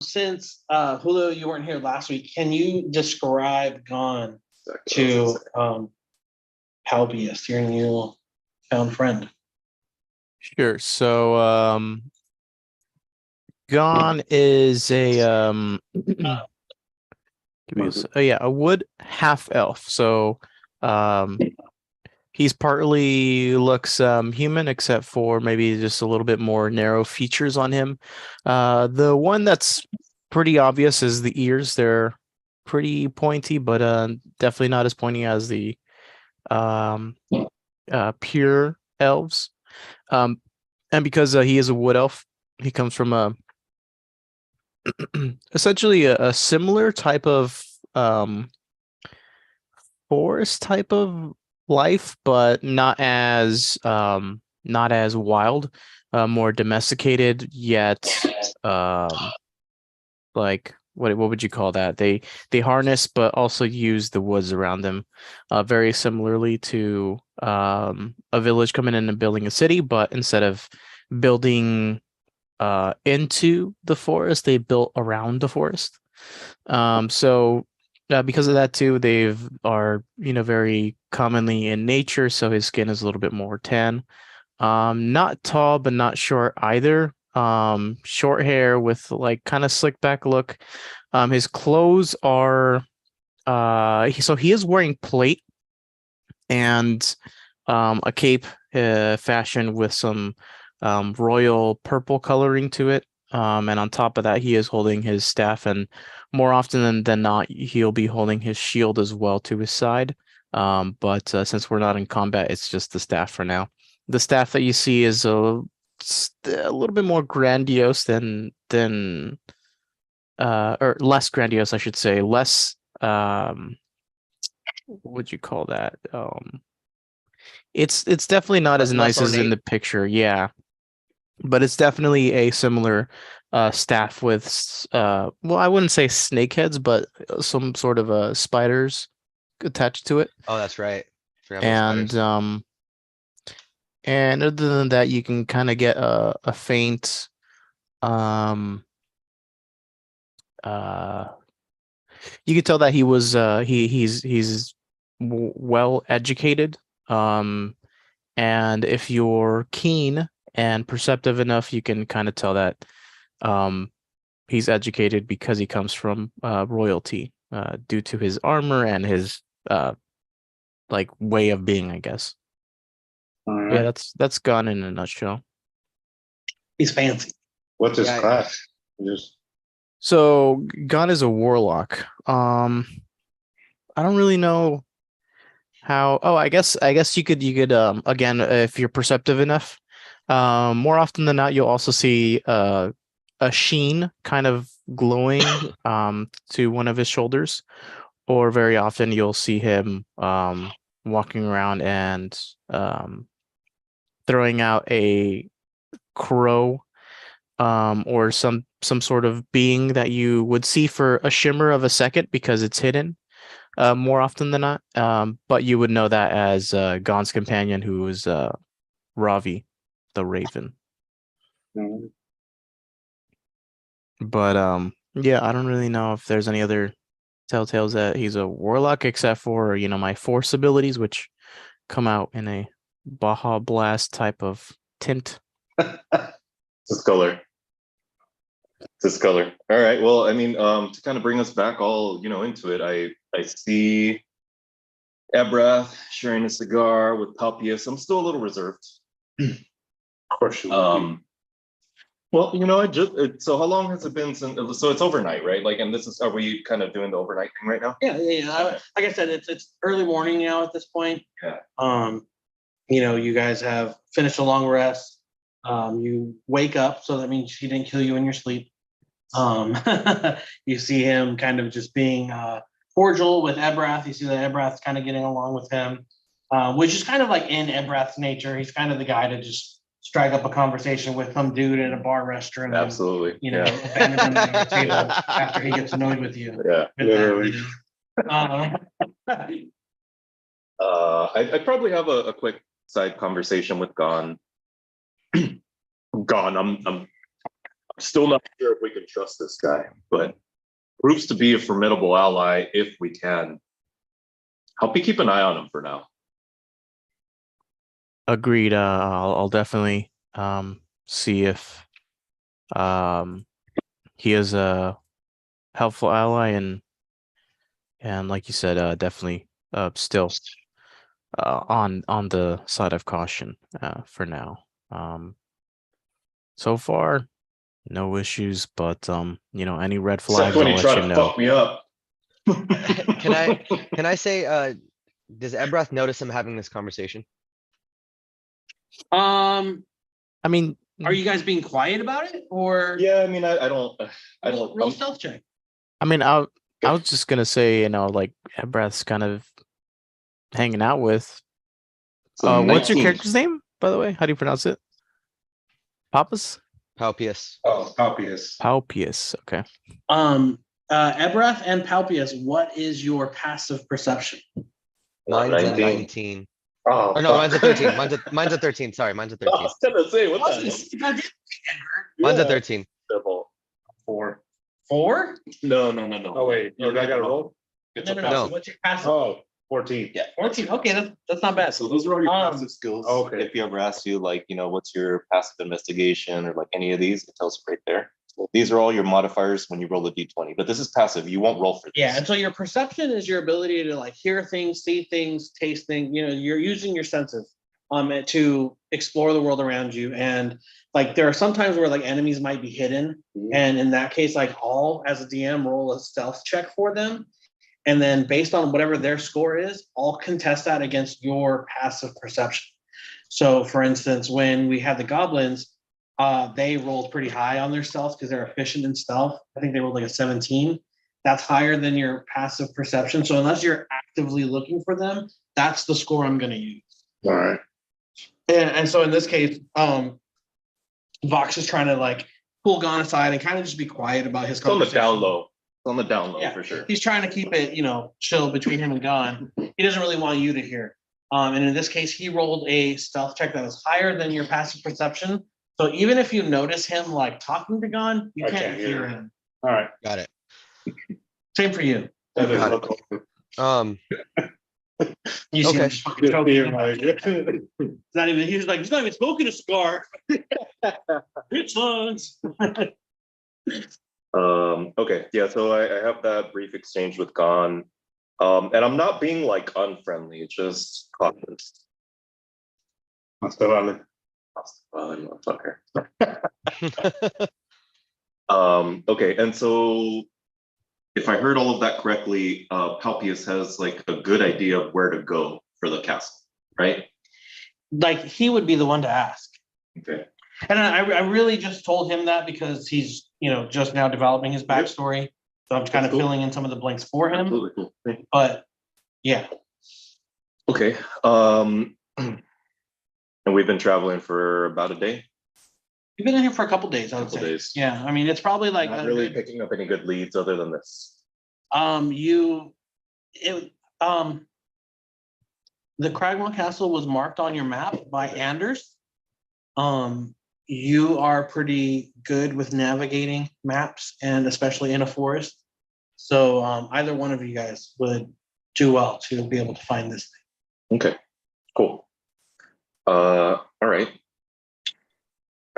Since Julio, you weren't here last week, can you describe Gon to Palbius, your new found friend? Sure. So, Gon is a a wood half elf. So, um, he's partly looks human, except for maybe just a little bit more narrow features on him. The one that's pretty obvious is the ears. They're pretty pointy, but definitely not as pointy as the um pure elves. Um, and because he is a wood elf, he comes from a essentially a similar type of forest type of life, but not as wild, more domesticated, yet like what would you call that? They harness but also use the woods around them, very similarly to a village coming in and building a city, but instead of building into the forest, they built around the forest. So because of that too, they've are very commonly in nature, so his skin is a little bit more tan. Not tall, but not short either. Short hair with like kind of slick back look. His clothes are so he is wearing plate and a cape fashioned with some royal purple coloring to it. And on top of that, he is holding his staff, and more often than not, he'll be holding his shield as well to his side. But since we're not in combat, it's just the staff for now. The staff that you see is a little bit more grandiose than or less grandiose, I should say. Less what would you call that? It's definitely not as Less nice as in ornate. the picture, yeah. But it's definitely a similar staff with well, I wouldn't say snake heads, but some sort of spiders attached to it. Oh, that's right. Forgot about And spiders. and other than that, you can kind of get a faint um uh you can tell that he was he's well educated. And if you're keen and perceptive enough, you can kind of tell that um, he's educated because he comes from royalty, due to his armor and his like way of being, I guess. All Yeah, right. that's Gon in a nutshell. He's fancy. What's his Yeah, class? Just So Gon is a warlock. I don't really know how. Oh, I guess you could again, if you're perceptive enough, more often than not, you'll also see a sheen kind of glowing to one of his shoulders, or very often you'll see him walking around and throwing out a crow, or some sort of being that you would see for a shimmer of a second because it's hidden, more often than not. But you would know that as Gon's companion, who is Ravi, the Raven. mm, But yeah, I don't really know if there's any other telltales that he's a warlock, except for my force abilities, which come out in a Baja Blast type of tint. this color. This color. All right. Well, I mean, to kind of bring us back all into it, I see Ebrath sharing a cigar with Palpius. I'm still a little reserved. Of course you would Um, well, I just so how long has it been since? So it's overnight, right? Like, and this is are we kind of doing the overnight thing right now? Yeah. Like I said, it's early morning now at this point. Yeah. You guys have finished a long rest. You wake up, so that means she didn't kill you in your sleep. Um, you see him kind of just being cordial with Ebrath. You see that Ebrath's kind of getting along with him, which is kind of like in Ebrath's nature. He's kind of the guy to just strike up a conversation with some dude at a bar restaurant. And, Absolutely. abandon him at your table after he gets annoyed with you. Yeah. Literally. I probably have a quick side conversation with Gon. Gon, Still not sure if we can trust this guy, but proves to be a formidable ally if we can. Help me keep an eye on him for now. Agreed. I'll definitely see if he is a helpful ally, and like you said, definitely still on the side of caution for now. So far, no issues, but any red flags, Except when I'll he let tried you to know. fuck me up. Can I say, does Ebrath notice him having this conversation? Um, I mean, are you guys being quiet about it, or Yeah, I mean, I don't. roll stealth check? I mean, I was just gonna say, like Ebrath's kind of hanging out with. So What's your 19. character's name, by the way? How do you pronounce it? Papas? Palpius. Oh, obvious. Palpius. Okay. Ebrath and Palpius, what is your passive perception? Mine's a 19. 19. Oh, Or no, fuck. mine's a 13. Mine's a 13. Sorry, mine's a I 13. was gonna say, what the hell? Mine's a Yeah. 13. Double. 4. 4? No. Oh wait, I gotta roll. No, no, no. No. What's your passive? Oh, 14. Yeah, 14. Okay, that's not bad. So those are all your Um, passive skills. okay. If he ever asks you, like, what's your passive investigation or like any of these, it tells you right there. These are all your modifiers when you roll a d20, but this is passive. You won't roll for this. Yeah, and so your perception is your ability to like hear things, see things, taste things. You're using your senses to explore the world around you. And like there are some times where like enemies might be hidden. And in that case, like all as a DM roll a stealth check for them. And then based on whatever their score is, I'll contest that against your passive perception. So for instance, when we had the goblins, they rolled pretty high on their stealth because they're efficient in stealth. I think they rolled like a 17. That's higher than your passive perception. So unless you're actively looking for them, that's the score I'm going to use. All right. And so in this case, Vox is trying to like pull Gon aside and kind of just be quiet about his It's on the conversation. down low. It's on the down low Yeah. for sure. He's trying to keep it, chill between him and Gon. He doesn't really want you to hear. And in this case, he rolled a stealth check that was higher than your passive perception. So even if you notice him like talking to Gon, you I can't hear him. All right. Got it. Same for you. That Got doesn't it. look You see him Okay. just fucking Just choking. being like, It's not even. He's not even smoking a cigar. It sucks. Okay, yeah, so I have that brief exchange with Gon. And I'm not being like unfriendly, it's just cautious. Hasta vale. Motherfucker. Okay, and so if I heard all of that correctly, Palpius has like a good idea of where to go for the castle, right? Like he would be the one to ask. Okay. And I really just told him that because he's, just now developing his backstory. So I'm kind That's of cool. filling in some of the blanks for him. Absolutely cool. But yeah. Okay. And we've been traveling for about a day. You've been in here for a couple days, I would Couple say. days. Yeah. I mean, it's probably like Not really picking up any good leads other than this. The Cragmore Castle was marked on your map by Anders. You are pretty good with navigating maps and especially in a forest. So either one of you guys would do well to be able to find this thing. Okay, cool. All right.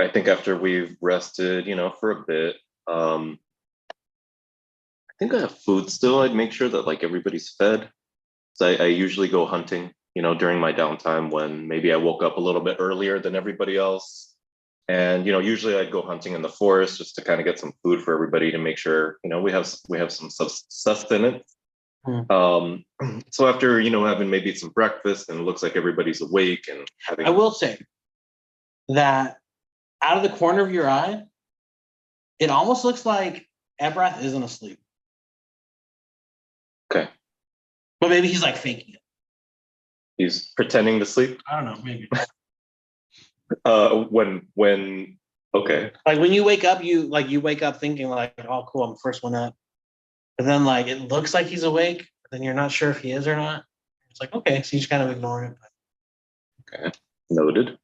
I think after we've rested, for a bit, I think I have food still. I'd make sure that like everybody's fed. So I usually go hunting, during my downtime when maybe I woke up a little bit earlier than everybody else. And usually I'd go hunting in the forest just to kind of get some food for everybody to make sure, we have some sustenance. So after having maybe some breakfast and it looks like everybody's awake and having I will say that out of the corner of your eye, it almost looks like Ebrath isn't asleep. Okay. But maybe he's like faking it. He's pretending to sleep. I don't know, maybe. When okay. Like when you wake up, you wake up thinking like, oh cool, I'm the first one up. But then like it looks like he's awake, but then you're not sure if he is or not. It's like, okay, so you just kind of ignore it. Okay. Noted.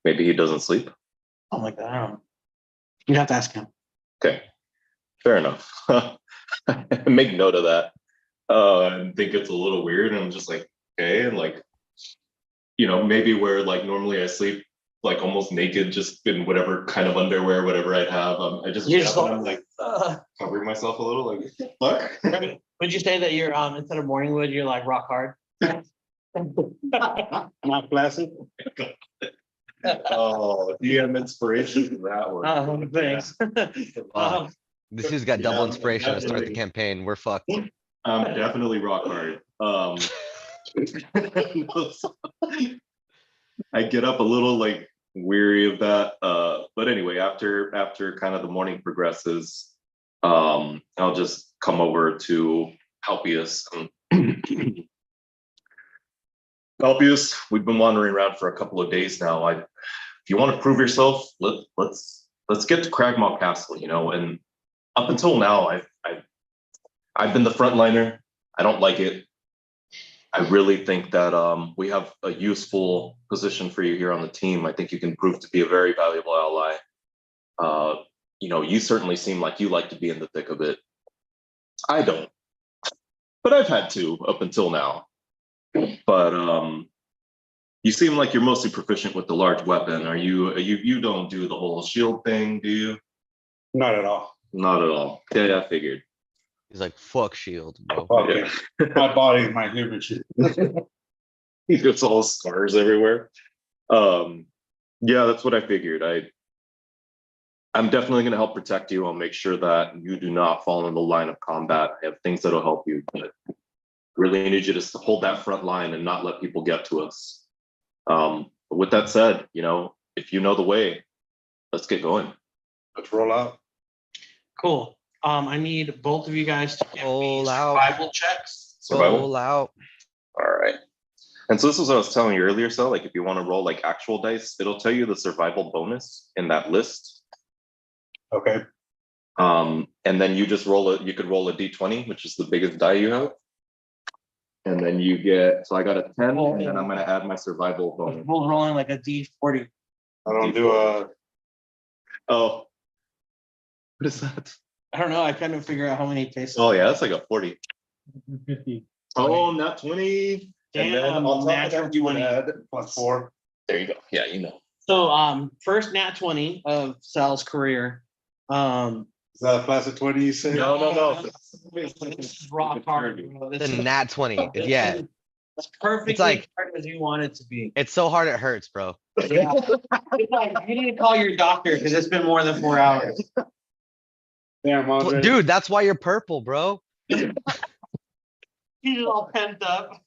Maybe he doesn't sleep. Something like that. I don't know. You have to ask him. Okay, fair enough. Make note of that. I think it's a little weird, and I'm just like, okay, and like, maybe where like normally I sleep like almost naked, just in whatever kind of underwear, whatever I'd have. I just You're get just up and I'm like covering myself a little, like fuck. would you say that you're instead of morning wood, you're like rock hard? Not flaccid. Oh, you have inspiration for that one. Thanks. Fuck. This dude's got double Yeah, inspiration to start the definitely. campaign. We're fucked. Definitely rock hard. I get up a little like weary of that. But anyway, after kind of the morning progresses, I'll just come over to Halpius. Halpius, we've been wandering around for a couple of days now. If you want to prove yourself, let's get to Cragmaw Castle, and up until now, I've been the frontliner. I don't like it. I really think that we have a useful position for you here on the team. I think you can prove to be a very valuable ally. You certainly seem like you like to be in the thick of it. I don't, but I've had to up until now. But you seem like you're mostly proficient with the large weapon. Are you don't do the whole shield thing, do you? Not at all. Not at all. Yeah, I figured. He's like, fuck shield, bro. Okay. My body is my human shit. He gets all scars everywhere. Yeah, that's what I figured. I'm definitely going to help protect you. I'll make sure that you do not fall in the line of combat. I have things that'll help you, but really need you to hold that front line and not let people get to us. But with that said, if you know the way, let's get going. Let's roll out. Cool. I need both of you guys to give me Roll out. survival checks. Survival? Roll out. All right. And so this is what I was telling you earlier. So like if you want to roll like actual dice, it'll tell you the survival bonus in that list. Okay. And then you just you could roll a D20, which is the biggest die you have. And then you get, so I got a 10, and then I'm going to add my survival bonus. We're rolling like a D40. I don't do a. Oh, what is that? I don't know. I couldn't figure out how many faces. Oh yeah, that's like a 40. 50. Oh, not 20. And then Damn, on top of natural that, you would 20. add +4. There you go. Yeah, So first nat 20 of Sal's career. Is that a placid 20 you say? No. This is rock hard. Bro. This The is- nat 20. Yeah. It's perfectly It's like- hard as you want it to be. It's so hard it hurts, bro. Yeah. It's like, you need to call your doctor because it's been more than 4 hours. Damn, Andre. Dude, that's why you're purple, bro. He's all pent up.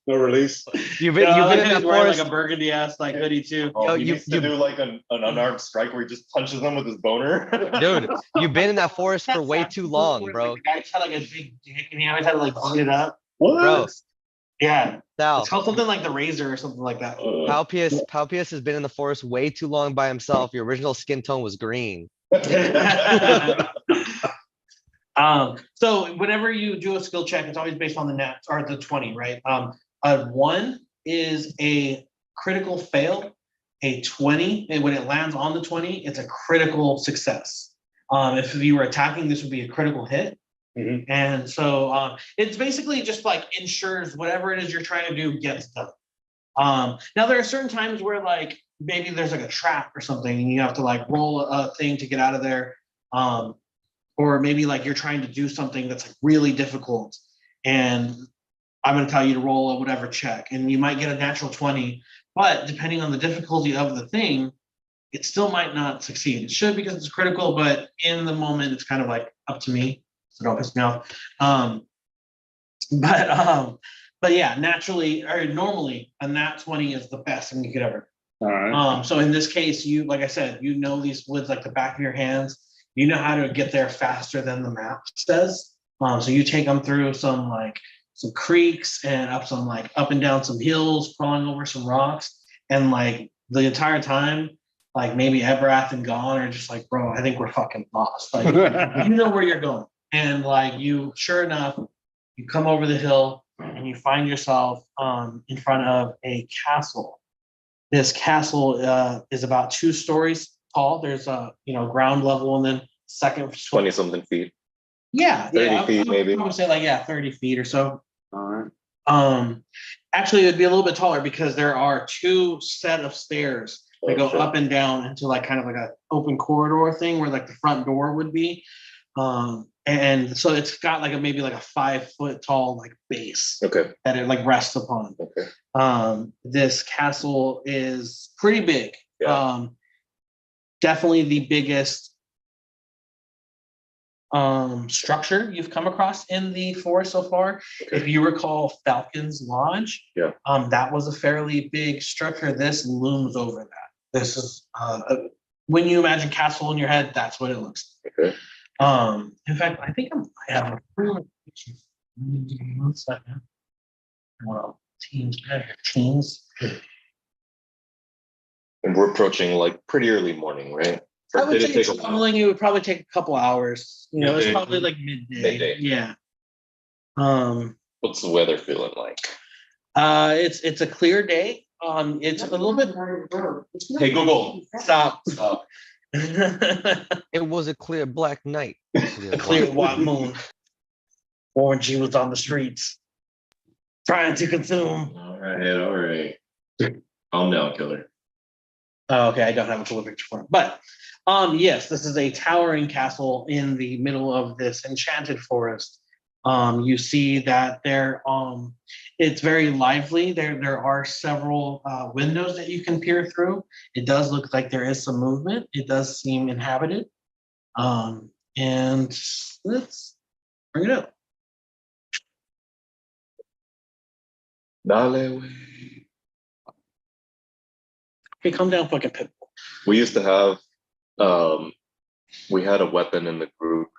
No release. You've been in that He's wearing forest. like a burgundy ass like hoodie too. Oh, Yo, he needs to do like an unarmed strike where he just punches them with his boner. Dude, you've been in that forest for That's way not too cool, long, where bro. The guy just had like a big dick and he always had to like beat it up. What? Bro. Yeah. Sal, It's called something like the Razor or something like that. Palpius has been in the forest way too long by himself. Your original skin tone was green. So whenever you do a skill check, it's always based on the net or the 20, right? A 1 is a critical fail. A 20, and when it lands on the 20, it's a critical success. If you were attacking, this would be a critical hit. Mhm. And so it's basically just like ensures whatever it is you're trying to do gets done. Now there are certain times where like maybe there's like a trap or something and you have to like roll a thing to get out of there. Or maybe like you're trying to do something that's like really difficult and I'm going to tell you to roll a whatever check and you might get a natural 20, but depending on the difficulty of the thing, it still might not succeed. It should because it's critical, but in the moment it's kind of like up to me. So don't piss me off. But yeah, naturally or normally a nat 20 is the best thing you could ever. All right. So in this case, you like I said, you know these woods like the back of your hands. You know how to get there faster than the map says. So you take them through some creeks and up and down some hills, crawling over some rocks, and like the entire time, like maybe Ebrath and Gon are just like, bro, I think we're fucking lost. Like you know where you're going, and like you, sure enough, you come over the hill and you find yourself in front of a castle. This castle is about 2 stories tall. There's a ground level and then second. 20 something feet. Yeah, 30 feet, maybe. I would say like 30 feet or so. All right. Actually, it'd be a little bit taller because there are two set of stairs that go shit. up and down into like kind of like a open corridor thing where like the front door would be. And so it's got like maybe like a 5 foot tall like base Okay. that it like rests upon. Okay. This castle is pretty big. Yeah. Definitely the biggest structure you've come across in the forest so far. Okay. If you recall Falcon's Lodge, Yeah. That was a fairly big structure. This looms over that. This is when you imagine castle in your head, that's what it looks like. Okay. In fact, I think I have a pretty much picture. Give me 1 second. Well, teams. And we're approaching like pretty early morning, right? I Or would did say it take a while? traveling, it would probably take a couple hours. It's Midday? probably like midday. Midday. Yeah. What's the weather feeling like? It's a clear day. It's a little bit. Hey, Google. Stop. Stop. It was a clear black night. A clear white moon. Orangey was on the streets, trying to consume. All right. Calm down, killer. Oh, okay, I don't have a cool picture for it. But yes, this is a towering castle in the middle of this enchanted forest. You see that it's very lively. There are several windows that you can peer through. It does look like there is some movement. It does seem inhabited. And let's bring it up. Dale, way. Okay, calm down, fucking pit bull. We used to have, we had a weapon in the group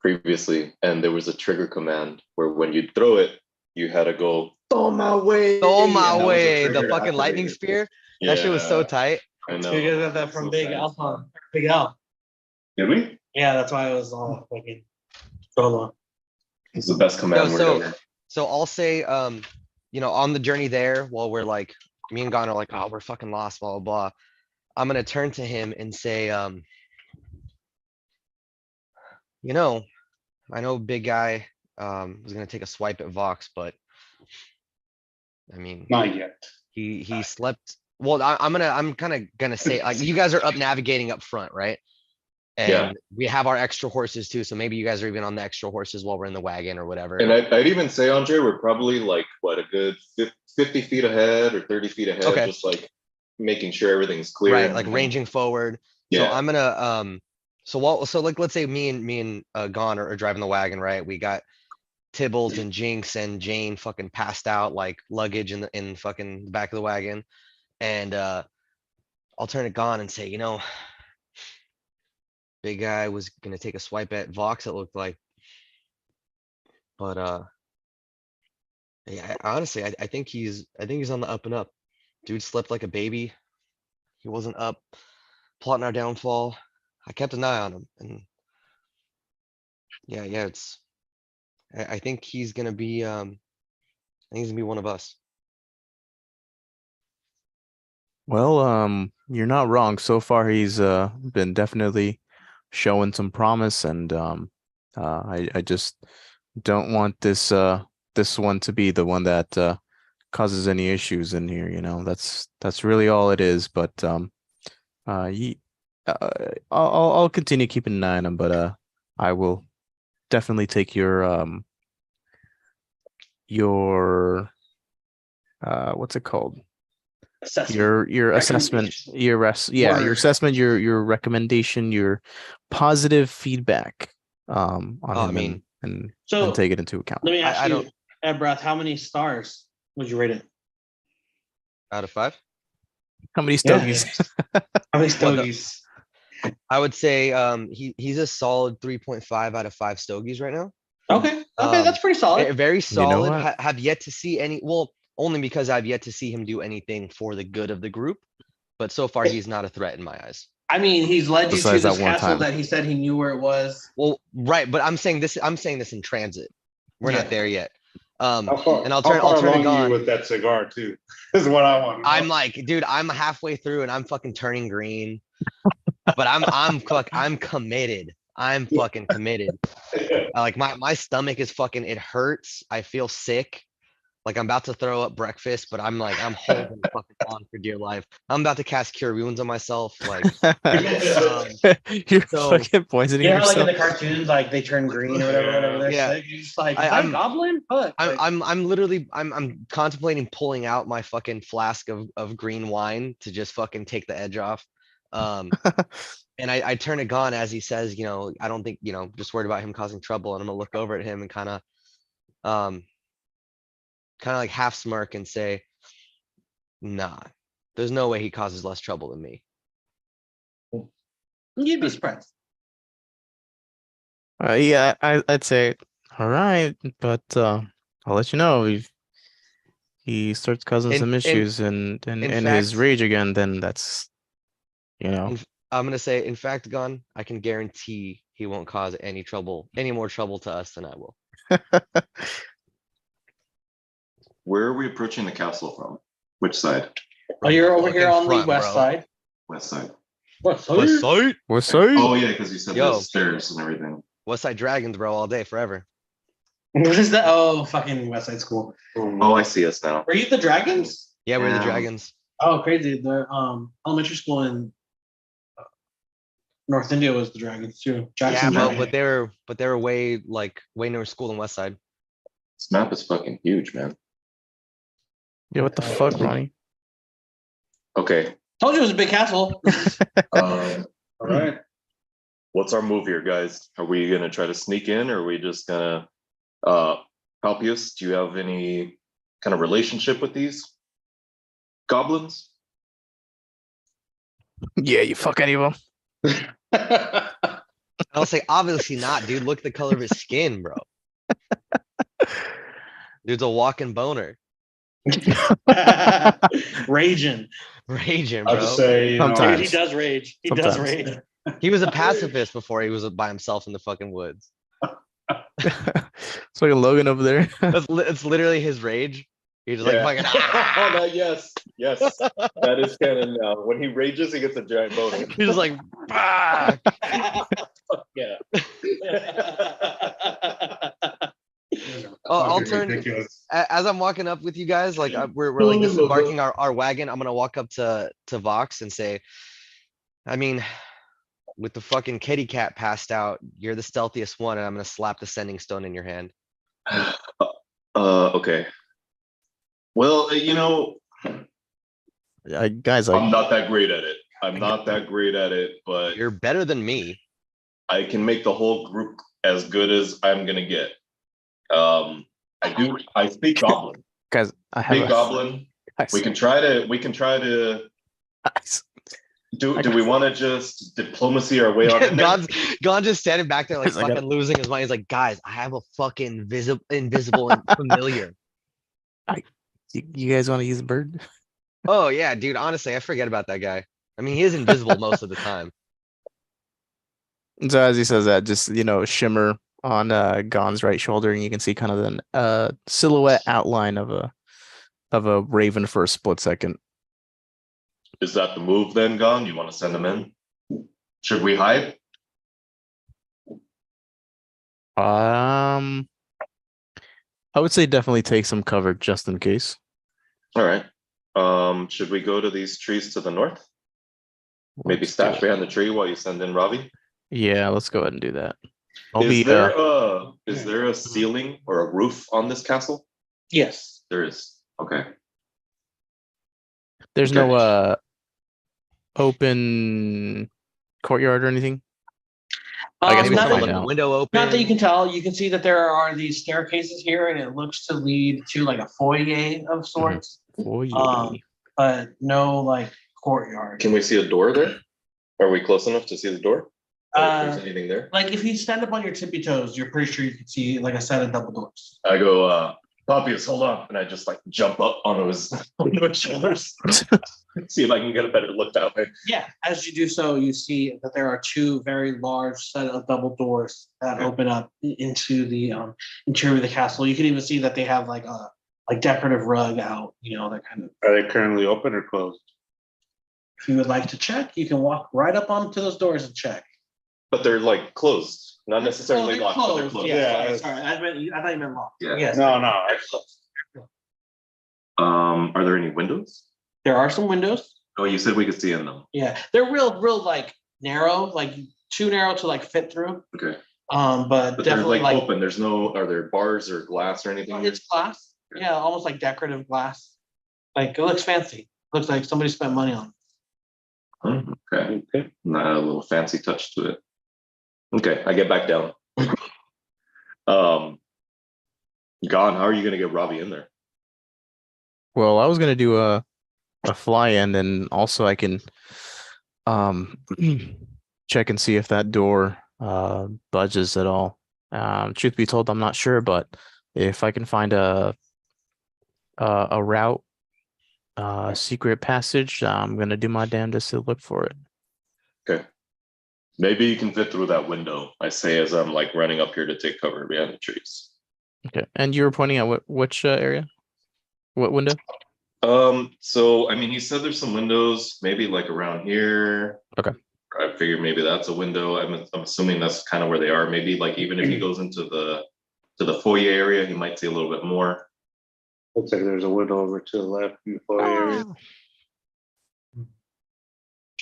previously, and there was a trigger command where when you throw it, you had to go, "Throw my way." Oh And my that was way, the trigger fucking lightning activated. spear. That shit was so Yeah, tight. I know. You guys got that from So Big fast. Alpha. Big Al. Did we? Yeah, that's why I was all fucking solo. It's the best command word ever. So I'll say, on the journey there, while we're like, me and Gon are like, oh, we're fucking lost, blah, blah, blah. I'm gonna turn to him and say, I know big guy was gonna take a swipe at Vox, but I mean, Not yet. he slept. Well, I'm kind of gonna say, like, you guys are up navigating up front, right? And Yeah. we have our extra horses too, so maybe you guys are even on the extra horses while we're in the wagon or whatever. And I'd even say, Andre, we're probably like, what, a good 50 feet ahead or 30 feet ahead, Okay. just like making sure everything's clear. Right, like ranging forward. So Yeah. I'm gonna so like let's say me and Gon are driving the wagon, right? We got Tibbles and Jinx and Jane fucking passed out like luggage in fucking the back of the wagon. And I'll turn to Gon and say, big guy was gonna take a swipe at Vox, it looked like. But yeah, honestly, I think he's on the up and up. Dude slept like a baby. He wasn't up plotting our downfall. I kept an eye on him, and yeah, I think he's gonna be one of us. Well, you're not wrong. So far, he's been definitely showing some promise, and I just don't want this one to be the one that causes any issues in here. That's really all it is. But I'll continue keeping an eye on him, but I will definitely take your what's it called? Assessment. Your assessment, your assessment, your recommendation, your positive feedback on Oh, I him, mean, and So take it into account. let me ask I you, don't- Ebrath, how many stars would you rate it? Out of 5, How many Yeah. stogies? How many Well, stogies? I would say he's a solid 3.5 out of 5 stogies right now. Okay, um, that's pretty solid. Very solid. what? Have yet to see any. Well, only because I've yet to see him do anything for the good of the group. But so far, he's not a threat in my eyes. I mean, he's led you to Besides this that one castle time. that he said he knew where it was. Well, right, but I'm saying this in transit. We're Yeah. not there yet. How far, And I'll how turn far it along are on. you with that cigar too? Is what I want. to know. I'm like, dude, I'm halfway through and I'm fucking turning green. But I'm committed. I'm fucking committed. Like my stomach is fucking, it hurts. I feel sick. Like I'm about to throw up breakfast, but I'm holding fucking on for dear life. I'm about to cast cure wounds on myself. Like, You're so- fucking poisoning You know, how, like in yourself. the cartoons, like they turn green or whatever, whenever they're Yeah. sick. You're just like, I- is that I'm- Goblin? Fuck. Like, I'm literally I'm contemplating pulling out my fucking flask of green wine to just fucking take the edge off. And I turn to Gon as he says, I don't think, just worried about him causing trouble. And I'm gonna look over at him and kind of like half smirk and say, nah, there's no way he causes less trouble than me. you'd be surprised. Yeah, I'd say, all right, but I'll let you know if he starts causing some issues and in his fact- rage again, then that's, you know. I'm gonna say, in fact, Gon, I can guarantee he won't cause any more trouble to us than I will. Where are we approaching the castle from? Which side? Oh, you're over here Fucking on the front, west bro. side. West side. West side? West side? What's sorry? Oh yeah, because you said Yo. there's stairs and everything. West side dragons, bro, all day, forever. What is that? Oh, fucking West Side School. Oh, I see us now. Were you the Dragons? Yeah, we're the Yeah. dragons. Oh, crazy. The elementary school in North India was the Dragons too. Yeah, Jackson bro, Dragon. but they were way newer school than West Side. This map is fucking huge, man. Yeah, what the fuck, Ronnie? Okay. Told you it was a big castle. Um, All right. what's our move here, guys? Are we gonna try to sneak in, or are we just gonna Palpius, do you have any kind of relationship with these goblins? Yeah, you fuck any of them. I'll say, obviously not, dude. Look at the color of his skin, bro. Dude's a walking boner. Raging. Raging, I'll bro. just say, Sometimes. He does rage. He does Sometimes. rage. He was a pacifist before he was by himself in the fucking woods. It's fucking Logan over there. It's literally his rage. He's just Yeah. like fucking. Oh, no, yes, that is canon now. When he rages, he gets a giant boner. He's just like, "Fuck." Yeah. I'll fucking turn ridiculous. as I'm walking up with you guys. Like we're like disembarking our wagon. I'm gonna walk up to Vox and say, I mean, with the fucking kitty cat passed out, you're the stealthiest one, and I'm gonna slap the sending stone in your hand. Okay. Well, Guys, I'm not that great at it. But You're better than me. I can make the whole group as good as I'm gonna get. I speak Goblin. guys, I have Speak a Goblin. guys, We can try to. guys. Do we want to just diplomacy our way on in there? Gon's just standing back there like Guys, I got- fucking losing his mind. He's like, guys, I have a fucking invisible and familiar. You guys want to use a bird? Oh yeah, dude. Honestly, I forget about that guy. I mean, he is invisible most of the time. So as he says that, just shimmer on Gon's right shoulder, and you can see kind of the silhouette outline of a raven for a split second. Is that the move then, Gon? You want to send them in? Should we hide? I would say definitely take some cover just in case. All right. Should we go to these trees to the north? Maybe Let's do stash it. behind the tree while you send in Robbie? Yeah, let's go ahead and do that. Is there a ceiling or a roof on this castle? Yes. There is. Okay. There's okay. no open courtyard or anything. I guess Maybe we'll not, someone find left the out. window open. not that you can tell. You can see that there are these staircases here, and it looks to lead to like a foyer of sorts. Oh yeah. But no like courtyard. Can we see a door there? Are we close enough to see the door? Or if there's anything there? Like if you stand up on your tippy toes, you're pretty sure you can see like a set of double doors. I go, Poppy's, hold on. And I just like jump up onto his shoulders. See if I can get a better look that way. Yeah, as you do so, you see that there are two very large set of double doors that open up into the interior of the castle. You can even see that they have like a decorative rug out, that kind of. Are they currently open or closed? If you would like to check, you can walk right up onto those doors and check. But they're like closed, not necessarily they're locked, but they're closed. Yeah, Yeah. sorry. I thought you meant locked. Yeah. Yes. No. They're closed. Are there any windows? There are some windows. Oh, you said we could see in them. Yeah, they're real like narrow, like too narrow to like fit through. Okay. But But they're definitely like like open. There's no, are there bars or glass or anything? it's glass. Yeah, almost like decorative glass. Like it looks fancy. Looks like somebody spent money on it. Oh, okay. Not a little fancy touch to it. Okay, I get back down. Gone. How are you gonna get Robbie in there? Well, I was gonna do a fly in, and also I can check and see if that door budges at all. Truth be told, I'm not sure, but if I can find a route, secret passage, I'm gonna do my damnedest to look for it. Okay. Maybe you can fit through that window, I say as I'm like running up here to take cover behind the trees. Okay. And you were pointing out which area? What window? So I mean, he said there's some windows, maybe like around here. Okay. I figured maybe that's a window. I'm assuming that's kind of where they are. Maybe like even if he goes into the foyer area, he might see a little bit more. Looks like there's a window over to the left in the foyer area.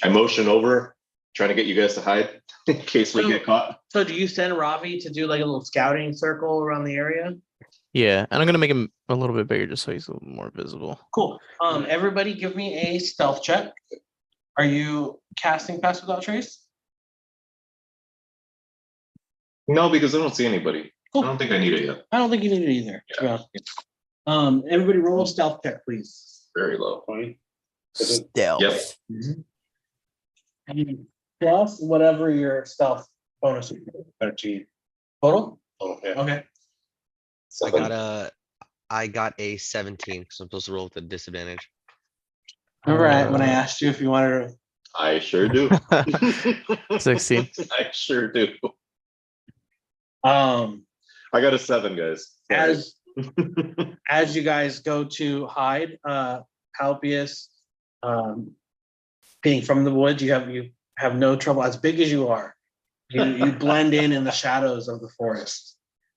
I motion over, trying to get you guys to hide in case we get caught. So do you send Ravi to do like a little scouting circle around the area? Yeah, and I'm gonna make him a little bit bigger just so he's a little more visible. Cool. Everybody give me a stealth check. Are you casting Pass Without Trace? No, because I don't see anybody. Cool. I don't think I need it yet. I don't think you need it either, to be honest with you. Everybody roll a stealth check, please. Very low. 20. Stealth. Yep. Plus whatever your stealth bonus is. 13. Total? Oh, yeah. Okay. I got a 17 because I'm supposed to roll with a disadvantage. All right. When I asked you if you wanted to. I sure do. 16. I sure do. I got a 7, guys. Sorry. as you guys go to hide, Palpius, being from the woods, you have no trouble. As big as you are, you blend in the shadows of the forest.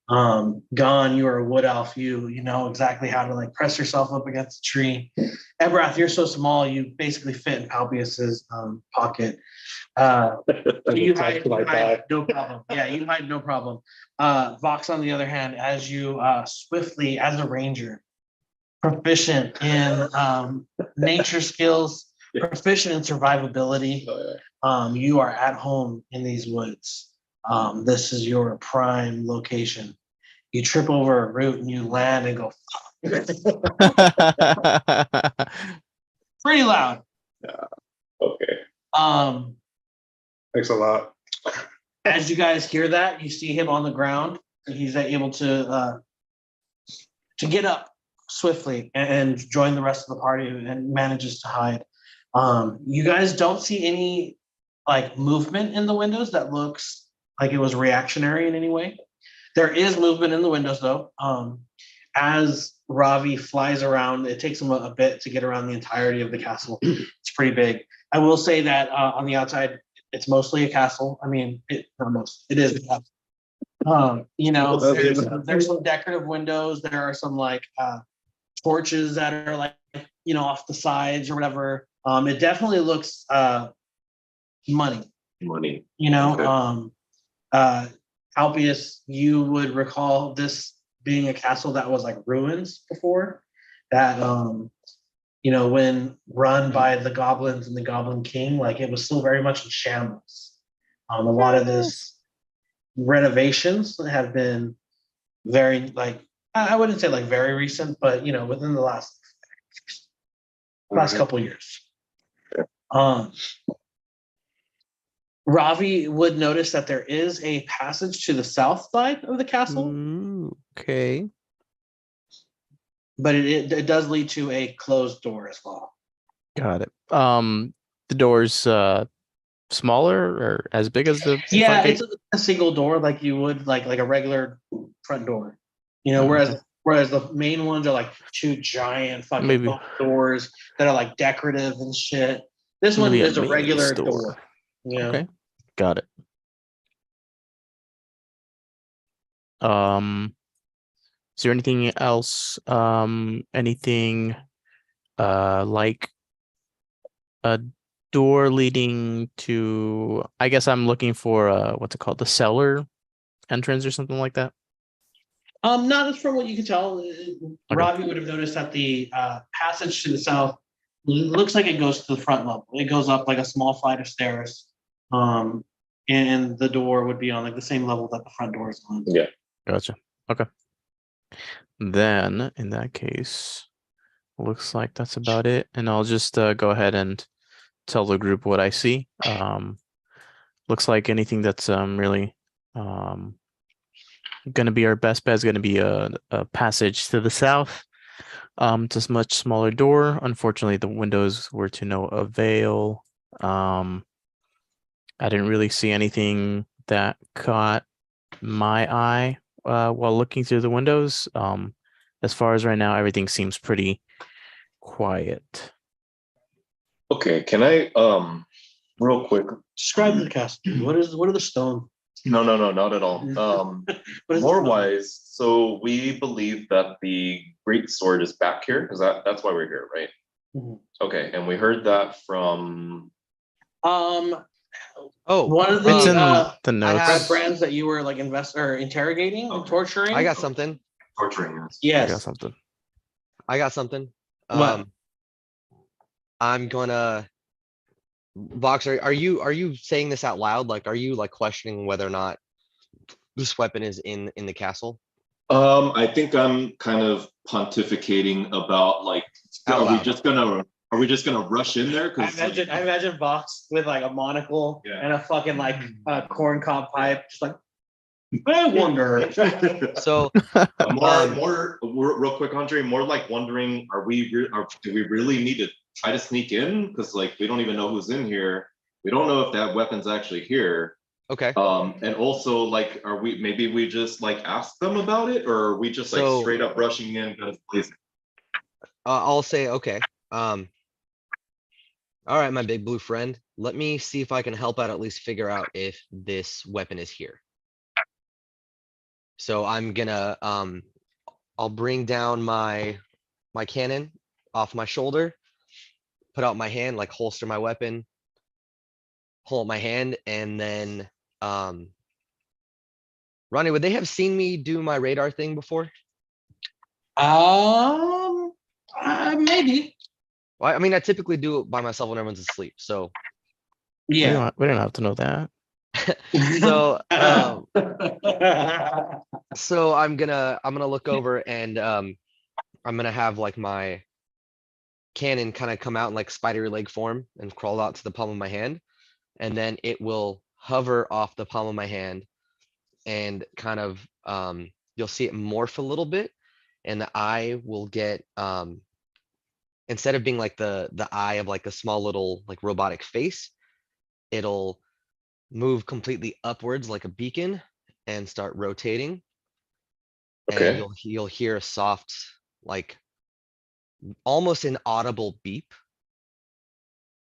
Gon, you are a wood elf. You know exactly how to like press yourself up against a tree. Ebrath, you're so small, you basically fit in Palpius's pocket. You hide no problem. Yeah, you hide no problem. Vox, on the other hand, as you swiftly, as a ranger, proficient in nature skills, proficient in survivability, you are at home in these woods. This is your prime location. You trip over a root and you land and go pretty loud. Yeah. Okay. Thanks a lot. As you guys hear that, you see him on the ground. He's able to get up swiftly and join the rest of the party and manages to hide. You guys don't see any like movement in the windows that looks like it was reactionary in any way. There is movement in the windows though. As Ravi flies around, it takes him a bit to get around the entirety of the castle. It's pretty big. I will say that on the outside, it's mostly a castle. I mean, it is a castle. There's some decorative windows. There are some like torches that are like, off the sides or whatever. It definitely looks money. Okay. Alpius, you would recall this being a castle that was like ruins before. That when run by the goblins and the Goblin King, like it was still very much in shambles. A lot of this renovations have been very like I wouldn't say like very recent, but within the last couple years. Ravi would notice that there is a passage to the south side of the castle. Okay. But it does lead to a closed door as well. Got it. The door's smaller or as big as the Yeah, front it's a single door like you would like a regular front door. Whereas the main ones are like two giant fucking doors that are like decorative and shit. This Gonna one be a is a main regular store. door. Yeah. Okay, got it. Is there anything else? Anything like a door leading to? I guess I'm looking for what's it called, the cellar entrance or something like that. Not as from what you can tell, Robbie would have noticed that the passage to the south looks like it goes to the front level. It goes up like a small flight of stairs. And the door would be on like the same level that the front door is on. Yeah. Gotcha. Okay. Then in that case, looks like that's about it. And I'll just go ahead and tell the group what I see. Looks like anything that's really going to be our best bet is going to be a passage to the south. It's a much smaller door. Unfortunately, the windows were to no avail. I didn't really see anything that caught my eye while looking through the windows. As far as right now, everything seems pretty quiet. Okay, can I real quick? Describe the castle. What are the stone? No, not at all. What is Lore the stone? wise, so we believe that the great sword is back here because that's why we're here, right? Mhm. Okay, and we heard that from Oh, One of It's in the the notes. have- brands that you were like interrogating and Okay. torturing. I got something. torturing us. I got Yes. something. I got something. What? I'm gonna. Vox, are you saying this out loud? Like, are you like questioning whether or not this weapon is in the castle? I think I'm kind of pontificating about like, Out are we loud. just gonna rush in there? I Because imagine Vox with like a monocle Yeah. and a fucking like corn cob pipe, just like I wonder. So more real quick, Andre. More like wondering, do we really need to try to sneak in? Because like we don't even know who's in here. We don't know if that weapon's actually here. okay. And also like, maybe we just like ask them about it, or are we just like So- straight up rushing in guns blazing? I'll say okay. All right, my big blue friend. Let me see if I can help out at least figure out if this weapon is here. So I'm gonna I'll bring down my cannon off my shoulder, put out my hand, like holster my weapon, hold up my hand, and then Ronnie, would they have seen me do my radar thing before? Maybe. Well, I mean, I typically do it by myself when everyone's asleep. So Yeah. We don't have to know that. so so I'm gonna look over and I'm gonna have like my cannon kind of come out in like spidery leg form and crawl out to the palm of my hand, and then it will hover off the palm of my hand and kind of you'll see it morph a little bit, and the eye will get instead of being like the eye of like a small little like robotic face, it'll move completely upwards like a beacon and start rotating. And Okay. you'll hear a soft, like almost an audible beep.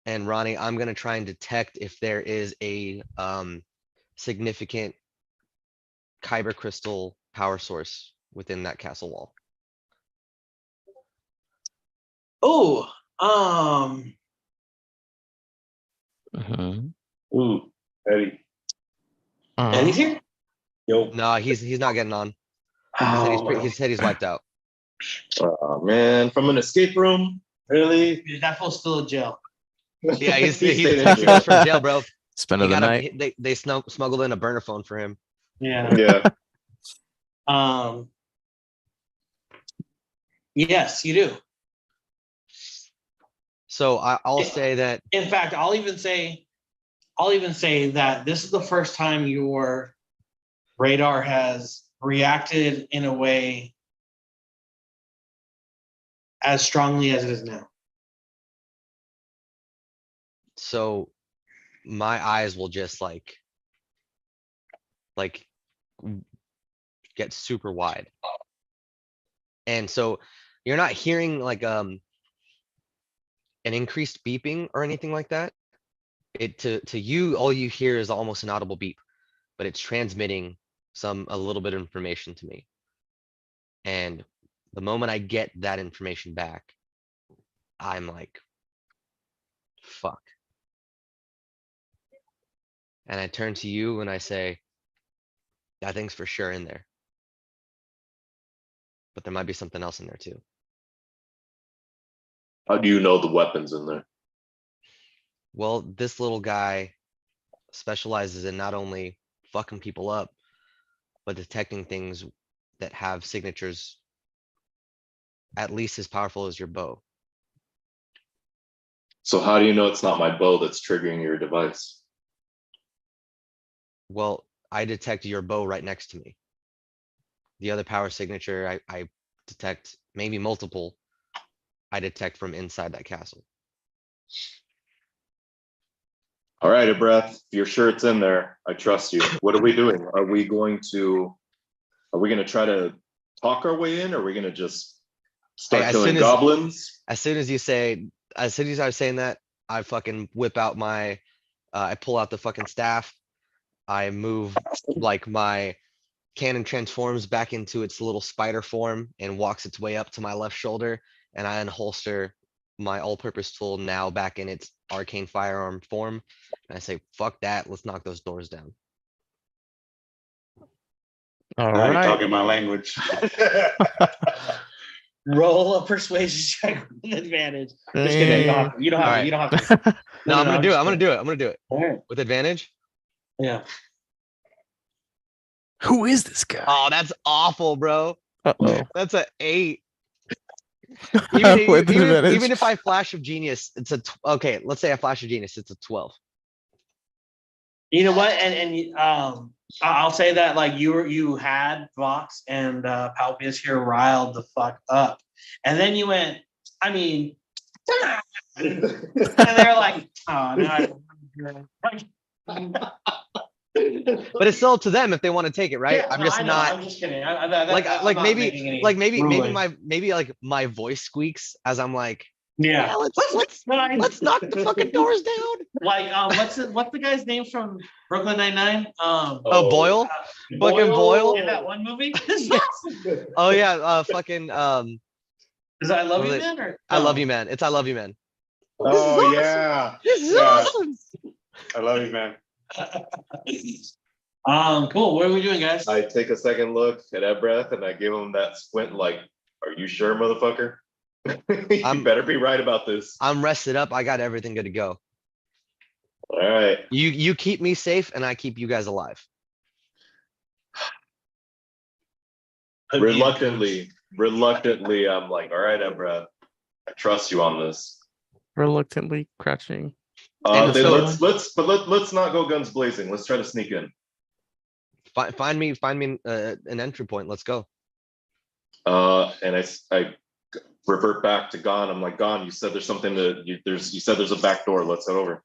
And Ronnie, I'm gonna try and detect if there is a significant kyber crystal power source within that castle wall. Oh, Mhm. Ooh, Eddie. Eddie's here? Yo. No, he's not getting on. Oh, He said he's wiped out. Oh man, from an escape room? Really? that fool's still in jail. Yeah, he's He stayed in he jail. just from jail, bro. Spend He of the got night. they smuggled in a burner phone for him. Yeah. Yeah. Yes, you do. So I'll say that In fact, I'll even say that this is the first time your radar has reacted in a way as strongly as it is now. so my eyes will just like get super wide. And so you're not hearing like an increased beeping or anything like that. It to you, all you hear is almost an audible beep, but it's transmitting a little bit of information to me. And the moment I get that information back, I'm like, fuck. And I turn to you and I say, that thing's for sure in there. But there might be something else in there too. How do you know the weapons in there? Well, this little guy specializes in not only fucking people up, but detecting things that have signatures at least as powerful as your bow. So how do you know it's not my bow that's triggering your device? Well, I detect your bow right next to me. The other power signature, I detect maybe multiple. I detect from inside that castle. All right, a breath. If you're sure it's in there, I trust you. What are we doing? Are we going to try to talk our way in, or are we going to just start Hey, killing goblins? As soon as I was saying that, I fucking whip out my, I pull out the fucking staff. I move like my cannon transforms back into its little spider form and walks its way up to my left shoulder. And I unholster my all-purpose tool now back in its arcane firearm form. And I say, fuck that, let's knock those doors down. All Now you're right. talking my language. Roll a persuasion check with advantage. Just kidding. You don't have to. You don't have to. No, I'm gonna do it. just I'm gonna kidding. do it. I'm gonna do it All right. with advantage. Yeah. Who is this guy? Oh, that's awful, bro. Uh-oh. That's an 8. With advantage. Even if I flash of genius, it's okay. Let's say I flash of genius, it's a 12. You know what? And I'll say that like you had Vox and Palpius here riled the fuck up, and then you went. I mean, and they're like, oh no. But it's still up to them if they want to take it, right? Yeah, I'm no, just I know, not I'm just kidding. maybe my Yeah. let's knock the fucking doors down. Like what's the guy's name from Brooklyn Nine-Nine? Oh, Boyle. Fucking Boyle. In that one movie. Oh yeah, fucking Is I Love Was You it- Man or I love you, man. It's I love you, man. Oh yeah. This is Yeah. awesome. I love you, man. Cool. What are we doing, guys? I take a second look at that breath and I give him that squint like, are you sure, motherfucker? You better be right about this. I'm rested up. I got everything good to go. All right. You keep me safe and I keep you guys alive. Reluctantly, I'm like, all right, Ebra, I trust you on this. Reluctantly crouching. And Then so- let's not go guns blazing. Let's try to sneak in. Find me an entry point. Let's go. And I revert back to Gon. I'm like, Gon, you said there's something you said there's a back door. Let's head over.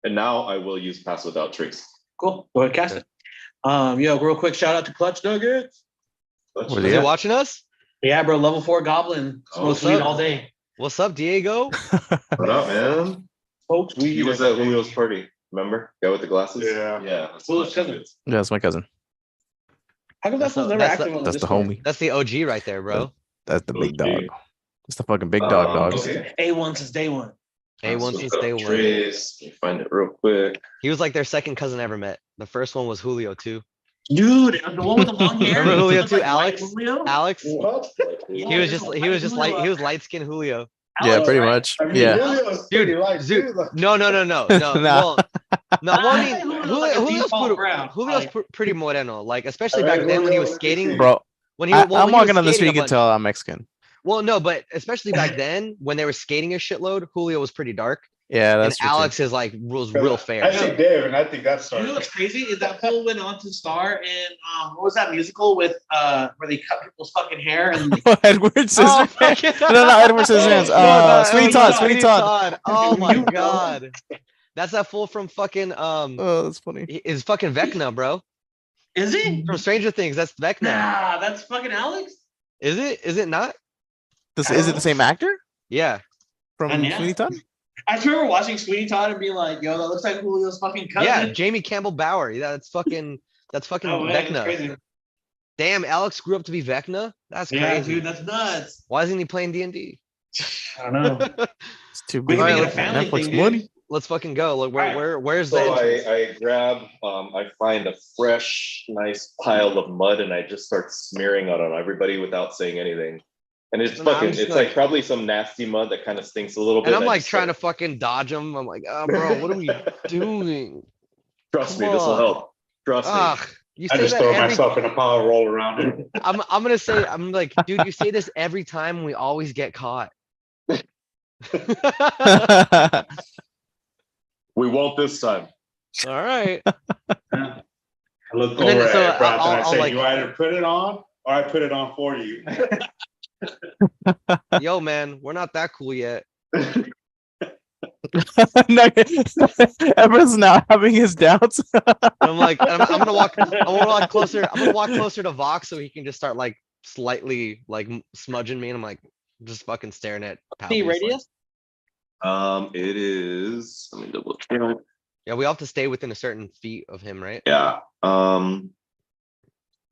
And now I will use pass without trace. Cool. Go ahead, cast it. Yo, real quick shout out to Clutch Nuggets. Where Is they he at? watching us? Yeah, bro, level 4 Goblin. Oh, Smokes weed what's up? all day. What's up, Diego? What up, man? Folks, He was at Julio's party. Remember? Guy with the glasses? Yeah. Yeah. that's Julio's Clutch cousin. Nuggets. Yeah, that's my cousin. How come That's that was the- never that's the- active on That's the Discord? homie. That's the OG right there, bro. That's the big dog. Okay. That's the fucking big dog, dogs. Okay. A1 since day one. A1 Pass since without day one. trace. Let me find it real quick. He was like their second cousin I ever met. The first one was Julio too. Dude, the one with the long hair. Remember Julio Looks too, like white Alex? Julio? Alex. What? Yeah, He was there's just a he was white just Julio. he was light skinned Julio. Yeah, Alex, pretty right? much. I mean, Yeah. Julio's Dude, pretty light dude, too, though. no. Nah. Well, well, I mean, Julio looks like a default brown. Julio's Like, pretty moreno. Like, especially All right, back then when he was Julio, let me skating. see. Bro, When he I'm when he was walking on the skating street, you a can tell I'm Mexican. Well, no, but especially back then when they were skating a shitload, Julio was pretty dark, Yeah, and that's true, too. Alex is like was real I fair. see Dave, and I think that's you know what's crazy is that fool went on to star in what was that musical with where they cut people's fucking hair and Edward Oh, Scissorhands. fucking- No, Edward Scissorhands. Sweeney Todd. Sweeney Todd. Oh my You- god, that's that fool from fucking Oh, that's funny. is fucking Vecna, bro, is he? from Stranger Things. That's Vecna. Nah, that's fucking Alex. Is it? Is it not? Is it the same actor Yeah. from And yeah. Sweeney Todd? I just remember watching Sweeney Todd and being like, "Yo, that looks like Julio's fucking cousin." Yeah, Jamie Campbell Bower. Yeah, that's fucking Oh, man, that's Vecna. crazy. Damn, Alex grew up to be Vecna. That's Yeah, crazy. dude, that's nuts. Why isn't he playing D&D? I don't know. It's too We big. can Alright, make it a let's- family Netflix thing, money. dude. Let's fucking go. Like, Alright. where's the So entrance? I grab, I find a fresh, nice pile of mud and I just start smearing it on everybody without saying anything. And it's And I'm fucking, just it's like- like probably some nasty mud that kind of stinks a little bit. And I'm I like just trying to start- fucking dodge him. I'm like, oh, bro, what are we doing? Trust me, Come this will on. help. Trust me. Ugh, you I say just that throw every. myself in a pile, roll around it. I'm gonna say, I'm like, dude, you say this every time. And we always get caught. We won't this time. All right. I look And then- over so at Brad and I I'll say, like- you either put it on or I put it on for you. Yo, man, we're not that cool yet. No, Everyone's now having his doubts. And I'm like, I'm gonna walk. I'm gonna walk closer. I'm gonna walk closer to Vox so he can just start like slightly like smudging me, and I'm like just fucking staring at. The Palpy, just like- radius? It is, let me double check. Yeah, we all have to stay within a certain feet of him, right? Yeah, Put it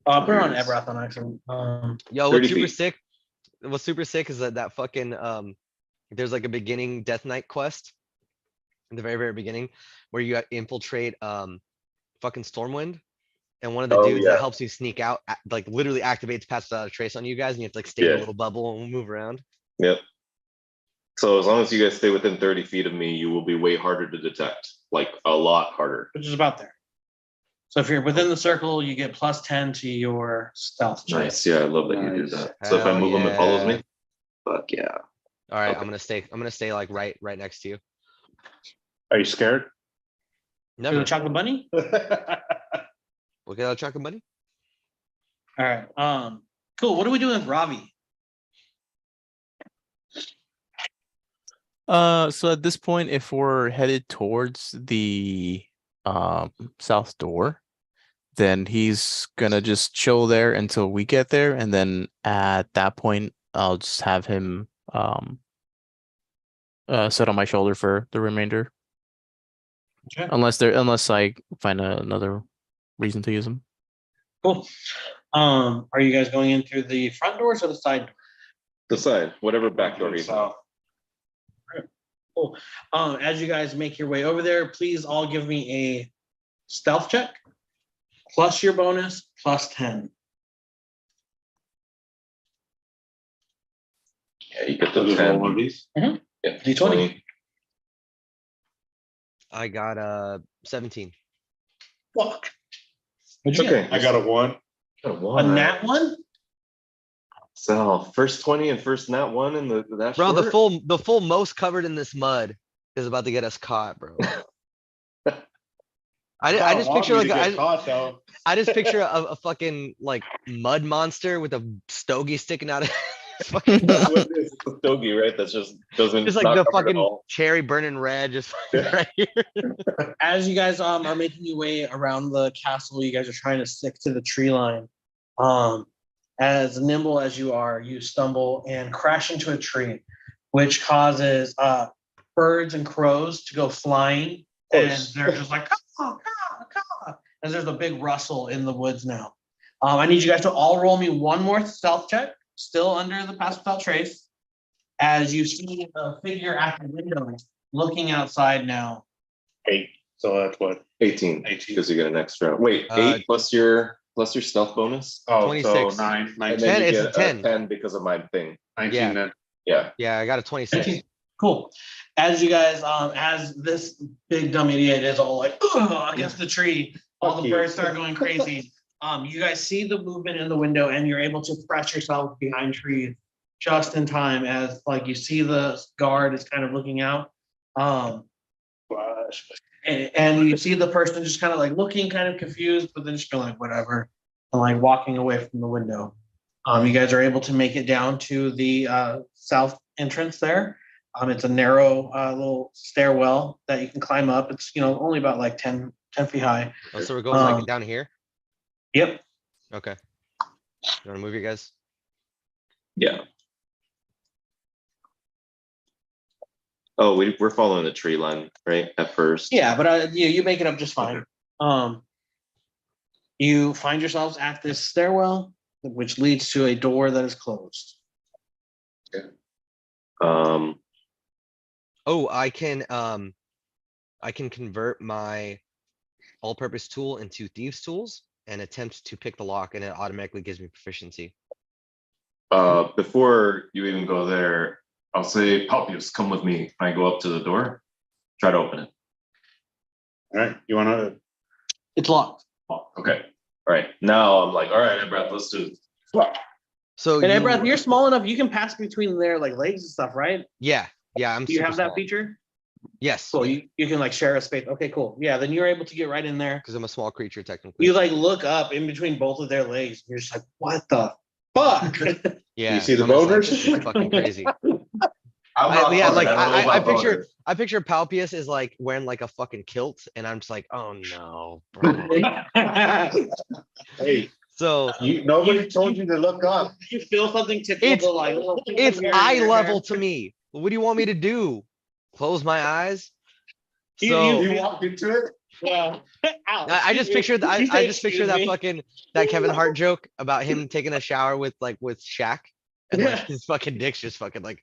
on Ebrath on accident. Yo, 30 what's super feet. sick? What's super sick is that fucking there's like a beginning Death Knight quest in the very beginning where you infiltrate fucking Stormwind, and one of the Oh, dudes yeah. that helps you sneak out like literally activates Pass Without a Trace on you guys, and you have to like stay in a Yeah. little bubble and move around. Yep. So as long as you guys stay within 30 feet of me, you will be way harder to detect, like a lot harder. Which is about there. So if you're within the circle, you get +10 to your stealth check. Nice, yeah, I love that you do Nice. that. So if I Hell move him, it follows yeah. me? Fuck yeah. All right, Okay. I'm gonna stay like right next to you. Are you scared? For Never. the chocolate bunny? Look at that chocolate buddy. All right. Cool. What are we doing with Ravi? So at this point, if we're headed towards the south door, then he's gonna just chill there until we get there, and then at that point, I'll just have him sit on my shoulder for the remainder. Okay. Unless I find another reason to use him. Cool. Are you guys going in through the front doors or the side door? Decide, whatever back door he's on. Cool. As you guys make your way over there, please all give me a stealth check plus your bonus +10. Yeah, you get So the there's one 10. of these. Yeah, D20. 20. I got 17. Fuck. What'd you Okay. get? I got a 1. Got a A one. nat one? So first 20 and first nat one in that Bro, short? the full most covered in this mud is about to get us caught, bro. I just picture like I just picture a fucking like mud monster with a stogie sticking out of fucking That's what it is. It's a stogie, right? That's just doesn't. just like not the covered at fucking all. cherry burning red just fucking right here. As you guys are making your way around the castle, you guys are trying to stick to the tree line. As nimble as you are, you stumble and crash into a tree, which causes birds and crows to go flying, and they're just like caw, caw, caw, and there's a big rustle in the woods now. I need you guys to all roll me one more stealth check, still under the Pass Without Trace, as you see a figure at the window looking outside now. 8. So that's what? 18. 18. Because you get an extra. Wait, 8 plus your stealth bonus. Oh, 26. so 9, And 19, then you it's get a 10. 10 because of my thing. 19 Yeah. then. Yeah. Yeah, I got a 26. Cool. As you guys, as this big dumb idiot is all like against the tree, all Fuck the you. birds start going crazy. You guys see the movement in the window, and you're able to press yourself behind trees just in time as like you see the guard is kind of looking out. And you see the person just kind of like looking kind of confused, but then just going like whatever, and like walking away from the window. You guys are able to make it down to the south entrance there. It's a narrow little stairwell that you can climb up. It's only about like 10 feet high. Oh, so we're going like down here? Yep. Okay. You wanna move you guys? Yeah. Oh, we're following the tree line, right? At first. Yeah, but you make it up just fine. You find yourselves at this stairwell, which leads to a door that is closed. Um, Oh, I can convert my all-purpose tool into thieves tools and attempt to pick the lock, and it automatically gives me proficiency. before you even go there, I'll say, Palpius, come with me. I go up to the door, try to open it. All right, you wanna, It's locked. Oh, okay. All right. Now I'm like, all right, Ebrath, let's do it. So And you, Ebrath, you're small enough, you can pass between their like legs and stuff, right? yeah, I'm Do you super have that small. feature? Yes, Cool. You can like share a space. Okay, cool. Yeah, then you're able to get right in there. because I'm a small creature technically. You like look up in between both of their legs. And you're just like, what the fuck? Yeah, see the I'm just like, boners? this is fucking crazy. I'm not Yeah, fucking- like I don't know I about picture boners. I picture Palpius is like wearing like a fucking kilt, and I'm just like, oh no, bro. hey, So nobody told you to look up. You feel something tickle It's- the like little it's hair in eye your level hair. to me. What do you want me to do? Close my eyes? You- So you- walked into it? Yeah. Ow, I just excuse me. pictured You say I just picture excuse that me. fucking that Kevin Hart joke about him taking a shower with Shaq, and like Yeah. his fucking dick's just fucking like.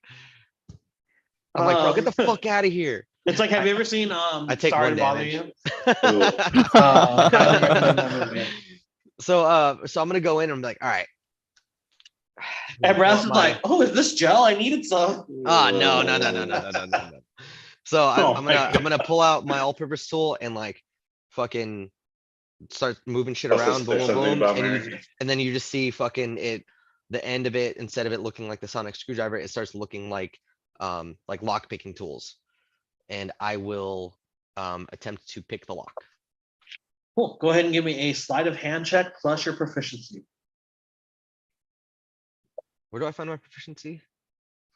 I'm like, bro, get the fuck out of here. It's like, have you ever seen I take Sorry one to Bother damage. You? I would recommend that movie. So I'm gonna go in and I'm like, all right. And Brass is My- like, oh, is this gel? I needed some. Oh no. So Oh I'm my gonna pull out my all-purpose tool and like fucking start moving shit Must around, have boom, said boom, something boom, about and marriage. then you just see fucking it, the end of it, instead of it looking like the sonic screwdriver, it starts looking like lock picking tools, and I will attempt to pick the lock. Cool. Go ahead and give me a sleight of hand check plus your proficiency. Where do I find my proficiency?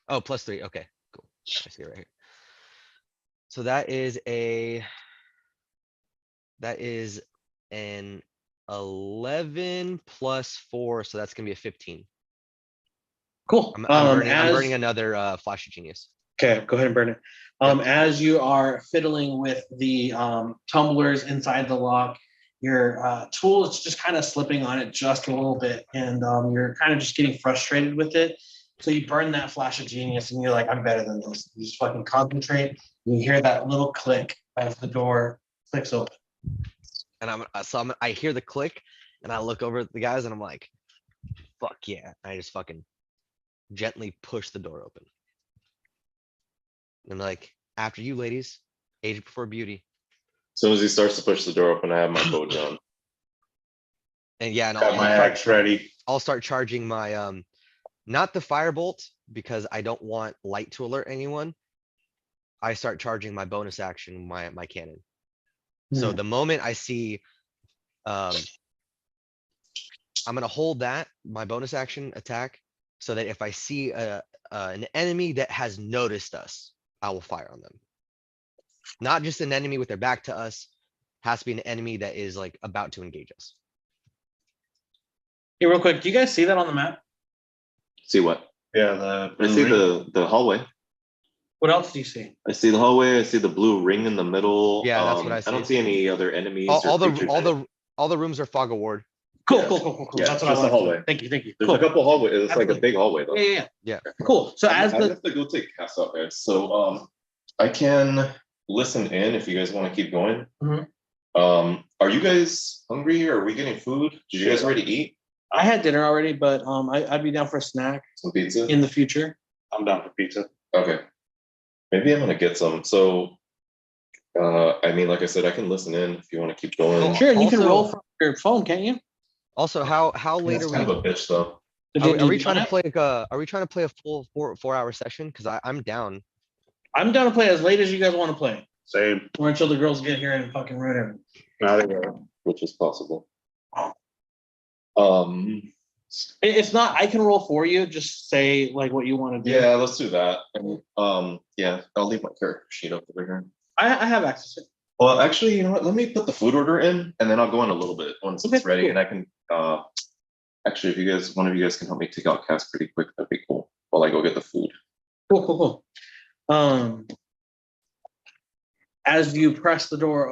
Oh, +3. Okay, cool. I see it right here. So that is an 11 plus 4, so that's gonna be a 15. Cool. I'm burning another flash of genius. Okay, go ahead and burn it. As you are fiddling with the tumblers inside the lock, your tool is just kind of slipping on it just a little bit, and you're kind of just getting frustrated with it. So you burn that flash of genius, and you're like, I'm better than this. You just fucking concentrate. And you hear that little click as the door clicks open. And I hear the click, and I look over at the guys, and I'm like, fuck yeah. And I just fucking gently push the door open. And I'm like, after you ladies, age before beauty. As soon as he starts to push the door open, I have my bow down. And yeah, and Got my axe ready. I'll start charging my not the firebolt, because I don't want light to alert anyone. I start charging my bonus action, my cannon. So the moment I see I'm gonna hold that, my bonus action attack, so that if I see an enemy that has noticed us, I will fire on them. Not just an enemy with their back to us, has to be an enemy that is like about to engage us. Hey, real quick, do you guys see that on the map? See what? Yeah, I see the hallway. What else do you see? I see the hallway. I see the blue ring in the middle. Yeah, that's what I I don't see. see any other enemies. All or creatures. the rooms are fog of war. Cool, Yeah. cool. Yeah, That's what just I a wanted. hallway. Thank you. There's Cool. a couple hallways. It's like a Absolutely. big hallway though. Yeah. Cool. So as I the have to go take cast out, guys. So I can listen in if you guys want to keep going. Mhm. Are you guys hungry? Or are we getting food? Did you guys already eat I had dinner already, but I'd be down for a snack some pizza? in the future. I'm down for pizza. Okay. Maybe I'm gonna get some. So I mean, like I said, I can listen in if you want to keep going. Well, Sure, and you can Also- roll from your phone, can't you? Also, how late It's are kind we? of a bitch though. Are we trying to play a full 4-hour session? Because I'm down. I'm down to play as late as you guys want to play, Same. or until the girls get here and fucking ruin everything. Now they go. Which is possible. It's not. I can roll for you. Just say like what you want to do. Yeah, let's do that. Yeah, I'll leave my character sheet up over here. I have access to it. Well, actually, you know what? Let me put the food order in, and then I'll go in a little bit once Okay, it's ready, cool. and I can. Actually, if one of you guys can help me take out Cass pretty quick, that'd be cool. While I go get the food. Cool. As you push the door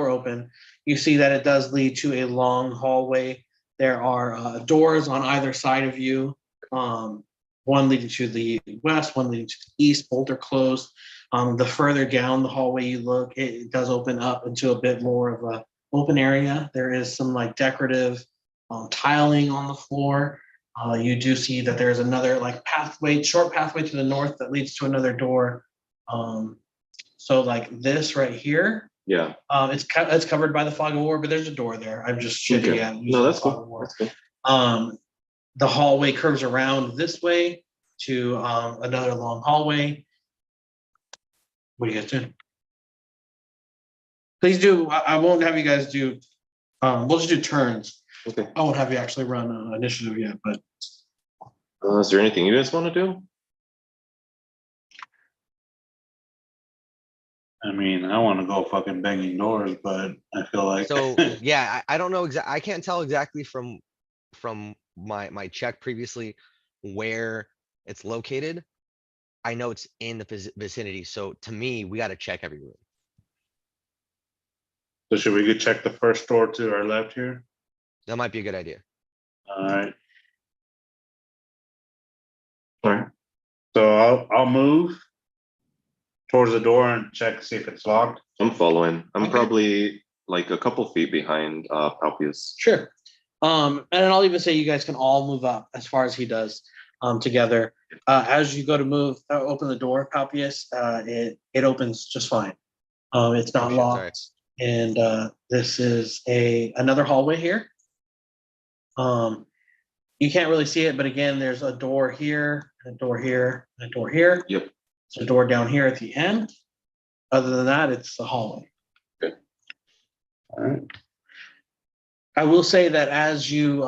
open, you see that it does lead to a long hallway. There are doors on either side of you. One leading to the west, one leading to the east. Both are closed. The further down the hallway you look, it does open up into a bit more of a open area. There is some like decorative tiling on the floor. You do see that there's another like short pathway to the north that leads to another door. So like this right here, Yeah. it's covered by the fog of war, but there's a door there. I'm just shifting Okay. at it. No, that's cool. That's cool. The hallway curves around this way to another long hallway. What do you guys do? Please do. I won't have you guys do. We'll just do turns. Okay. I won't have you actually run initiative yet, but Is there anything you guys want to do? I mean, I want to go fucking banging doors, but I feel like So yeah, I don't know I can't tell exactly from my check previously where it's located. I know it's in the vicinity, so to me, we gotta check every room. So should we go check the first door to our left here? That might be a good idea. All right. All right. So I'll move towards the door and check to see if it's locked. I'm following. I'm Okay. probably like a couple feet behind Palpius. sure. And I'll even say you guys can all move up as far as he does together. As you go to move, open the door, Palpius, it opens just fine. It's not Oh, shit, locked. sorry. And this is another hallway here. You can't really see it, but again, there's a door here, a door here, and a door here. Yep. There's a door down here at the end. Other than that, it's the hallway. All right. I will say that as you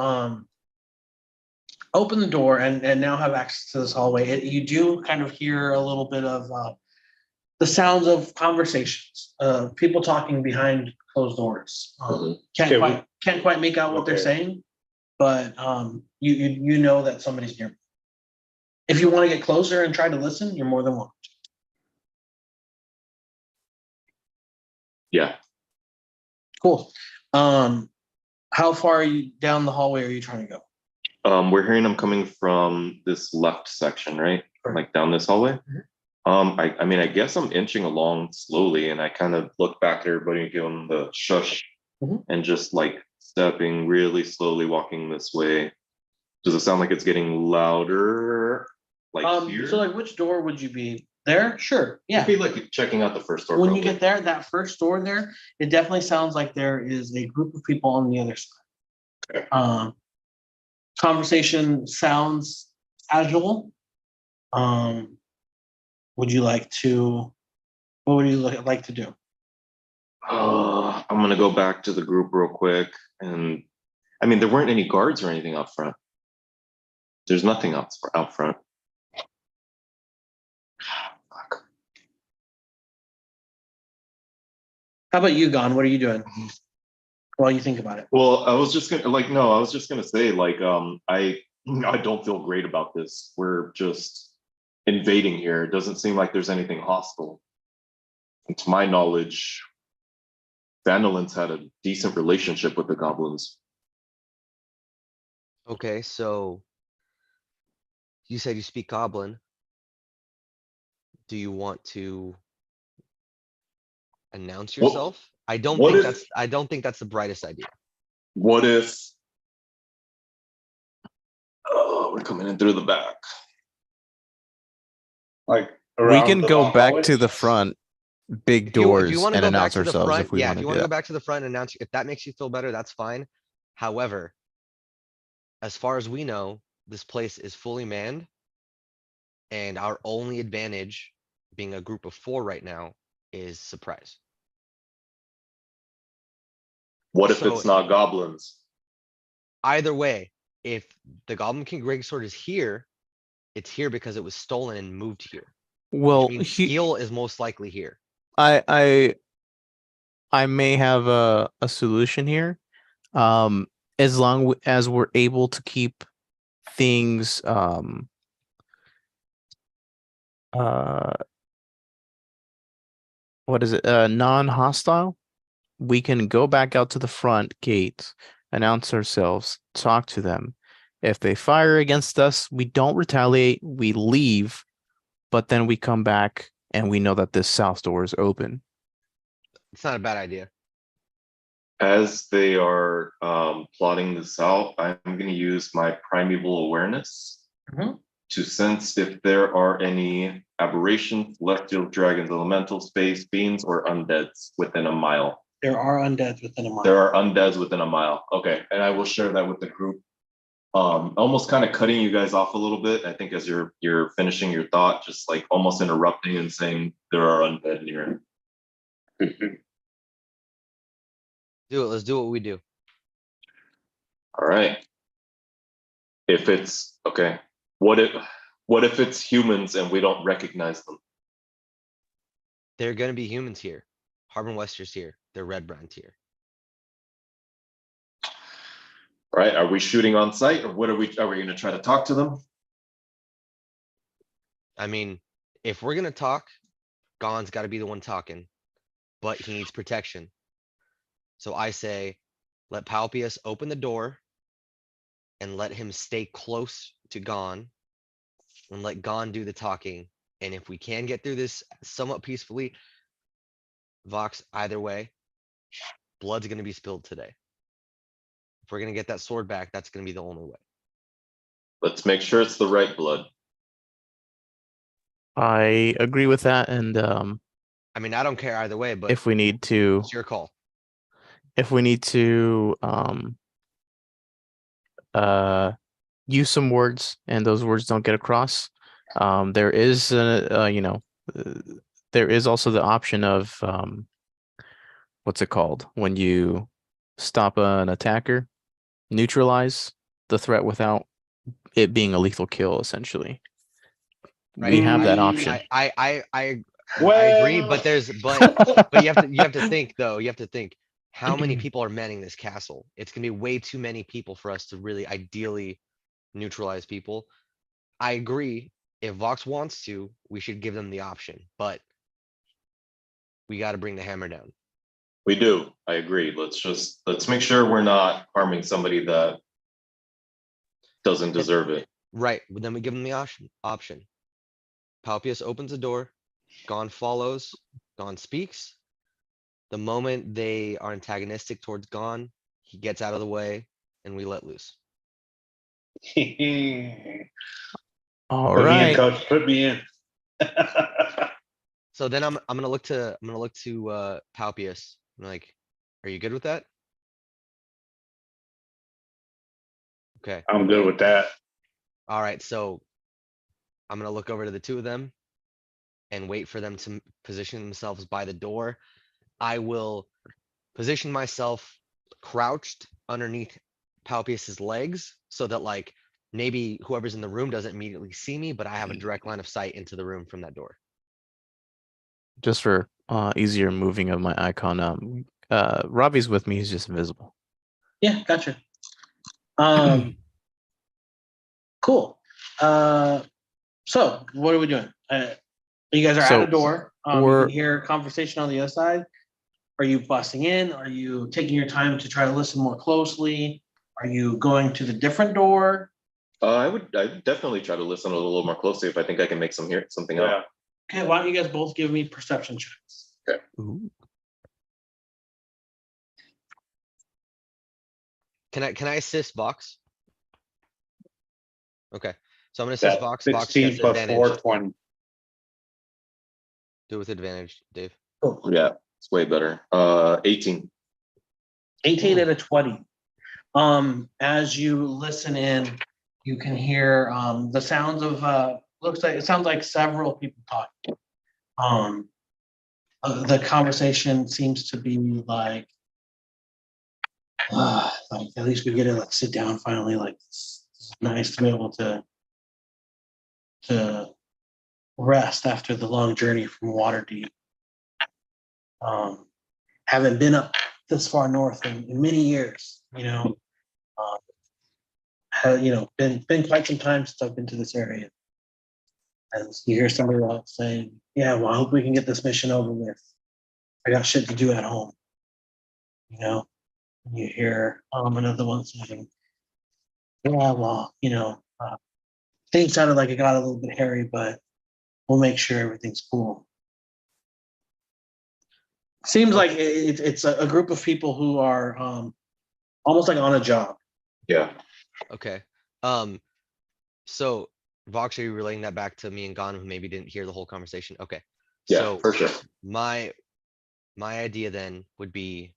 open the door and now have access to this hallway, you do kind of hear a little bit of the sounds of conversations, people talking behind closed doors. Mhm. Can't quite make out what they're Okay. saying, but you know that somebody's near. If you want to get closer and try to listen, you're more than welcome. Yeah. Cool. How far are you down the hallway are you trying to go? We're hearing them coming from this left section, right? Correct. Like down this hallway. Mhm. I mean, I guess I'm inching along slowly, and I kind of look back at everybody and give them the shush, Mhm. and just like stepping really slowly, walking this way. Does it sound like it's getting louder? Like here? So like which door would you be there? Sure. Yeah. I'd be like checking out the first door. When you probably. get there, that first door there, it definitely sounds like there is a group of people on the other side. Okay. Conversation sounds casual. Would you like to? What would you like to do? I'm gonna go back to the group real quick, and I mean, there weren't any guards or anything out front. There's nothing out front. Fuck. How about you, Gon? What are you doing while you think about it? Well, I was just gonna say, like, I don't feel great about this. We're just invading here. It doesn't seem like there's anything hostile. And to my knowledge, Vandalin's had a decent relationship with the goblins. Okay, so you said you speak Goblin. Do you want to announce What- yourself? I don't what think if- that's the brightest idea. What if? Oh, we're coming in through the back. Like We around can the go long back hallway? to the front, big If you doors, want to and go back announce to the ourselves front, if we yeah, want if to you do want to go that. back to the front and announce, if that makes you feel better, that's fine. However, as far as we know, this place is fully manned. And our only advantage, being a group of 4 right now, is surprise. What if So- it's not goblins? Either way, if the Goblin King Gregsword is here, it's here because it was stolen and moved here. Well, Which means Steel is most likely here. I may have a solution here. As long as we're able to keep things uh what is it? Non-hostile. We can go back out to the front gate, announce ourselves, talk to them. If they fire against us, we don't retaliate, we leave, but then we come back and we know that this south door is open. It's not a bad idea. As they are plotting this out, I'm going to use my primeval awareness Mhm. to sense if there are any aberrations, celestial dragons, elemental space beings, or undeads within a mile. There are undeads within a mile. There are undeads within a mile. Okay, and I will share that with the group. Almost kind of cutting you guys off a little bit. I think as you're finishing your thought, just like almost interrupting and saying there are undead near. Do it. Let's do what we do. All right. If it's okay, what if it's humans and we don't recognize them? There are gonna be humans here. Harbin Wester's here. They're Red Brand here. All right, are we shooting on sight, or what are we going to try to talk to them? I mean, if we're gonna talk, Gon's gotta be the one talking, but he needs protection. So I say, let Palpius open the door and let him stay close to Gon and let Gon do the talking. And if we can get through this somewhat peacefully, Vox, either way, blood's gonna be spilled today. If we're gonna get that sword back, that's gonna be the only way. Let's make sure it's the right blood. I agree with that, and I mean, I don't care either way, but if we need to, it's your call. use some words and those words don't get across, there is there is also the option of what's it called when you stop an attacker, neutralize the threat without it being a lethal kill, essentially. We Right, have that I- option. I Well, agree, but you have to think though, you have to think, how many people are manning this castle? It's gonna be way too many people for us to really ideally neutralize people. I agree, if Vox wants to, we should give them the option, but we gotta bring the hammer down. We do. I agree. Let's make sure we're not harming somebody that doesn't deserve it. Right, but then we give them the option. Palpius opens the door, Gon follows, Gon speaks. The moment they are antagonistic towards Gon, he gets out of the way and we let loose. All put me in, right. coach. Put me in. So then I'm gonna look to Palpius. I'm like, are you good with that? Okay, I'm good with that. all right, so I'm gonna look over to the two of them and wait for them to position themselves by the door. I will position myself crouched underneath Palpius's legs so that like maybe whoever's in the room doesn't immediately see me, but I have a direct line of sight into the room from that door. Just for easier moving of my icon, Robbie's with me, he's just invisible. Yeah, gotcha. Cool. So what are we doing? You guys are So at a door. You we're- can hear a conversation on the other side. Are you busting in? Are you taking your time to try to listen more closely? Are you going to the different door? I would definitely try to listen a little more closely if I think I can make something Yeah. out. Okay, why don't you guys both give me perception checks? Ooh. Can I assist Vox? Okay, so I'm gonna assist That Vox. Vox 16 gets plus advantage. 4, 20. Do it with advantage, Dave. Yeah, it's way better. 18. 18 and a 20. As you listen in, you can hear the sounds of it sounds like several people talking. The conversation seems to be like at least we get to like sit down finally. Like it's nice to be able to rest after the long journey from Waterdeep. Haven't been up this far north in many years, been quite some time since I've been to this area. And you hear somebody else saying, yeah, well, I hope we can get this mission over with. I got shit to do at home. You know, and you hear another one saying, yeah, well, things sounded like it got a little bit hairy, but we'll make sure everything's cool. Seems like it's a group of people who are almost like on a job. Yeah. Okay. So Vox, are you relaying that back to me and Gon, who maybe didn't hear the whole conversation? Okay. Yeah, So for sure. my idea then would be,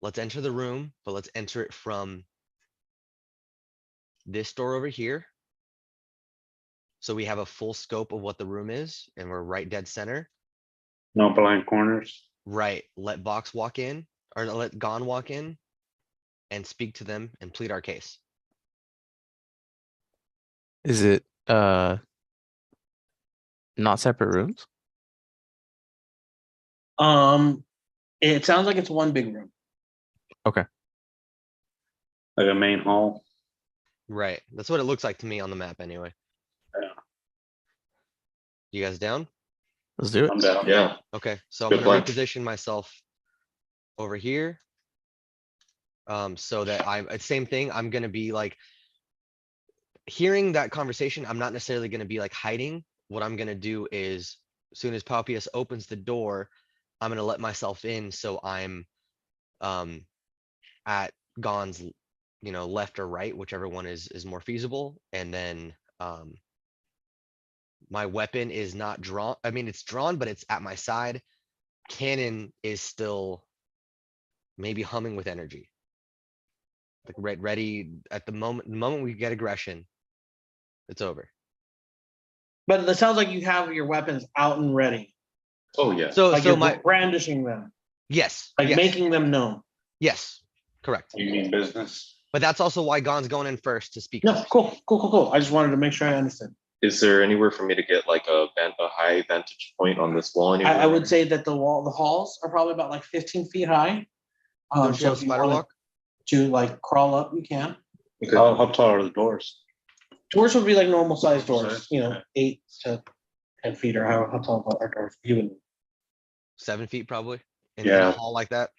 let's enter the room, but let's enter it from this door over here. So we have a full scope of what the room is, and we're right dead center. No blind corners. Right, let Vox walk in, or let Gon walk in and speak to them and plead our case. Is it not separate rooms? It sounds like it's one big room. Like a main hall. Right, that's what it looks like to me on the map anyway. Yeah. You guys down? Let's do I'm it. down. Yeah. Okay, so I'm Good gonna plan. reposition myself over here. So that it's same thing, I'm gonna be like, hearing that conversation, I'm not necessarily gonna be like hiding. What I'm gonna do is, as soon as Paupius opens the door, I'm gonna let myself in, so I'm at Gon's, left or right, whichever one is more feasible, and then my weapon is not drawn. I mean, it's drawn, but it's at my side. Cannon is still maybe humming with energy. Like ready at the moment we get aggression, it's over. But it sounds like you have your weapons out and ready. Oh yeah. So, Like so you're my, brandishing them, yes, like yes, making them known. yes, correct. You mean business? But that's also why Gon's going in first to speak. No, first. cool. I just wanted to make sure I understood. Is there anywhere for me to get like a high vantage point on this wall anywhere? I would say that the halls are probably about like 15 feet high. Don't you So have if you spider wanted walk? to like crawl up, you can. Okay. How tall are the doors? Doors would be like normal sized Normal doors, size? 8 to 10 feet or how tall are doors. You would 7 feet probably, in a Yeah. hall like that.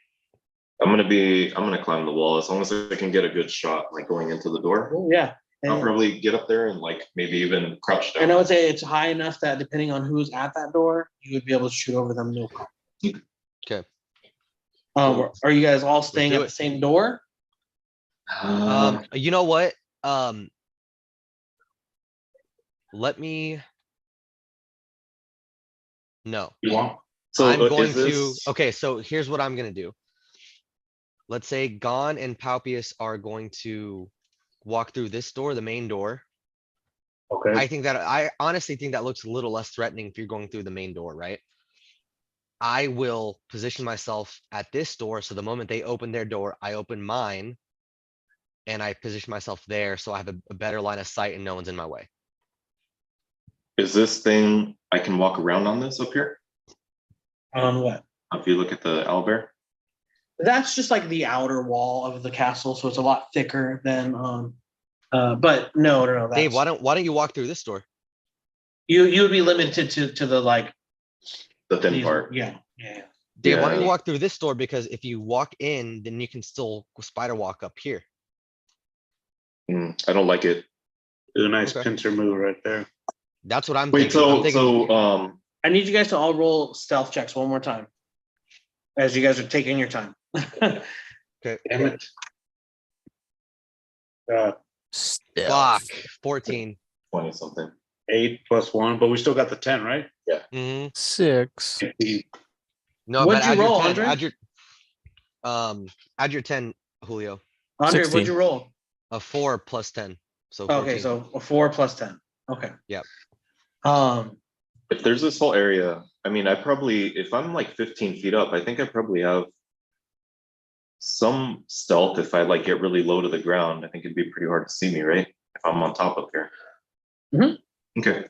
I'm gonna climb the wall as long as I can get a good shot, like going into the door. Oh, yeah. I'll And, probably get up there and like maybe even crouch down. and I would say it's high enough that depending on who's at that door, you would be able to shoot over them. No problem. Okay. Are you guys all staying do at it. the same door? You know what? Let me. No, You want? So I'm going is to, this, okay, so here's what I'm gonna do. Let's say Gon and Paupius are going to walk through this door, the main door. Okay. I honestly think that looks a little less threatening if you're going through the main door, right? I will position myself at this door, so the moment they open their door, I open mine. And I position myself there, so I have a better line of sight and no one's in my way. is this thing, I can walk around on this up here? On what? If you look at the owlbear? That's just like the outer wall of the castle, so it's a lot thicker than but no. Dave, That's, why don't you walk through this door? you would be limited to the like The thin these- part. Yeah. Dave, why don't you Yeah. walk through this door? Because if you walk in, then you can still spider walk up here. I don't like it. Do a nice Okay. pincer move right there. That's what I'm Wait, thinking. I'm so I need you guys to all roll stealth checks one more time, as you guys are taking your time. Damn it. fuck, Stealth. 14. 20 something. 8 plus 1, but we still got the 10, right? Mhm. 6. No, What'd but you add your roll, 10, Andre? add your 10, Julio. Andre, 16. what'd you roll? A 4 plus 10, so 14. Okay, so a 4 plus 10. Okay. Yep. If there's this whole area, I mean, if I'm like 15 feet up, I think I probably have some stealth if I like get really low to the ground. I think it'd be pretty hard to see me, right? If I'm on top up here. Mhm. Okay.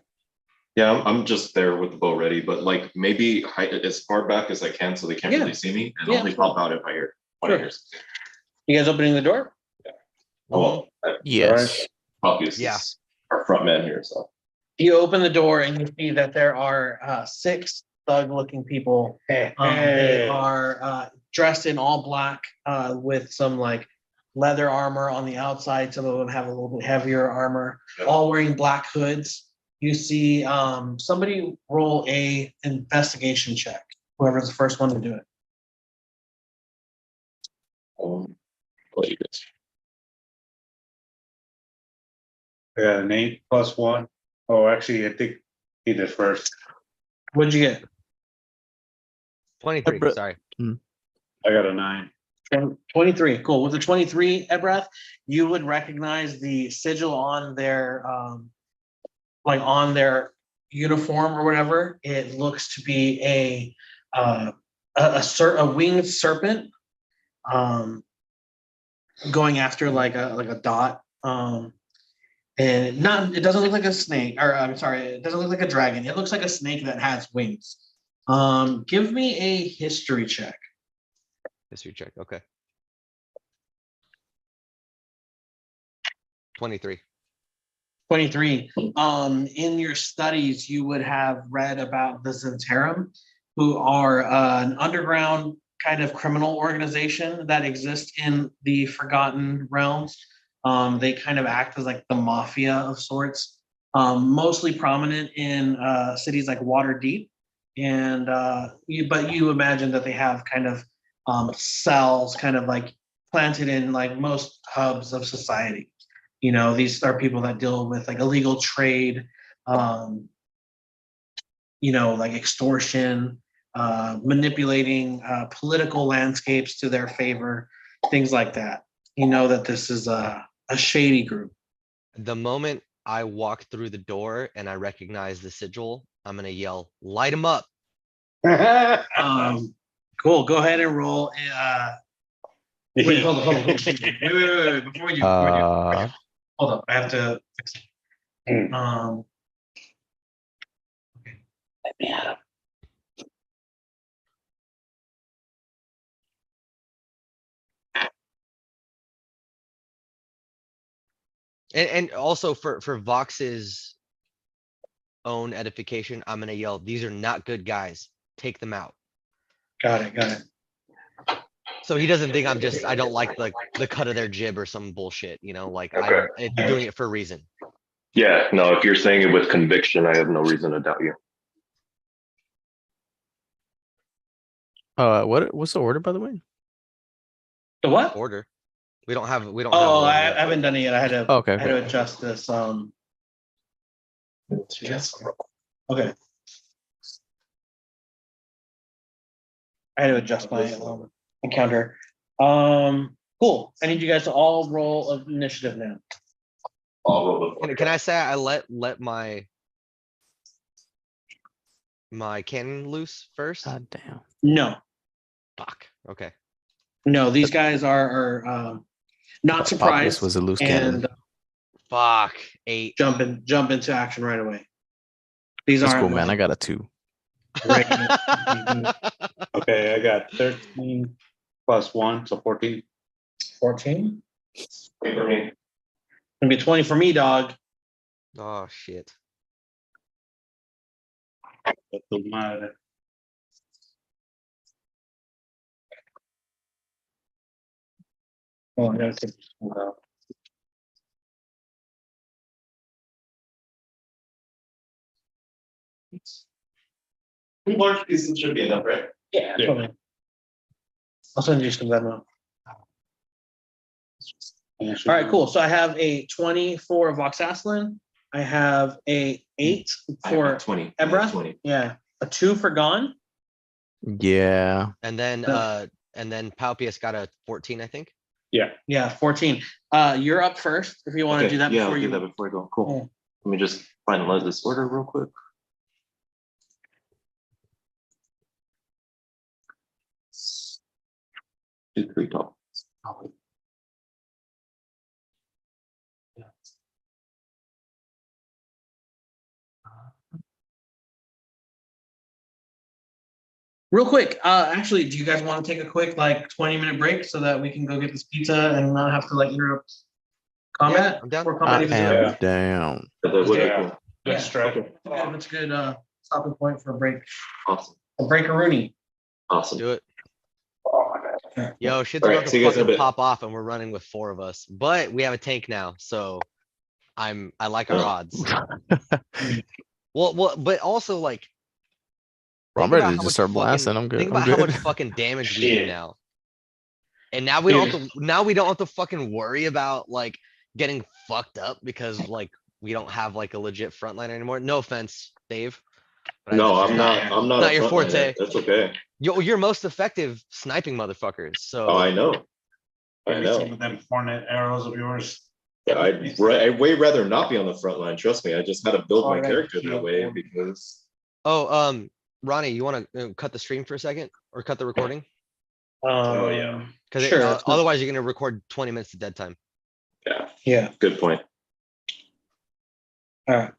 Yeah, I'm just there with the bow ready, but like maybe hide it as far back as I can so they can't Yeah. really see me and Yeah, only sure. pop out if I hear what I Sure. hear. You guys opening the door? Oh, well, Yes. obviously Yeah. our front man here, so. You open the door and you see that there are 6 thug-looking people. They are dressed in all black with some like leather armor on the outside. Some of them have a little bit heavier armor, all wearing black hoods. You see somebody roll a investigation check. Whoever's the first one to do it. Play this. I got an 8 plus 1. Oh, actually, I think he did first. What'd you get? 23, bro- sorry. I got a 9. 23. Cool. With the 23, Ebrath, you would recognize the sigil on their like on their uniform or whatever. It looks to be a winged serpent going after like a dot. And it doesn't look like a snake, or I'm sorry, it doesn't look like a dragon. It looks like a snake that has wings. Give me a history check. History check. Okay. 23. 23. In your studies, you would have read about the Zentarum, who are an underground kind of criminal organization that exists in the Forgotten Realms. They kind of act as like the mafia of sorts, mostly prominent in cities like Waterdeep. And but you imagine that they have kind of cells kind of like planted in like most hubs of society. You know, these are people that deal with like illegal trade, you know, like extortion, manipulating political landscapes to their favor, things like that. You know that this is a shady group. The moment I walk through the door and I recognize the sigil, I'm gonna yell, light him up. Cool. Go ahead and roll. Wait, hold on. Wait. Before you do, hold up. I have to fix it. Okay. Let me add up. And also for Vox's own edification, I'm gonna yell, these are not good guys. Take them out. Got it. So he doesn't think I don't like the cut of their jib or some bullshit, you know, like I'm doing it for a reason. Yeah, no, if you're saying it with conviction, I have no reason to doubt you. What's the order, by the way? The what? Order. We don't have Oh, one I yet. haven't done it yet. I had to. Okay. I had to adjust this. Okay. I had to adjust my encounter. Cool. I need you guys to all roll of initiative now. I'll roll the Can I say I let my cannon loose first? God damn. No, Fuck. Okay. no, these guys are not Populus surprised was a loose cannon. and Fuck. 8. jump into action right away. These That's aren't cool, man. I like got a 2. regular. Okay, I got 13 plus 1, so 14. 14. for me. Gonna be 20 for me, dog. Oh shit. Tu madre. Oh, I gotta take this one out. Large pieces should be enough, right? Yeah, Yeah. totally. I'll send you some of that now. All right, cool. So I have a 20 for Vox Aslan. I have a 8 I have for a 20. Ebra. 20. Yeah, a 2 for Gon. Yeah. And then No. Paupius got a 14, I think. Yeah, 14. You're up first if you want to do that yeah, before I'll you. do that before I go. Cool. Yeah. Let me just finalize this order real quick. Do 3 top. Real quick, actually, do you guys want to take a quick like 20-minute break so that we can go get this pizza and not have to like interrupt combat? I'm down. Or I combat am Yeah. down. That would be Yeah. cool. Good strike. That's good. stopping point for a break. Awesome. A break-a-rooney. Awesome. Do it. Oh my God. Yo, shit's All right, about see to you guys in a fucking bit. pop off and we're running with 4 of us. But we have a tank now, so I like our Oh. odds. Well, but also like I'm think ready about to how just much start fucking blasting. I'm good. think I'm about how much good. fucking damage we do Shit. now. And now we don't have to now we don't have to fucking worry about like getting fucked up because like we don't have like a legit frontline anymore. No offense, Dave. But No, that's I'm just not. I'm not not a your frontliner. forte. That's okay. You're most effective sniping motherfuckers. So Oh, I know. I Have you seen know. with them hornet arrows of yours? Yeah, I'd way rather not be on the front line. Trust me. I just had to build my Alright, character yeah. that way because Ronnie, you want to cut the stream for a second or cut the recording? Oh, yeah. Because Sure, that's good. otherwise you're gonna record 20 minutes of dead time. yeah, Yeah. good point. All right.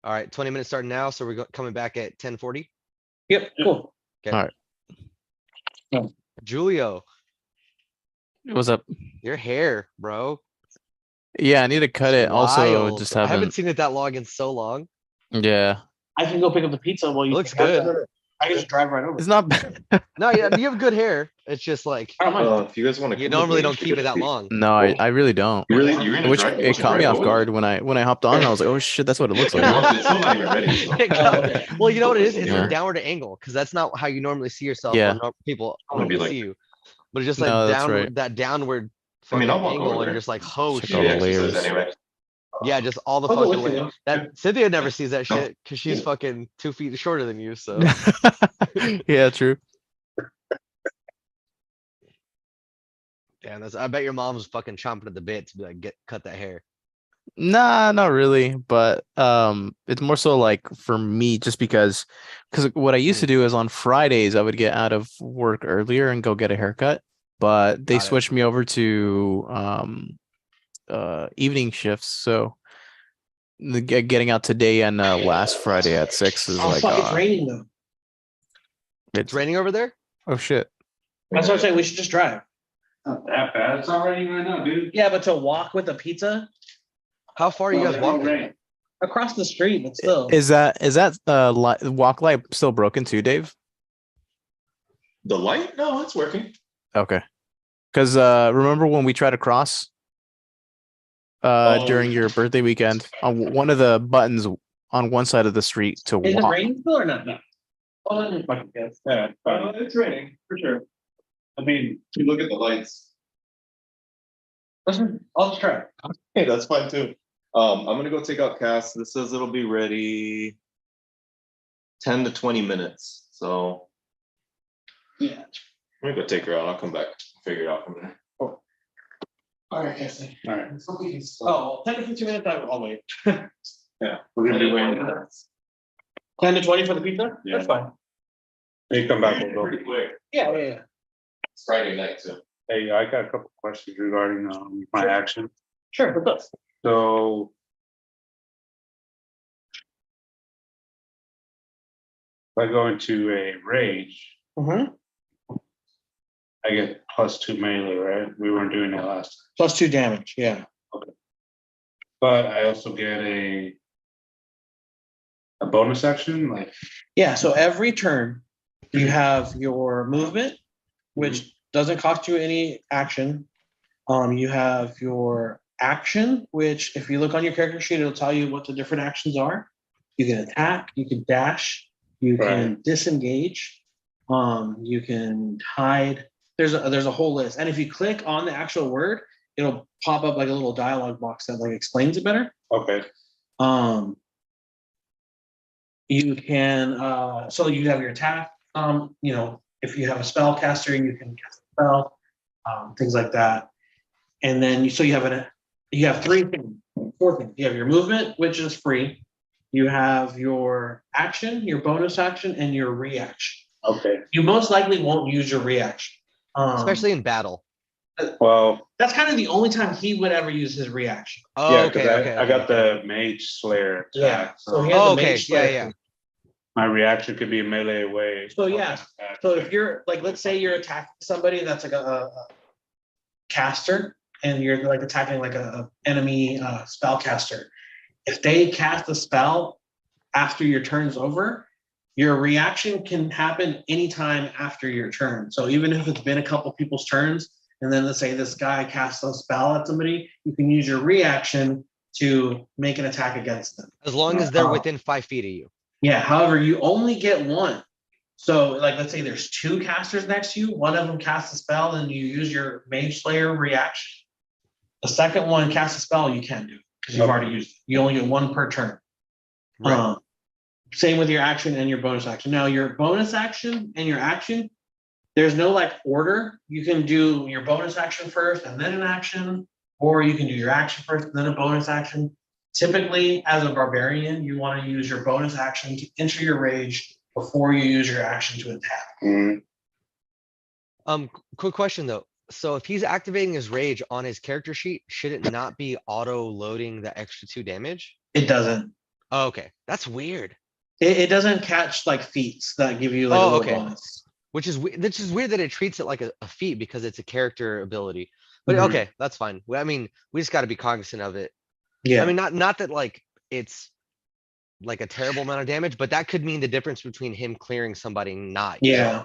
All right, 20 minutes starting now, so we're coming back at 10:40. Yep. Cool. Okay. All right. Julio, What's up? your hair, bro. Yeah, I need to cut It's it. Also, wild. just I haven't. haven't seen it that long in so long. Yeah, I can go pick up the pizza while you. Looks good. I can just drive right over. it's not bad. No, yeah, you have good hair. It's just like I don't mind. If you guys want to, you normally don't keep it that long. No, I really don't. You really, you're gonna Which drive- it caught me off guard when I hopped on and I was like, oh shit, that's what it looks like. It's still not even ready. So. Okay. Well, you know what it is? It's Yeah. a downward angle because that's not how you normally see yourself. Yeah. Or people I'm gonna be normally like- see you. But it's just like No, that's downward, right. that downward I mean, fucking I'll walk angle, over and there. you're just like, oh Check shit. all the Exercise layers. anyway. Yeah, just all the I'll go fucking with you, way. though. That Cynthia never sees that shit because she's fucking 2 feet shorter than you. So Yeah, true. damn, I bet your mom's fucking chomping at the bit to be like, cut that hair. Nah, not really, but it's more so like for me just because what I used to do is on Fridays I would get out of work earlier and go get a haircut, but they Got it. switched me over to evening shifts, so getting out today and last Friday at 6 is Oh like fuck! It's raining though. It's raining over there. oh shit. That's what I'm saying. We should just drive. Not that bad. It's not raining right now, dude. Yeah, but to walk with a pizza How far are you guys walking? across the street, but still. Is that walk light still broken too, Dave? The light? No, it's working. Okay. Because remember when we tried to cross during your birthday weekend on one of the buttons on one side of the street to Is it walk? raining still or not? No. Oh, let me fucking guess. Yeah, it's raining for sure. I mean, you look at the lights. Listen, I'll just try. Hey, that's fine too. I'm gonna go take out Cass. This says it'll be ready 10 to 20 minutes. So Yeah. I'm gonna go take her out. I'll come back, figure it out from there. All right, Cassie. All right. Oh, 10 to 15 minutes. I'll wait. Yeah, we're gonna be waiting. 10 to 20 for the pizza? Yeah. That's fine. Hey, come back. We'll go. Pretty quick. Yeah. It's Friday night too. Hey, I got a couple questions regarding my Sure. action. Sure. What's up? So. If I go into a rage, Mm-hmm. I get +2 melee, right? We weren't doing that last time. +2 damage. Yeah. But I also get a bonus action, like, Yeah. So every turn you have your movement, which doesn't cost you any action. You have your action, which if you look on your character sheet, it'll tell you what the different actions are. You can attack, you can dash, you can disengage, you can hide. There's a whole list. And if you click on the actual word, it'll pop up like a little dialogue box that like explains it better. okay, You can so you have your attack. If you have a spellcaster, you can cast a spell, things like that. And then you have 4 things. You have your movement, which is free. You have your action, your bonus action, and your reaction. okay. You most likely won't use your reaction. Especially in battle. Well, That's kind of the only time he would ever use his reaction. Oh, yeah, okay, because okay. I got the Mage Slayer attack. So he has Oh, a okay, mage yeah, slayer. yeah. My reaction could be a melee away. So, yeah. So if you're like, let's say you're attacking somebody that's like a caster, and you're like attacking like a enemy spellcaster, if they cast a spell after your turn's over, your reaction can happen anytime after your turn. So even if it's been a couple people's turns, and then let's say this guy casts a spell at somebody, you can use your reaction to make an attack against them. As long as they're within 5 feet of you. Yeah, however, you only get one. So like, let's say there's 2 casters next to you, one of them casts a spell and you use your Mage Slayer reaction. The second one casts a spell, you can't do it because you've already used it. You only get 1 per turn. Right. Same with your action and your bonus action. Now your bonus action and your action, there's no like order. You can do your bonus action first and then an action, or you can do your action first and then a bonus action. Typically, as a barbarian, you want to use your bonus action to enter your rage before you use your action to attack. Quick question though. So if he's activating his rage on his character sheet, should it not be auto loading the extra 2 damage? It doesn't. Oh, okay, that's weird. It doesn't catch like feats that give you like a Oh, little okay. bonus. Which is weird that it treats it like a feat because it's a character ability. But Mhm. okay, that's fine. I mean, we just got to be cognizant of it. Yeah. I mean, not that like it's like a terrible amount of damage, but that could mean the difference between him clearing somebody and not. you know? Yeah.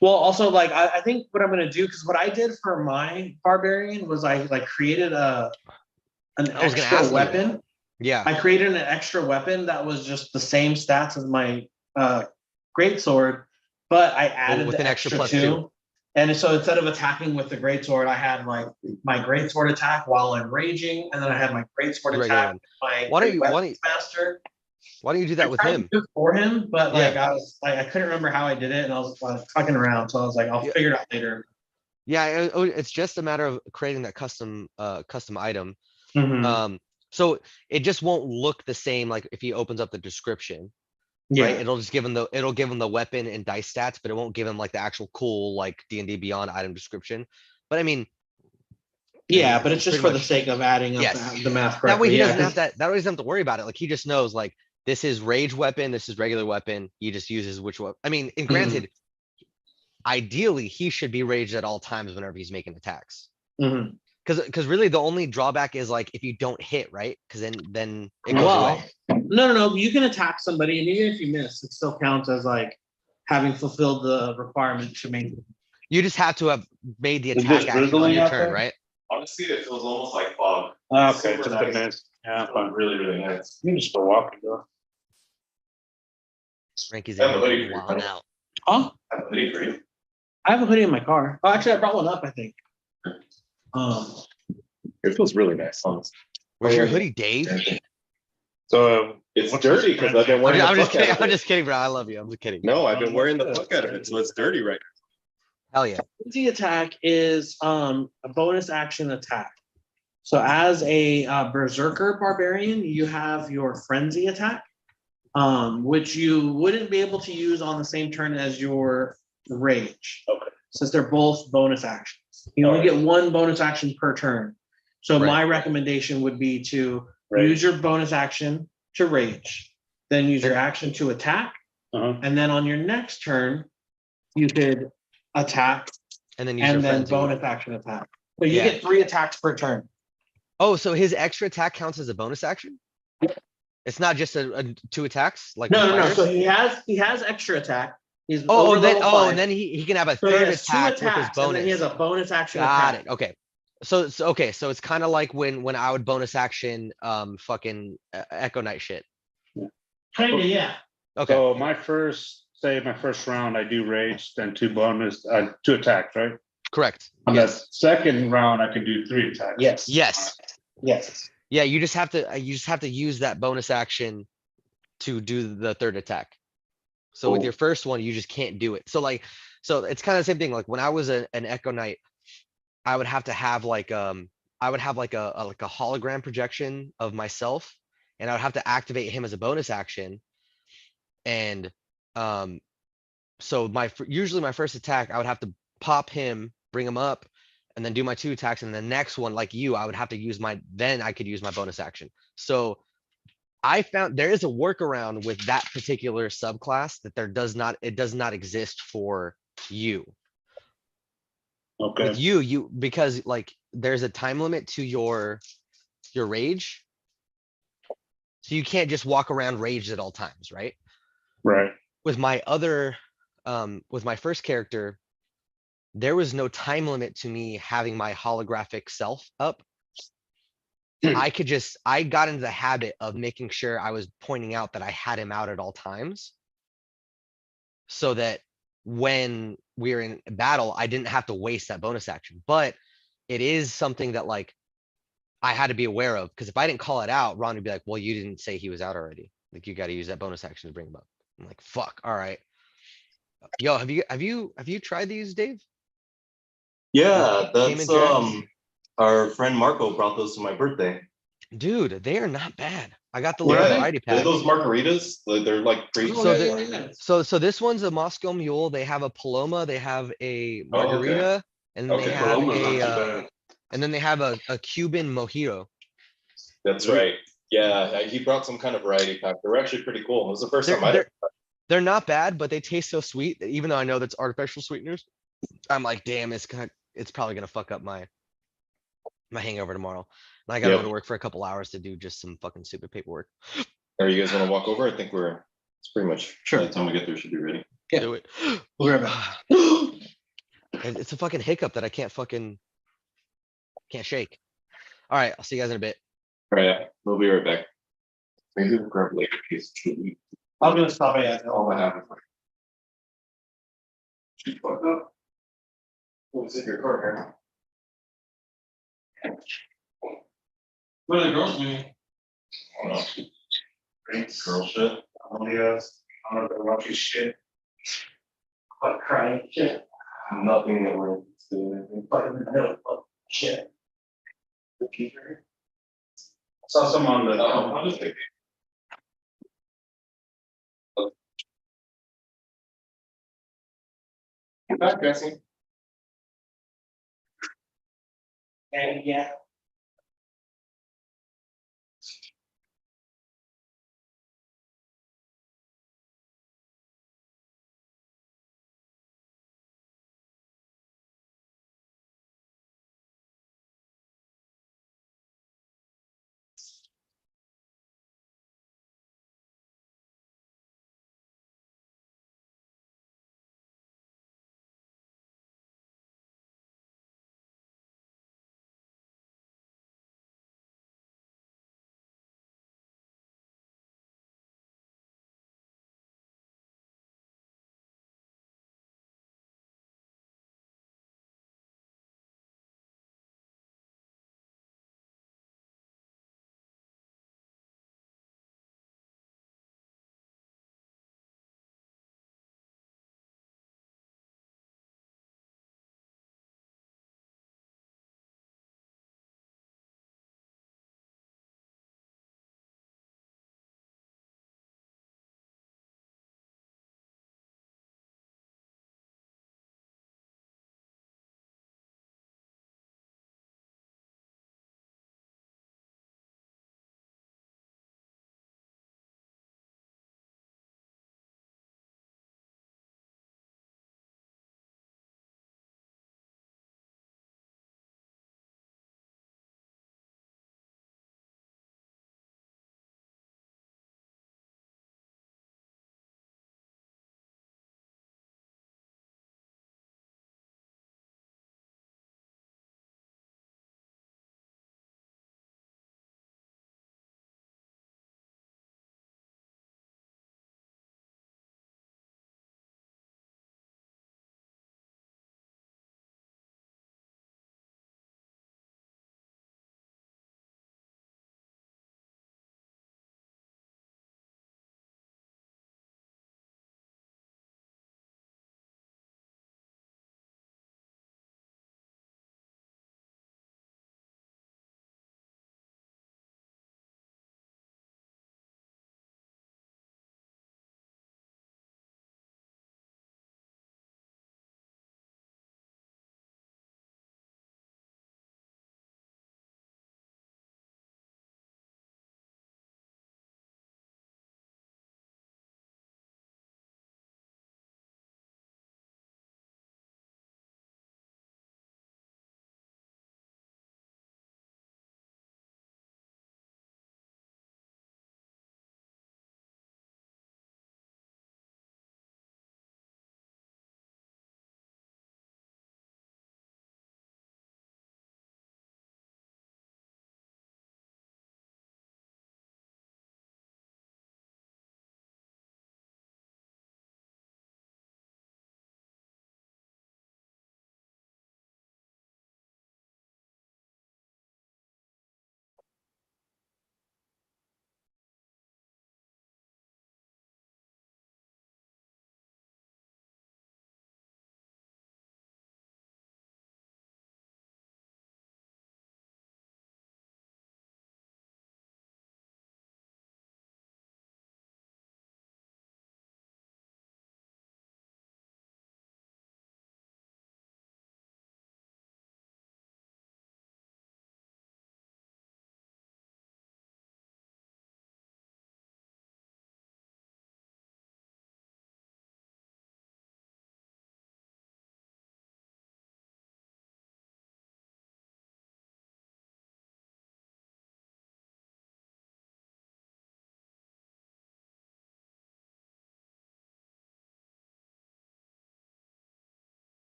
Well, also like I think what I'm gonna do, because what I did for my barbarian was I like created an I was gonna ask extra you. weapon. Yeah. I created an extra weapon that was just the same stats as my greatsword, but I added with the an extra extra +2. 2. And so instead of attacking with the greatsword, I had like my greatsword attack while I'm raging, and then I had my greatsword Regular attack one. with my Why don't great you- weapons master. Why don't you do that with I tried him? to do it for him, but like Yeah. I was like I couldn't remember how I did it, and I was like fucking around. So I was like, I'll Yeah. figure it out later. Yeah, it's just a matter of creating that custom item. Mhm. So it just won't look the same like if he opens up the description, Yeah. right? It'll give him the weapon and dice stats, but it won't give him like the actual cool like D&D Beyond item description. But I mean, Yeah, but it's just pretty for the much- sake of adding up Yes. the math correctly. that way he Yeah, doesn't have 'cause- that. That way he doesn't have to worry about it. Like he just knows like this is rage weapon, this is regular weapon. He just uses which one. I mean, and granted, ideally he should be raged at all times whenever he's making attacks. Mhm. Because really the only drawback is like if you don't hit, right? Because then it goes Well, away. no. You can attack somebody, and even if you miss, it still counts as like having fulfilled the requirement to make. You just have to have made the Is attack this action on drizzling your out turn, there? right? Honestly, it feels almost like fog. Okay, Super just nice. a miss. Yeah, fine. Really, really nice. You can just go walking though. Frankie's Yeah, in but here you- wilding out. Huh? That's pretty great. I have a hoodie in my car. Oh, actually, I brought one up. I think. It feels really nice, honestly. Where's your yeah. hoodie, Dave? So It's what's dirty this because I've been I'm, wearing I'm the just fuck kidding. out of I'm it. just kidding, bro. I love you. I'm just kidding. No, I've been wearing the fuck out of it, so it's dirty right Hell yeah. Frenzy attack is a bonus action attack. So as a berserker barbarian, you have your frenzy attack, which you wouldn't be able to use on the same turn as your rage. Okay. Since they're both bonus actions. You only get 1 bonus action per turn. So Right. my recommendation would be to Rage. use your bonus action to rage, then use your action to attack, Uh-huh. and then on your next turn, you could attack And then use your and then frenzy. bonus action attack. So you Yeah. get 3 attacks per turn. Oh, so his extra attack counts as a bonus action? It's not just a 2 attacks like No, with no, no. fighters? So he has extra attack. He's Oh, over then level 5. and then he can have a So he third has 2 attack with his attacks, and then he has bonus. a bonus action Got attack. it. Okay. So okay, so it's kind of like when I would bonus action fucking Echo Knight shit. Kinda, yeah. Okay. So my first round, I do rage, then 2 bonus, 2 attacks, right? Correct. On Yes. the second round, I can do 3 attacks. Yes. Yes. Yes. Yeah, you just have to use that bonus action to do the third attack. So with Cool. your first one, you just can't do it. So it's kind of the same thing. Like when I was an Echo Knight, I would have to have like a hologram projection of myself, and I would have to activate him as a bonus action. And so usually my first attack, I would have to pop him, bring him up, and then do my 2 attacks. And the next one, like you, I would have to use then I could use my bonus action. So I found there is a workaround with that particular subclass that it does not exist for you. Okay. With you because like there's a time limit to your rage. So you can't just walk around raged at all times, right? Right. With my other, with my first character, there was no time limit to me having my holographic self up. I got into the habit of making sure I was pointing out that I had him out at all times. So that when we're in battle, I didn't have to waste that bonus action. But it is something that like I had to be aware of, because if I didn't call it out, Ron would be like, well, you didn't say he was out already. Like you gotta use that bonus action to bring him up. I'm like, fuck, all right. Yo, have you tried these, Dave? Yeah, Cayman that's Jacks? our friend Marco brought those to my birthday. Dude, they are not bad. I got the What little are they? variety They're pack. those margaritas. They're like crazy. Oh, So yeah, the- yeah, yeah. So this one's a Moscow Mule. They have a Paloma. They have a Oh, okay. margarita, and then they Okay, have Paloma's not too a bad. and then they have a Cuban mojito. That's right. Yeah, he brought some kind of variety pack. They were actually pretty cool. It was the first They're time I. they're they're not bad, but they taste so sweet that even though I know that's artificial sweeteners, I'm like, damn, it's probably gonna fuck up my hangover tomorrow. And I gotta go Yep. to work for a couple hours to do just some fucking stupid paperwork. Are you guys want to walk over? I think it's pretty much Sure. by the time we get there, should be ready. Yeah. Do it. We'll be right back. It's a fucking hiccup that I can't shake. All right, I'll see you guys in a bit. All right, we'll be right back. Maybe we'll grab later piece. I'm gonna stop at All I have is like. Fuck up. What's in your car here? What are the girls doing? Girl shit. Yes. I don't know if they're watching shit. What crying shit? Nothing that we're doing. But in the middle of shit. Saw some on the. I'll just take it. Get back, Jesse. And yeah.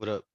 What up?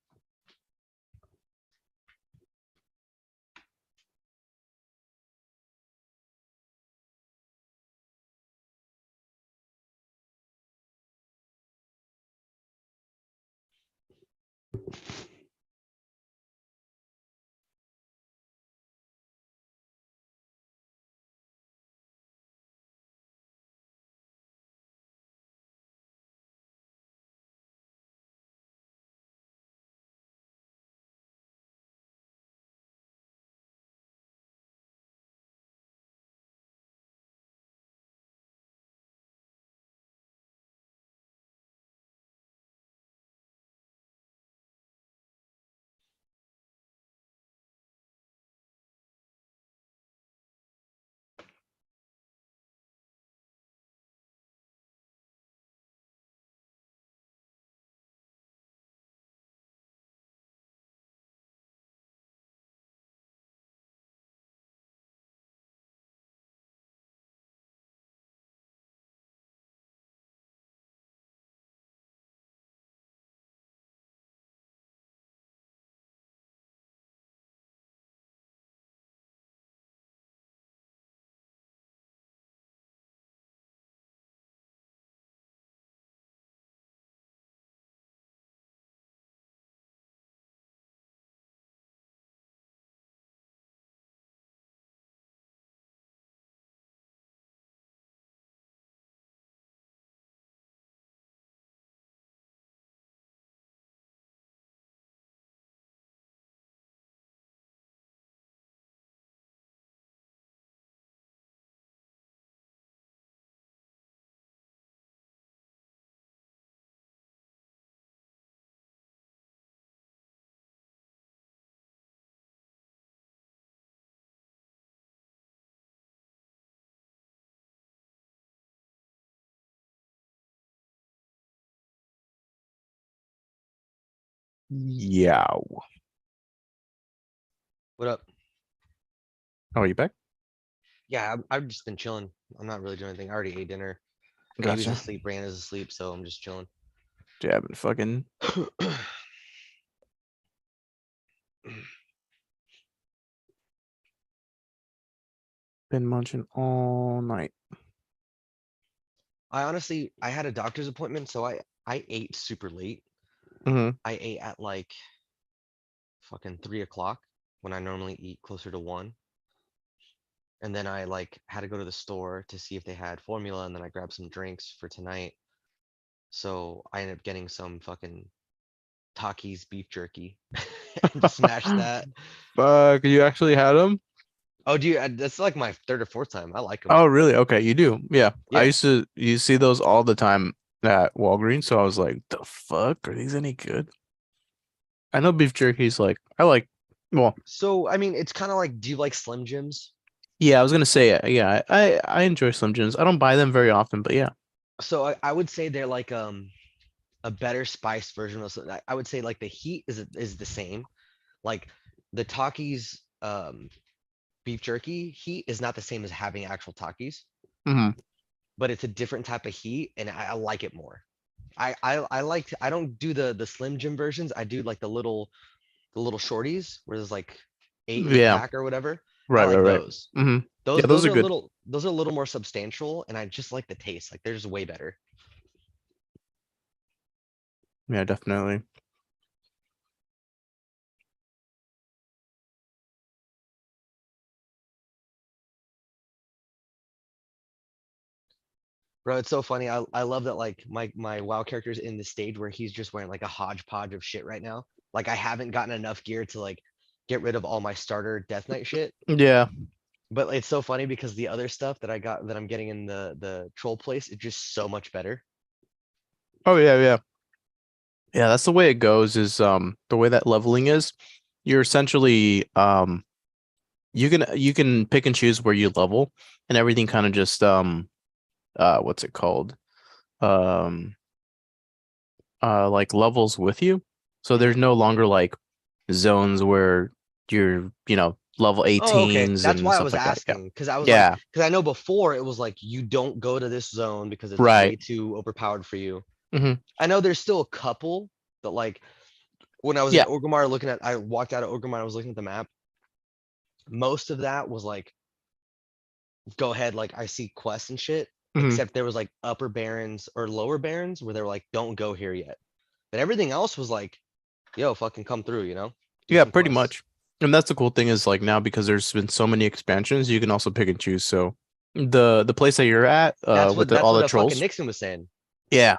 Yeah. What up? Oh, are you back? Yeah, I've just been chilling. I'm not really doing anything. I already ate dinner. Baby's Gotcha. asleep. Brandon's asleep, so I'm just chilling. Yeah, I've been fucking been munching all night. I had a doctor's appointment, so I ate super late. Hmm. I ate at like fucking 3 o'clock when I normally eat closer to 1. And then I like had to go to the store to see if they had formula, and then I grabbed some drinks for tonight. So I ended up getting some fucking Takis beef jerky and just smashed that. Fuck, you actually had them? Oh, dude, that's like my third or fourth time. I like them. Oh, really? Okay, you do. Yeah. I Yeah. used to you see those all the time at Walgreens, so I was like, the fuck? Are these any good? I know beef jerky's like I like well, So I mean, it's kind of like, do you like Slim Jims? yeah, I was gonna say yeah, I enjoy Slim Jims. I don't buy them very often, but yeah. So I would say they're like a better spiced version of. I would say like the heat is the same. Like the Takis beef jerky heat is not the same as having actual Takis, Hmm. but it's a different type of heat, and I like it more. I like I don't do the Slim Jim versions. I do like the little shorties where there's like 8 in the Yeah. pack or whatever. I Right, right, like right. those. Hmm. Those Yeah, those those are are a good. little those are a little more substantial, and I just like the taste. Like they're just way better. Yeah, definitely. Bro, it's so funny. I love that like my WoW character's in the stage where he's just wearing like a hodgepodge of shit right now. Like I haven't gotten enough gear to like get rid of all my starter Death Knight shit. Yeah. But it's so funny because the other stuff that I got that I'm getting in the troll place is just so much better. Oh yeah, yeah. Yeah, that's the way it goes is the way that leveling is. You're essentially you can pick and choose where you level and everything kind of just what's it called? Um like levels with you. So there's Mhm. no longer like zones where you're, level Oh, okay. 18s That's and why I stuff was like that. Yeah. asking because I was like, Yeah, because I know before it was like you don't go to this zone because it's way right. too overpowered for you. Hmm. I know there's still a couple that like When I was Yeah. in Orgrimmar I walked out of Orgrimmar, I was looking at the map. Most of that was like, go ahead, like I see quests and shit, Mhm. except there was like upper barons or lower barons where they were like, don't go here yet. But everything else was like, yo, fucking come through, you know? Do Yeah, some pretty quests. much. And that's the cool thing is like now because there's been so many expansions, you can also pick and choose. So the place that you're at, with That's all what the a fucking trolls. Nixon was saying. Yeah.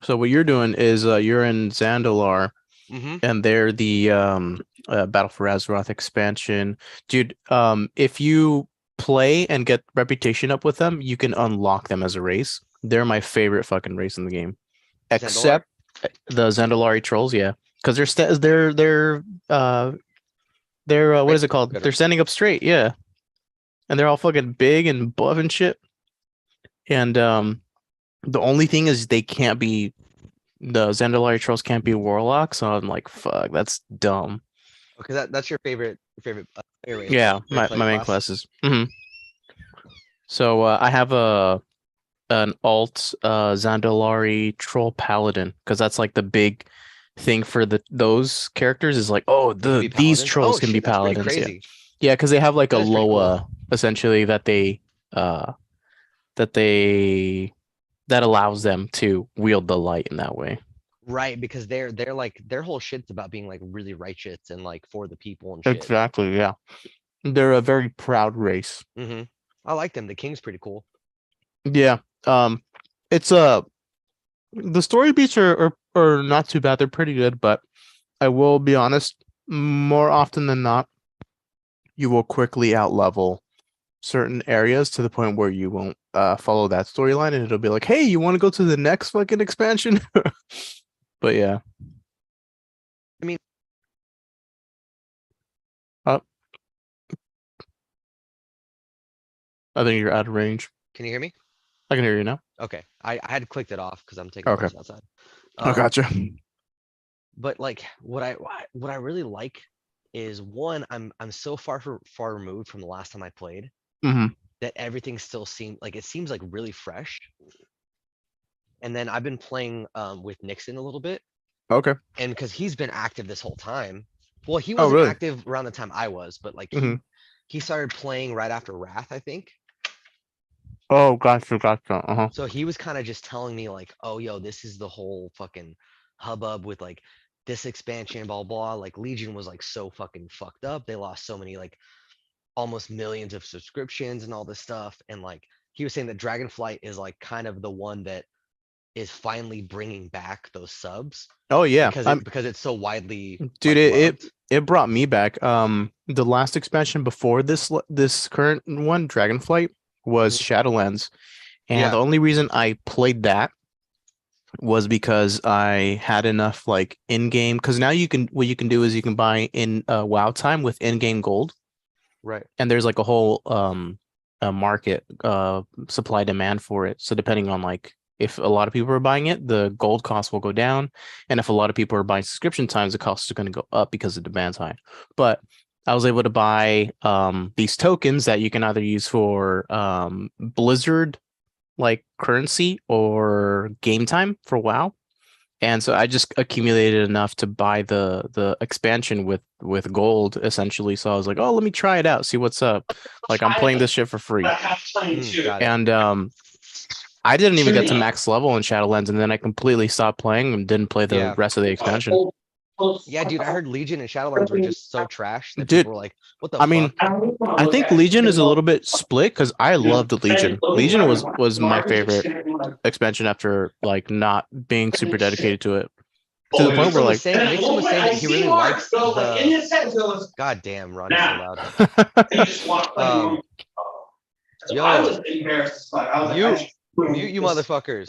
So what you're doing is you're in Zandalar, Mm-hmm. and they're the Battle for Azeroth expansion. Dude, if you play and get reputation up with them, you can unlock them as a race. They're my favorite fucking race in the game. Except the Zandalari trolls, yeah. Because they're what is it called? They're standing up straight, yeah. And they're all fucking big and buff and shit. And the only thing is the Zandalari trolls can't be warlocks, so I'm like, fuck, that's dumb. Okay, that's your favorite player race, Yeah, right? my Favorite main class? classes. So I have an alt Zandalari troll paladin because that's like the big thing for those characters is like, oh, They can be these paladins? trolls Oh can be shit, that's pretty paladins. Yeah, crazy. yeah, because they have like a That is pretty cool. Loa essentially that uh that allows them to wield the light in that way. Right, because they're like their whole shit's about being like really righteous and like for the people and shit. Exactly, yeah. They're a very proud race. Mm-hmm. I like them. The king's pretty cool. Yeah. It's the story beats are not too bad. They're pretty good, but I will be honest, more often than not, you will quickly outlevel certain areas to the point where you won't follow that storyline, and it'll be like, hey, you want to go to the next fucking expansion? But yeah. I mean, I think you're out of range. can you hear me? I can hear you now. Okay, I had clicked it off because I'm taking Okay. place outside. I gotcha. But like what I really like is one, I'm so far removed from the last time I played hmm that everything still seems like really fresh. And then I've been playing with Nixon a little bit, Okay. and because he's been active this whole time. Well, he Oh, wasn't really? active around the time I was, but like Mhm. he started playing right after Wrath, I think. Oh, gotcha. Uh-huh. So he was kind of just telling me like, oh, yo, this is the whole fucking hubbub with like this expansion, blah, blah. Like Legion was like so fucking fucked up. They lost so many, like almost millions of subscriptions and all this stuff. And like he was saying that Dragonflight is like kind of the one that is finally bringing back those subs Oh yeah. because it's so widely Dude, like, it loved. it brought me back. The last expansion before this current one, Dragonflight, was Mhm. Shadowlands. And Yeah. the only reason I played that was because I had enough like in-game, because now what you can do is you can buy in WoW time with in-game gold, Right. and there's like a whole a market supply demand for it. So depending on like if a lot of people are buying it, the gold cost will go down, and if a lot of people are buying subscription times, the cost is going to go up because the demand's high. But I was able to buy these tokens that you can either use for Blizzard like currency or game time for WoW. And so I just accumulated enough to buy the expansion with gold essentially. So I was like, oh, let me try it out, see what's up. Like I'm playing this shit for free. Got it. And I didn't even get to max level in Shadowlands, and then I completely stopped playing and didn't play the Yeah. rest of the expansion. Yeah, dude, I heard Legion and Shadowlands were just so trash that Dude, people were like, what the I mean, fuck? I think Legion is a little bit split because I loved Legion. Legion was my favorite expansion after like not being super dedicated to it. To the point where like Nixon was saying that he really likes the. God damn, Ron is so loud. Yo, you motherfuckers.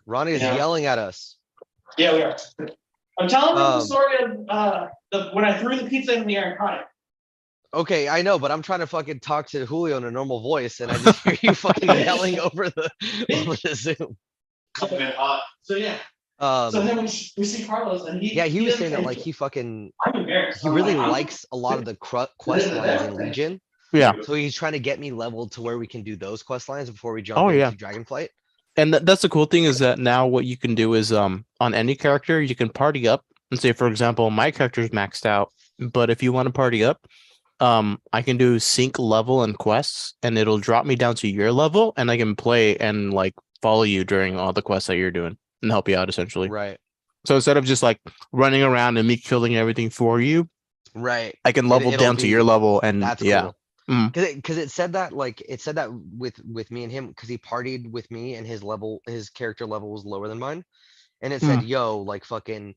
Ronnie is yelling at us. Yeah, we are. I'm telling them the story of when I threw the pizza in the air and caught it. Okay, I know, but I'm trying to fucking talk to Julio in a normal voice, and I just hear you fucking yelling over the Zoom. So yeah. So then we see Carlos, and he was saying that like he really likes a lot of the quest lines in Legion. Yeah. So he's trying to get me leveled to where we can do those quest lines before we jump Oh, into yeah. Dragonflight. And that's the cool thing is that now what you can do is on any character you can party up and say, for example, my character's maxed out, but if you want to party up, I can do sync level and quests, and it'll drop me down to your level, and I can play and like follow you during all the quests that you're doing and help you out essentially. Right. So instead of just like running around and me killing everything for you, Right. I can level It'll down to your be- level, and That's yeah. cool. Mm. Because it said that with me and him because he partied with me and his character level was lower than mine, and it said, "Yo, like fucking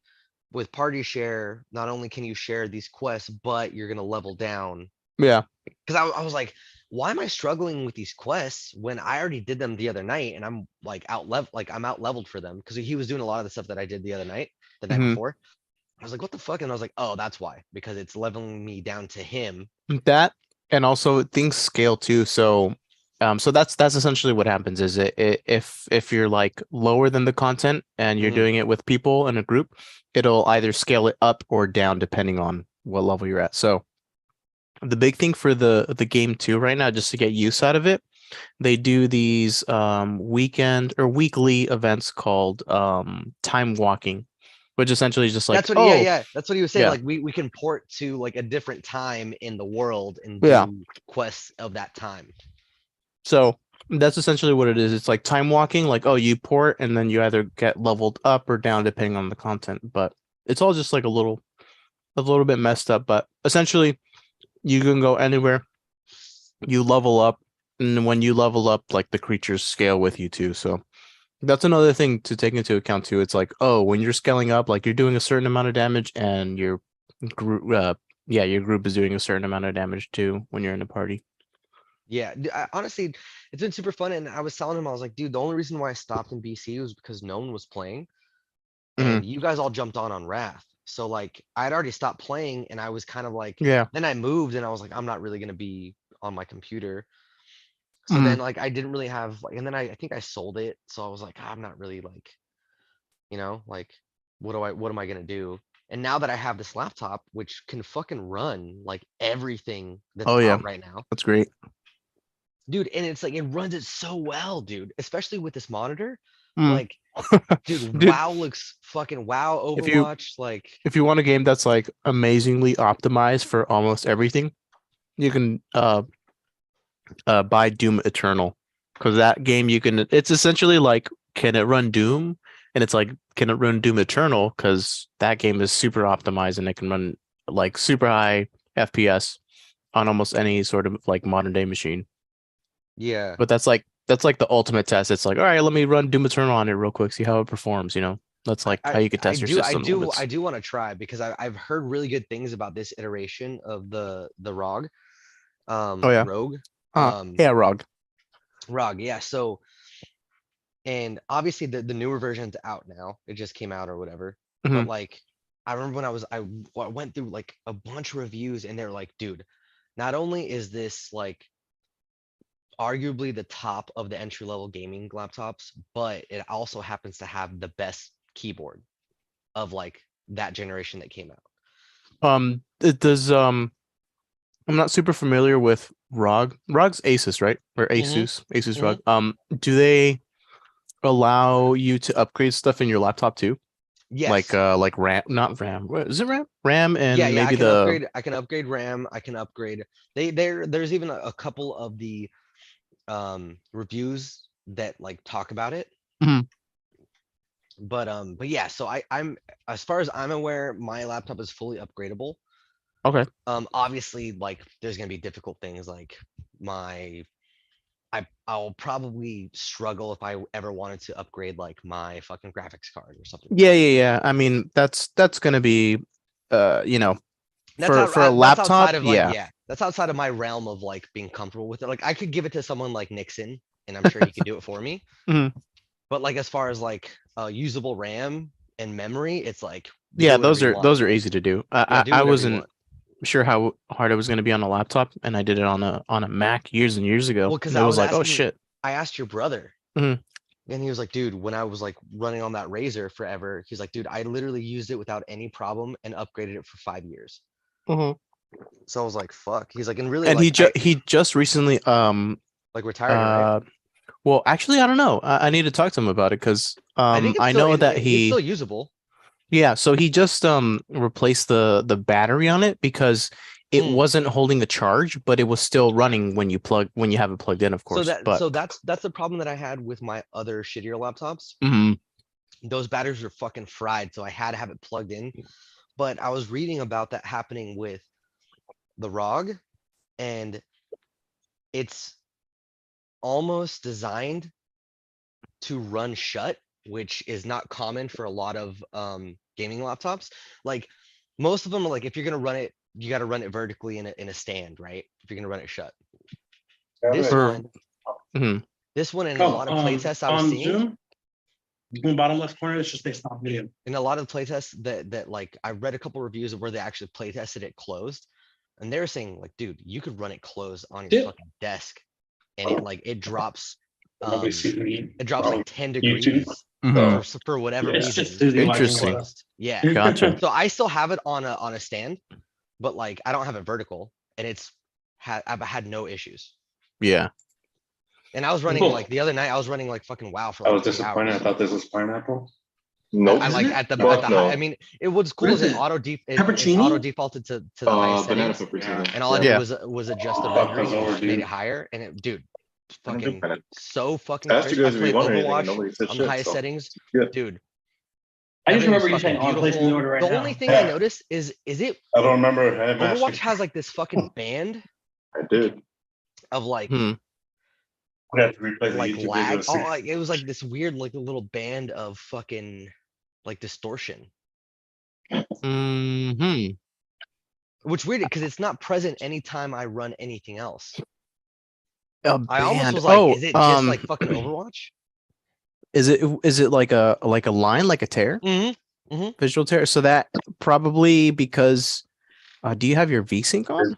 with party share, not only can you share these quests, but you're gonna level down." Yeah. Because I was like, why am I struggling with these quests when I already did them the other night and I'm like I'm out leveled for them because he was doing a lot of the stuff that I did the night Mhm. before. I was like, what the fuck? And I was like, oh, that's why, because it's leveling me down to him. That, and also things scale too. So so that's essentially what happens is if you're like lower than the content and you're Mhm. doing it with people in a group, it'll either scale it up or down depending on what level you're at. So the big thing for the game too right now, just to get use out of it, they do these weekend or weekly events called time walking, which essentially is just like, That's what, oh yeah, that's what he was saying. yeah, Like we can port to like a different time in the world and Yeah. do quests of that time. so that's essentially what it is. It's like time walking, like, oh, you port and then you either get leveled up or down depending on the content, but it's all just like a little bit messed up. But essentially you can go anywhere, you level up, and when you level up, like the creatures scale with you too. So that's another thing to take into account too. It's like, oh, when you're scaling up, like you're doing a certain amount of damage, and your group, your group is doing a certain amount of damage too when you're in a party. Yeah, honestly, it's been super fun. And I was telling him, I was like, dude, the only reason why I stopped in BC was because no one was playing, and you guys all jumped on Wrath. So like I'd already stopped playing, and I was kind of like, Yeah. then I moved, and I was like, I'm not really gonna be on my computer. So Mhm. then like I didn't really have like, and then I think I sold it. So I was like, I'm not really like, like what am I gonna do? And now that I have this laptop, which can fucking run like everything that's Oh yeah, out right now, that's great. dude, and it's like it runs it so well, dude, especially with this monitor. Mm. Like, dude, Dude, WoW looks fucking wow, if you Overwatch, like if you want a game that's like amazingly optimized for almost everything, you can buy Doom Eternal, because that game it's essentially like, can it run Doom? And it's like, can it run Doom Eternal? Because that game is super optimized and it can run like super high FPS on almost any sort of like modern day machine. yeah. But that's like the ultimate test. It's like, all right, let me run Doom Eternal on it real quick, see how it performs. That's like how you could test your system limits. I do want to try because I've heard really good things about this iteration of the ROG. Oh yeah, Rogue. yeah, ROG. ROG, yeah. So, and obviously the newer version's out now. It just came out or whatever. But Mhm. like, I remember when I went through like a bunch of reviews, and they're like, dude, not only is this like arguably the top of the entry level gaming laptops, but it also happens to have the best keyboard of like that generation that came out. It does. I'm not super familiar with ROG. ROG's Asus, right? Or Asus ROG. Do they allow you to upgrade stuff in your laptop too? Yes. Like RAM, not RAM. What is it, RAM? RAM and Yeah, maybe I can upgrade RAM, I can upgrade. There's even a couple of the reviews that like talk about it. Mhm. But yeah, so I'm as far as I'm aware, my laptop is fully upgradable. Okay. Obviously, like there's gonna be difficult things like I'll probably struggle if I ever wanted to upgrade like my fucking graphics card or something. Yeah. I mean, that's gonna be, for a That's laptop, outside of like, yeah. yeah, that's outside of my realm of like being comfortable with it. Like I could give it to someone like Nixon, and I'm sure he could do it for me. Mhm. But like as far as like usable RAM and memory, it's like Yeah, do whatever you want. those are easy to do. Yeah, do I whatever you wasn't want. sure how hard it was going to be on a laptop, and I did it on a Mac years and years ago. Well, because And it I was was like, oh asking, shit. I asked your brother, Mhm. and he was like, dude, when I was like running on that Razer forever, he's like, dude, I literally used it without any problem and upgraded it for 5 years. Mhm. So I was like, fuck. He's like, and really And like he just recently like retired it, right? Well, actually, I don't know. I need to talk to him about it because I think it's I still, know that it's he still usable. yeah, so he just replaced the battery on it because it Mm. wasn't holding the charge, but it was still running when you have it plugged in, of course. So But that's the problem that I had with my other shittier laptops. mhm, Those batteries were fucking fried, so I had to have it plugged in. But I was reading about that happening with the ROG, and it's almost designed to run shut, which is not common for a lot of gaming laptops. Like most of them are like, if you're gonna run it, you got to run it vertically in a stand, right? If you're gonna run it shut. This For- one, mhm. this one in a lot of playtests I was on seeing, Zoom, in the bottom left corner, it's just based on video. in a lot of playtests that like I read a couple reviews of where they actually playtested it closed, and they were saying like, dude, you could run it closed on your Yeah. fucking desk, and it like it drops, Nobody's seen me. it drops like 10 YouTube. degrees Mhm. for whatever It's reason. just Susie when it's watching Interesting. closed. Yeah. Gotcha. So I still have it on a stand, but like I don't have it vertical, and I've had no issues. Yeah. And I was running Cool. like the other night, I was running like fucking WoW for I like was 3 disappointed. I hours. thought this was pineapple. Nope. I like Isn't it? at the Fuck high, no. I mean, it what's cool What is is it it? auto it Peppercini? auto defaulted to the highest Banana settings, pepper seasoning. and all I Yeah. did was adjust the Oh, rendering, that's which made overdue. it higher, and it, dude, I don't do fucking pineapple. so fucking I asked you crisp. I guys if you played wanted anything and Overwatch nobody said on the shit. highest So settings, yeah. dude. I just Everything was remember you saying, fucking "Oh, I'm placing the beautiful. order right The now." only thing I noticed is it I don't remember him Overwatch asking. has like this fucking band I did. of like Hmm. We have to replay the like YouTube lag. video. Oh, like, it was like this weird like a little band of fucking like distortion, Hmm. which weird because it's not present anytime I run anything else. A I almost band. was like, Oh, is it just like fucking Overwatch? is it like a line, like a tear, Mm-hmm. visual tear? So that probably because do you have your VSync on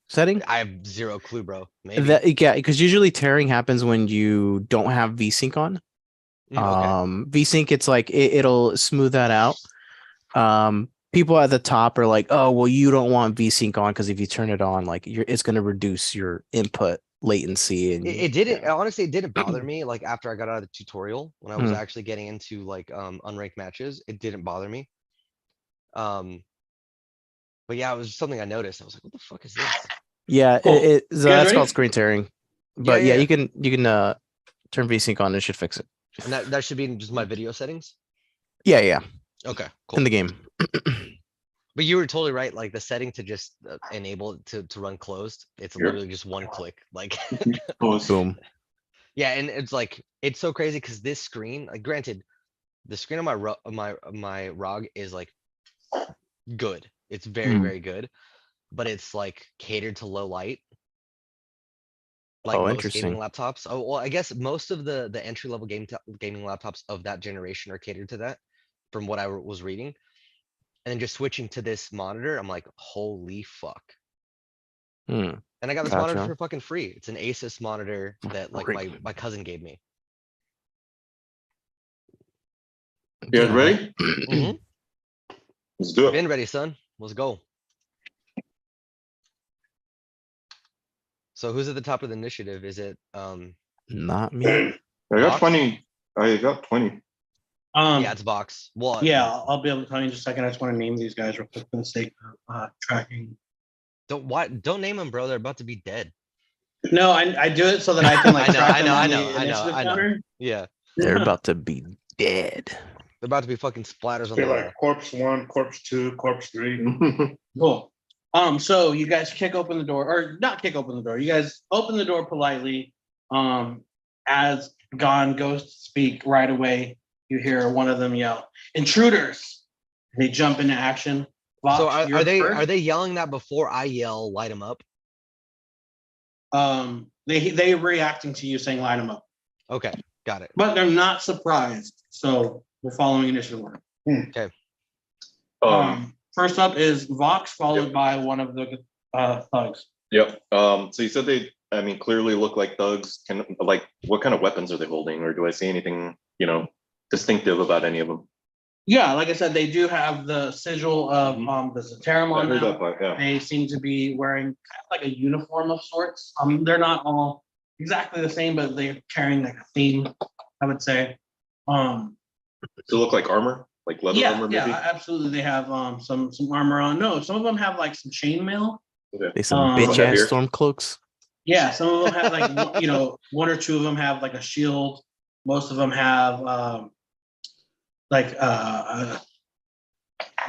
setting? I have zero clue, bro. Maybe. Yeah, because usually tearing happens when you don't have VSync on. Okay. VSync, it's like it'll smooth that out. People at the top are like, oh, well, you don't want VSync on because if you turn it on, like it's going to reduce your input latency. And It didn't honestly, it didn't bother me like after I got out of the tutorial when I was Hmm. actually getting into like unranked matches, it didn't bother me. But yeah, it was something I noticed. I was like, what the fuck is this? Yeah, Cool. so You guys that's ready? called screen tearing. But Yeah, yeah, yeah. you can turn VSync on. It should fix it. And that should be in just my video settings. Yeah, Okay, in cool. the game. But you were totally right. Like the setting to just enable it to run closed, it's Yep. literally just one click. Like, Boom. yeah, and it's like it's so crazy because this screen, like, granted, the screen on my ROG is like good. It's very Hmm. very good, but it's like catered to low light. Like Oh, most gaming interesting. laptops. Oh well, I guess most of the entry level gaming laptops of that generation are catered to that, from what I was reading. And then just switching to this monitor, I'm like, holy fuck. Hmm. And I got this monitor Gotcha. for fucking free. It's an Asus monitor that like Free. my cousin gave me. You guys ready? Mhm. Let's do it. Been ready, son. Let's go. So who's at the top of the initiative? Is it Not me. I got Box? 20. I got 20. yeah, it's Box. Well, Yeah, I'll be able to tell you in just a second. I just want to name these guys real quick for the sake of tracking. don't name them, bro. They're about to be dead. No, I do it so that I can like I know, track I them know, on I the know, I know, initiative I know. counter. Yeah. They're about to be dead. They're about to be fucking splatters on They're the like corpse 1, corpse 2, corpse 3. Cool. So you guys kick open the door, or not kick open the door. You guys open the door politely. As Gon goes to speak, right away, you hear one of them yell, "Intruders!" They jump into action. Vox, So you're are they first. yelling that before I yell light them up? They reacting to you saying line them up, Okay, got it. but they're not surprised. So we're following initiative order. Okay. First up is Vox, followed by one of the thugs. Yep. So you said they, I mean, clearly look like thugs. Like, what kind of weapons are they holding? Or do I see anything, distinctive about any of them? Yeah, like I said, they do have the sigil of the Zatarum I on heard them. that part, yeah. They seem to be wearing kind of like a uniform of sorts. They're not all exactly the same, but they're carrying like a theme, I would say. Does it look like armor? Like leather Yeah, armor, maybe? yeah, absolutely. They have some armor on. No, some of them have like some chainmail. Okay. They some Little bitch heavier. ass storm cloaks. Yeah, some of them have like one or two of them have like a shield. Most of them have like a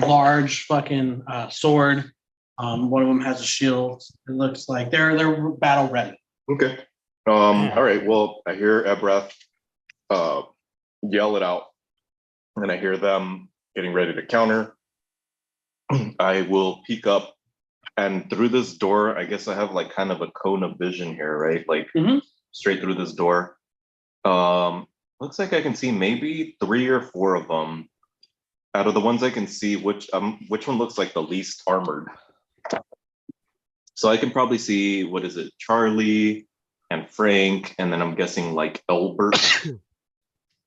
large fucking sword. One of them has a shield. It looks like they're battle ready. Okay. Yeah. All right. Well, I hear Ebreth yell it out, and I hear them getting ready to counter. I will peek up, and through this door, I guess I have like kind of a cone of vision here, right? Like Mhm. straight through this door. Looks like I can see maybe 3 or 4 of them. Out of the ones I can see, which one looks like the least armored? So I can probably see, what is it, Charlie and Frank, and then I'm guessing like Elbert,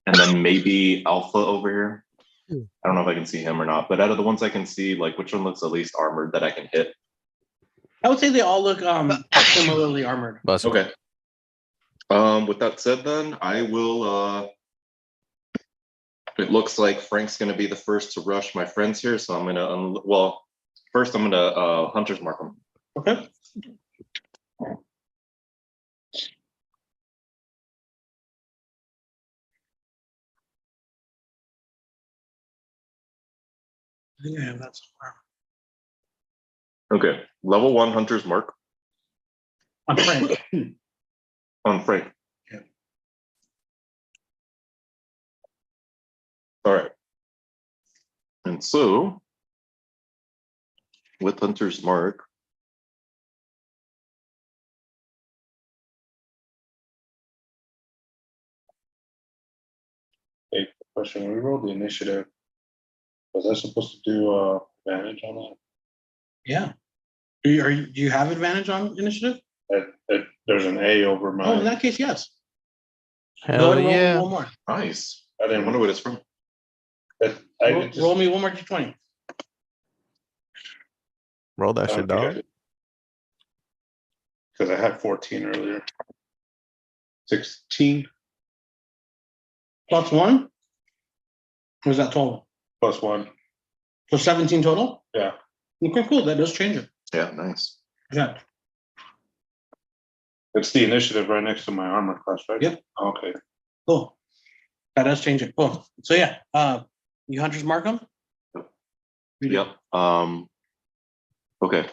and then maybe Alpha over here. I don't know if I can see him or not, but out of the ones I can see, like which one looks the least armored that I can hit? I would say they all look similarly armored. Bust. Okay. With that said, then I will. It looks like Frank's going to be the first to rush my friends here, so I'm gonna. Well, first I'm gonna Hunter's mark him. Okay. Yeah, that's Okay, level 1 Hunter's mark on Frank. on Frank. Yeah. All right. And so, with Hunter's mark, Hey, question, we rolled the initiative. Was I supposed to do advantage on that? Yeah. Do you have advantage on initiative? There's an A over Oh, in my, that case, yes. Go Hell ahead and roll yeah. one more. nice. I I didn't wonder what it's from. Roll me one more d20. Roll that shit, dog. Because I had 14 earlier. 16 Plus one? Or is that total? plus 1. So 17 total? Yeah. Okay, cool. That does change it. Yeah, nice. Yeah. It's the initiative right next to my armor class, right? Yep. Okay. Cool. That does change it. Cool. So yeah, you hunters mark them? Yep. Okay. Is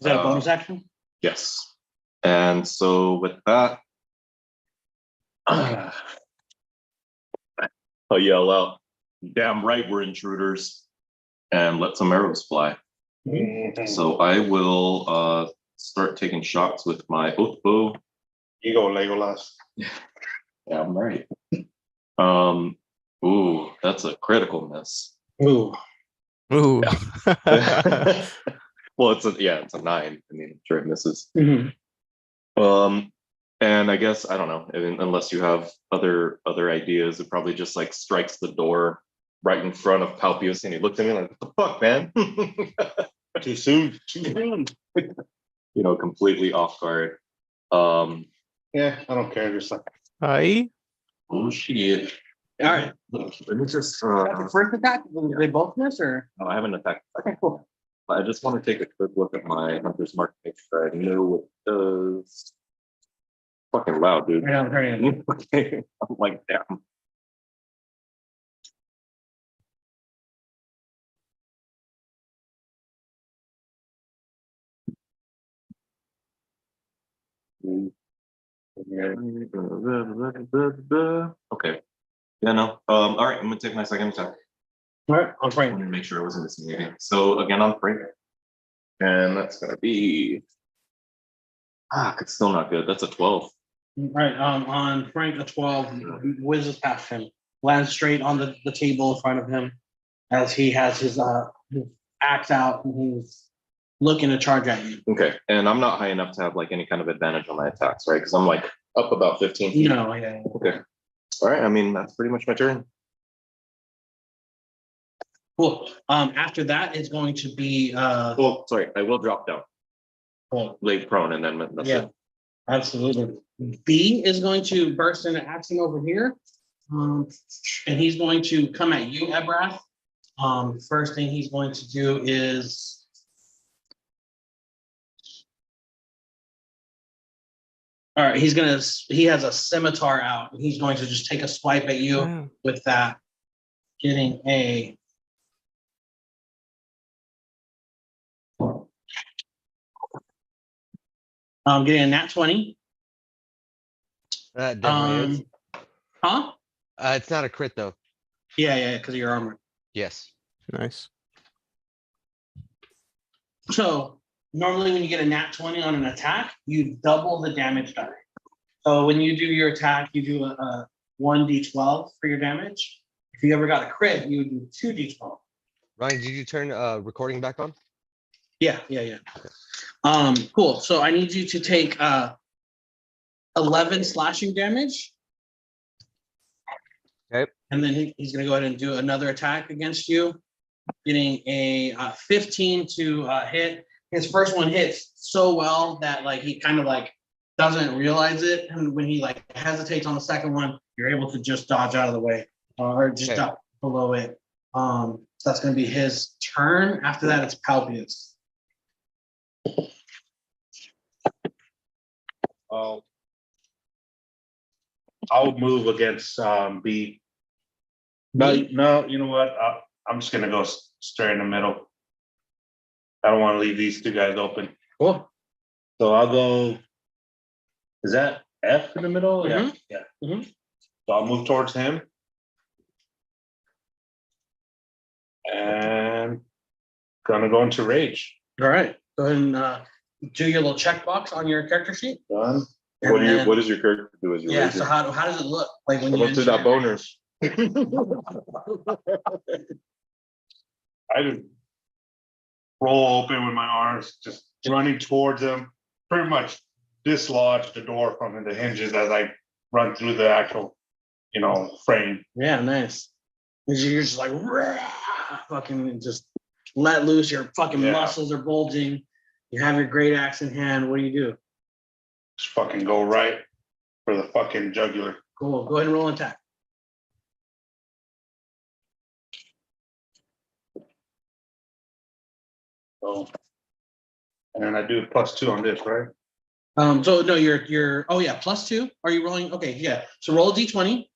that a bonus action? Yes. And so with that, I'll yell out, "Damn right, we're intruders," and let some arrows fly. Mhm. So I will start taking shots with my oath bow. You go, Legolas. Yeah, I'm right. Ooh, that's a critical miss. Ooh. Ooh. Well, it's a 9. I mean, I'm sure it misses. Mhm. And I guess I don't know. I mean, unless you have other ideas, it probably just like strikes the door right in front of Palpius, and he looked at me like, "What the fuck, man?" Too soon. Too soon. You know, completely off guard. Yeah, I don't care. Just like Hi. Oh shit! All right. Let me just. That's the first attack. Did they both miss or? No, I haven't attacked. Okay, cool. I just want to take a quick look at my Hunter's Mark, make sure I know what it does. Fucking loud, dude. Right now, I'm turning it. Okay, I'm like, damn. Okay. Yeah, no. All right, I'm gonna take my second attack. All right, on I Frank. wanted to make sure I wasn't missing anything. So again on Frank. And that's gonna be it's still not good. That's a 12. All right, on Frank, a 12 whizzes past him, lands straight on the table in front of him as he has his axe out and he's looking to charge at you. Okay. And I'm not high enough to have like any kind of advantage on my attacks, right? Because I'm like up about 15 feet. No, yeah. Okay. All right. I mean, that's pretty much my turn. Cool. After that is going to be Well, sorry, I will drop down, cool. lay prone, and then that's Yeah. it. Absolutely. B is going to burst into action over here. And he's going to come at you, Ebrath. First thing he's going to do is all right, he has a scimitar out, and he's going to just take a swipe at you Wow. with that, getting a getting a nat 20. That definitely is. Huh? It's not a crit though. Yeah, because of your armor. Yes. Nice. So normally when you get a nat 20 on an attack, you double the damage die. So when you do your attack, you do a 1d12 for your damage. If you ever got a crit, you would do 2d12. Ryan, did you turn recording back on? Yeah. Cool. So I need you to take 11 slashing damage. Okay. And then he's going to go ahead and do another attack against you, getting a 15 to hit. His first one hits so well that like he kind of like doesn't realize it, and when he like hesitates on the second one, you're able to just dodge out of the way or just Okay. duck below it. So that's going to be his turn. After that, it's Palpius. I'll move against B. No, you know what? I'm just gonna go straight in the middle. I don't want to leave these two guys open. Cool. So I'll go. Is that F in the middle? Yeah. Mhm. So I'll move towards him. And gonna go into rage. All right. Go ahead and do your little checkbox on your character sheet. Done. What do you? then- What does your character do as you Yeah. rage? So how does it look like when Come you up to that enter? boners. I just roll open with my arms, just running towards him. Pretty much dislodge the door from the hinges as I run through the actual, frame. Yeah, nice. 'Cause you're just like fucking just let loose. Your fucking Yeah. muscles are bulging. You have your great axe in hand. What do? Just fucking go right for the fucking jugular. Cool. Go ahead and roll an attack. So, and then I do +2 on this, right? So no, you're oh yeah, +2. Are you rolling? Okay, yeah. So roll a d20.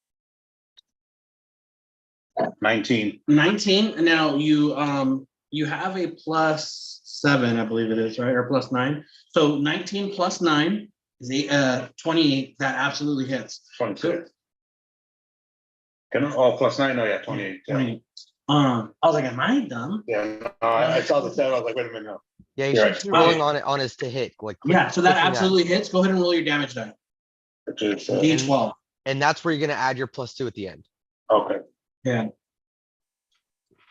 19. 19. And now you have a +7, I believe it is, right? Or +9. So 19 + 9 is 28. That absolutely hits. 26. Can I? Oh, +9. No, yeah, 28. Yeah. 28. I was like, am I dumb? Yeah, no, I saw the 7. I was like, wait a minute. No. Yeah, you You're should be right. rolling on his to hit. Like Yeah, so that clicking absolutely hits. Go ahead and roll your damage die. Which is, D12. And that's where you're gonna add your +2 at the end. okay. Yeah.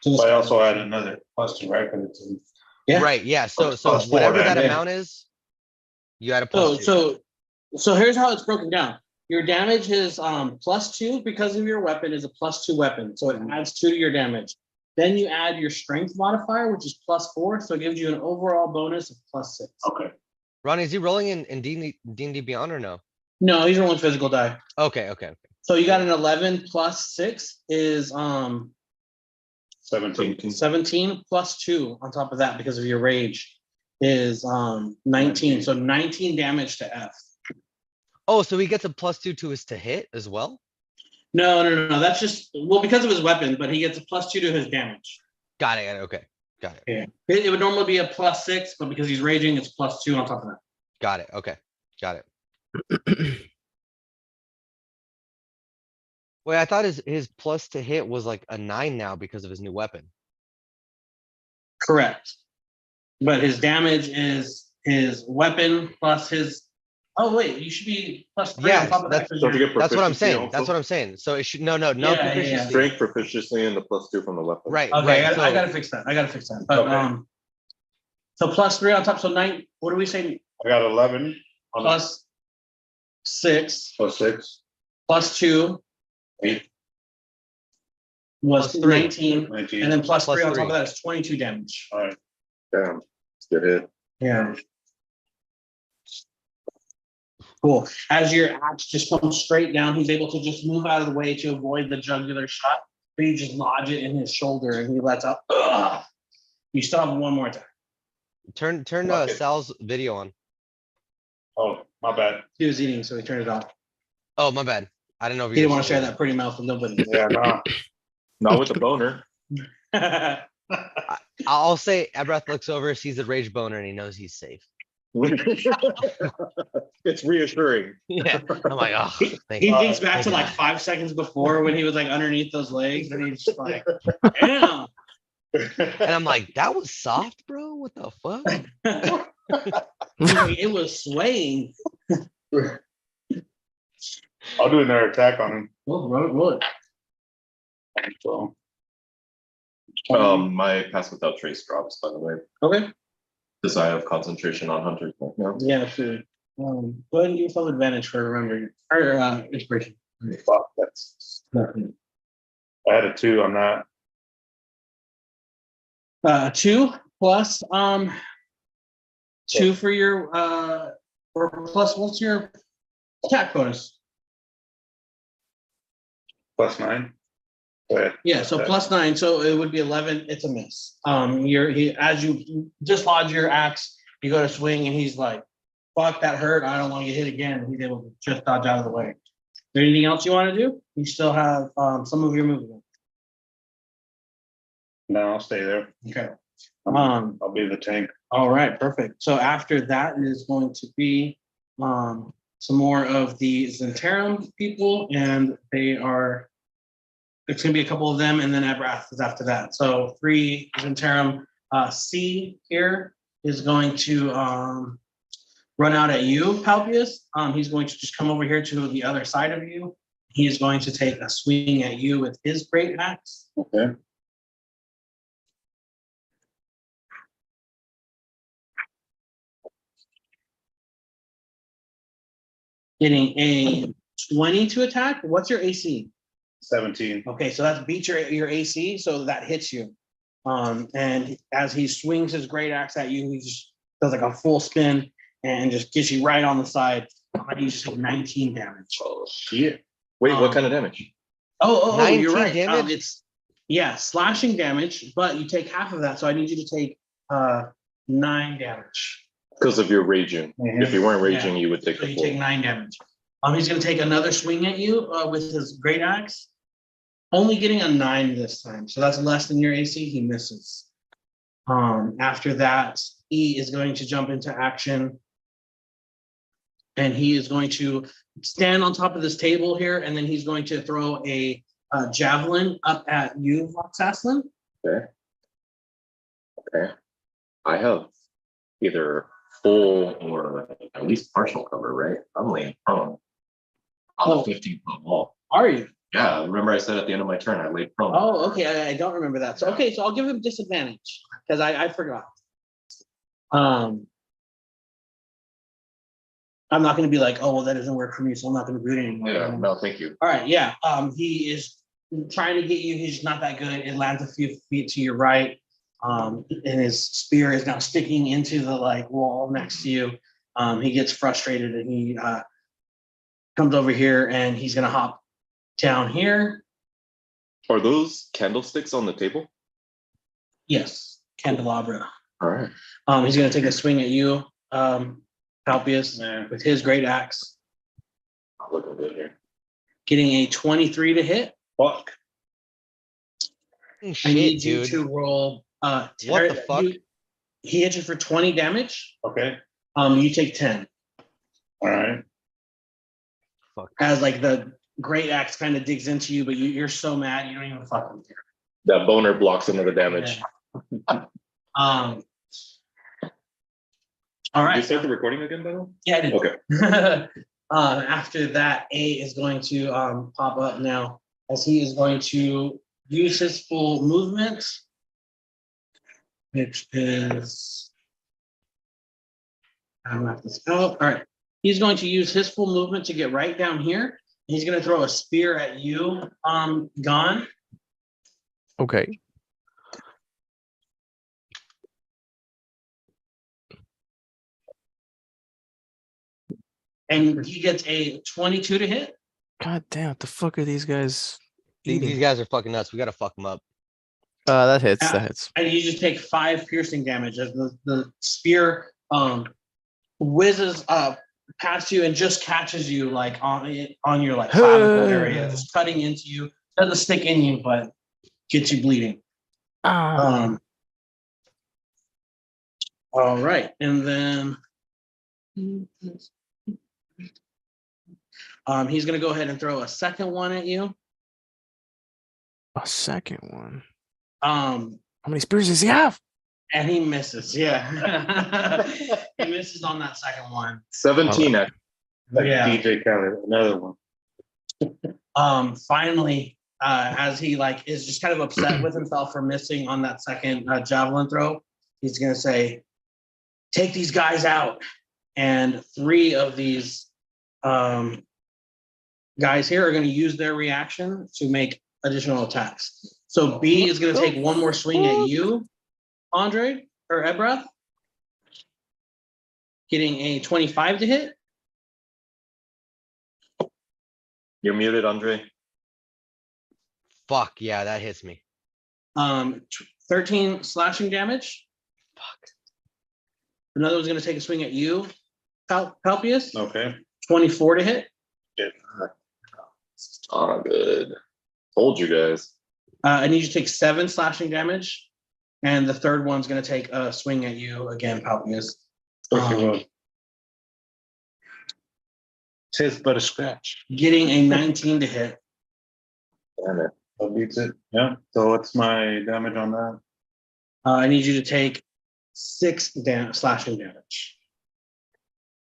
So this But I guy- also had another +2, right? 'Cause it's in- Yeah. Right, yeah. So +4 whatever then, that yeah. amount is, you add a So +2. so here's how it's broken down. Your damage is +2 because of your weapon is a +2 weapon, so it adds 2 to your damage. Then you add your strength modifier, which is +4, so it gives you an overall bonus of +6. Okay. Ronnie, is he rolling in D&D Beyond or no? No, he's rolling physical die. Okay. So you got an 11 + 6 is 17. 17 +2 on top of that because of your rage is 19. So 19 damage to F. Oh, so he gets a +2 to his to hit as well? No. That's just because of his weapon, but he gets a +2 to his damage. Got it. Okay. Got it. Yeah. It would normally be a +6, but because he's raging, it's +2 on top of that. Got it. Okay. Got it. Wait, I thought his plus to hit was like a 9 now because of his new weapon. Correct. But his damage is his weapon plus his. Oh wait, you should be +3 Yeah, on top of that. that's- 'cause Don't you're- forget That's what I'm proficiency saying. also. That's what I'm saying. So it should no Yeah, proficiency. Strength proficiency and the +2 from the weapon. Right. Okay, right. I So gotta fix that. But Okay. so +3 on top. So 9. What do we say? I got 11 on +6 +6. +2 8, was +3. 19, 19. and then +3 on top +3. of that is 22 damage. All right. Damn. It's a good hit. Yeah. Cool. As your axe just comes straight down, he's able to just move out of the way to avoid the jugular shot. But you just lodge it in his shoulder and he lets out. Ugh! You still have one more attack. Turn Fuck it. Sal's video on. Oh, my bad. He was eating, so he turned it off. Oh, my bad. I didn't know if He you didn't were want to share still- that pretty mouth with nobody. Yeah, nah. Not with the boner. I'll say Abrath looks over, sees the rage boner, and he knows he's safe. It's reassuring. Yeah. I'm like, oh, thank He God. thinks back Thank to like God. 5 seconds before when he was like underneath those legs, and he's just like, damn. And I'm like, that was soft, bro. What the fuck? He's like, it was swaying. I'll do another attack on him. Roll it. So. My pass without trace drops, by the way, Okay. because I have concentration on hunters right now. Yeah, sure. Go ahead and give yourself advantage for remembering or inspiration. Fuck, that's. I had a 2 on that. 2 plus 2 for your or plus what's your attack bonus? +9. Go ahead. Yeah, so plus 9, so it would be 11. It's a miss. As you dislodge your axe, you go to swing, and he's like, "Fuck, that hurt. I don't want to get hit again." He's able to just dodge out of the way. Is there anything else you want to do? You still have some of your movement. No, I'll stay there. Okay. I'll be the tank. All right, perfect. So after that is going to be some more of the Zentarum people, and it's going to be a couple of them, and then Abrath is after that. So 3 Zentarum. C here is going to run out at you, Palpius. He's going to just come over here to the other side of you. He is going to take a swing at you with his great axe. Okay. Getting a 20 to attack. What's your AC? 17. Okay, so that's beat your AC, so that hits you. And as he swings his great axe at you, he just does like a full spin and just gets you right on the side. You just take 19 damage. Oh, shit. Wait, what kind of damage? Oh, you're 19 right. damage? It's slashing damage, but you take half of that, so I need you to take 9 damage. Because of your raging. Mhm. If you weren't raging, you would take So the you full. take 9 damage. He's going to take another swing at you with his great axe. Only getting a 9 this time, so that's less than your AC. He misses. After that, E is going to jump into action, and he is going to stand on top of this table here, and then he's going to throw a javelin up at you, Voxaslin. Okay. I have either full or at least partial cover, right? I'm laying prone. I'm Oh. 15-foot wall. Are you? Yeah, remember I said at the end of my turn I laid prone. Oh, okay. I don't remember that. So okay, so I'll give him disadvantage because I forgot. I'm not going to be like, oh well, that doesn't work for me, so I'm not going to do it anymore. Yeah, no, thank you. All right, yeah. He is trying to get you. He's not that good. It lands a few feet to your right, and his spear is now sticking into the wall next to you. He gets frustrated and he comes over here and he's going to hop down here. Are those candlesticks on the table? Yes, candelabra. All right. He's going to take a swing at you, Palpius, Yeah. with his great axe, I'm looking good here. getting a 23 to hit. Fuck. I Shit, need you dude. to roll. What the fuck? He hits you for 20 damage. Okay. You take 10. All right. Fuck. As the great axe kind of digs into you, but you're so mad you don't even fucking care. That boner blocks some of the damage. Yeah. All Did right. you start the recording again, by the way? Yeah, I did. Okay. After that, A is going to pop up now, as he is going to use his full movement, which is I'm gonna have this out. All right. He's going to use his full movement to get right down here. He's going to throw a spear at you, Gone. Okay. And he gets a 22 to hit. God damn, what the fuck are these guys These eating? guys are fucking nuts. We gotta fuck them up. That hits. Yeah. That hits. And you just take 5 piercing damage as the spear whizzes up past you and just catches you like on your like clavicle area, just cutting into you. Doesn't stick in you, but gets you bleeding. Ah. All right, and then he's gonna go ahead and throw a second one at you. A second one. How many spears does he have? And he misses. Yeah, he misses on that second one. 17. Alright. Like Yeah. DJ Khaled, another one. Finally, as he like is just kind of upset with himself for missing on that second javelin throw, he's gonna say, "Take these guys out." And 3 of these guys here are going to use their reaction to make additional attacks. So B is going to take one more swing at you, Andre, or Ebrath, getting a 25 to hit. You're muted, Andre. Fuck yeah, that hits me. 13 slashing damage. Fuck. Another one's going to take a swing at you, Palpius. Okay. 24 to hit. Oh, good. Told you guys. I need you to take 7 slashing damage. And the third one's going to take a swing at you again, Palpius. Tis but a scratch. Getting a 19 to hit. Damn it. That beats it. Yeah. So what's my damage on that? I need you to take 6 slashing damage.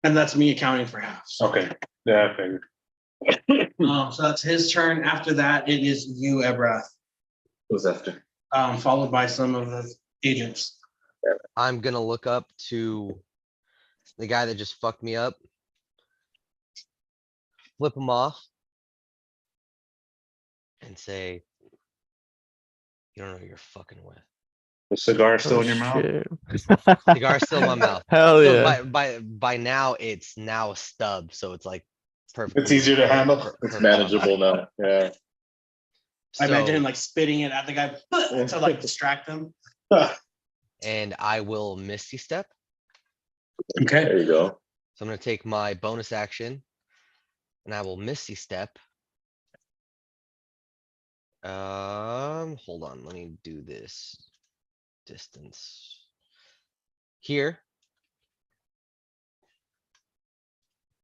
And that's me accounting for half. Okay. Yeah, I figured. So that's his turn. After that, it is you, Ebrath, Who's after? followed by some of the agents. I'm gonna look up to the guy that just fucked me up. Flip him off. And say, you don't know who you're fucking with. The cigar still in your mouth? Cigar's still in my mouth. Hell So yeah. by now it's now a stub, so it's like perfect. It's easier to handle. It's manageable now. Yeah. I imagine So, him like spitting it at the guy to like distract them. and I will Misty Step. Okay. There you go. So I'm gonna take my bonus action and I will Misty Step. Hold on, let me do this. Distance. Here.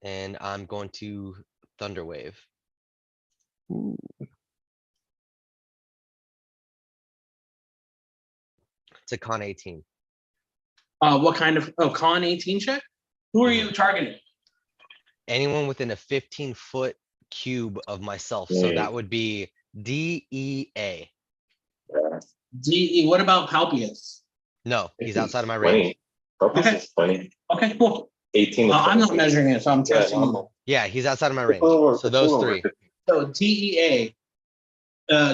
And I'm going to Thunder Wave. It's a con 18. What kind of con 18 check? Who are you targeting? Anyone within a 15-foot cube of myself. So that would be DEA. Yeah. DE. What about Palpius? No, he's outside of my range. 20. Focus Okay. is 20. Okay, cool. 18 to I'm not 20. measuring it, so I'm Yeah, trusting you. normal. Yeah, he's outside of my range. Pull over, So pull those over. 3. So DEA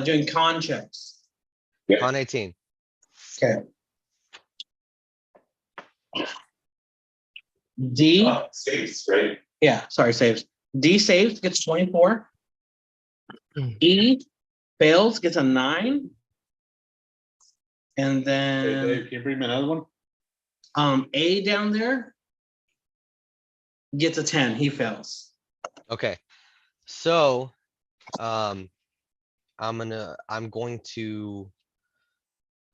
doing con checks. Yeah. Con 18. Okay. D. Oh, saves, right? Yeah, sorry, saves. D saves, gets 24. E fails, gets a 9. And Hey, then Dave, can you bring me another one? A down there gets a 10. He fails. Okay. So, I'm going to, I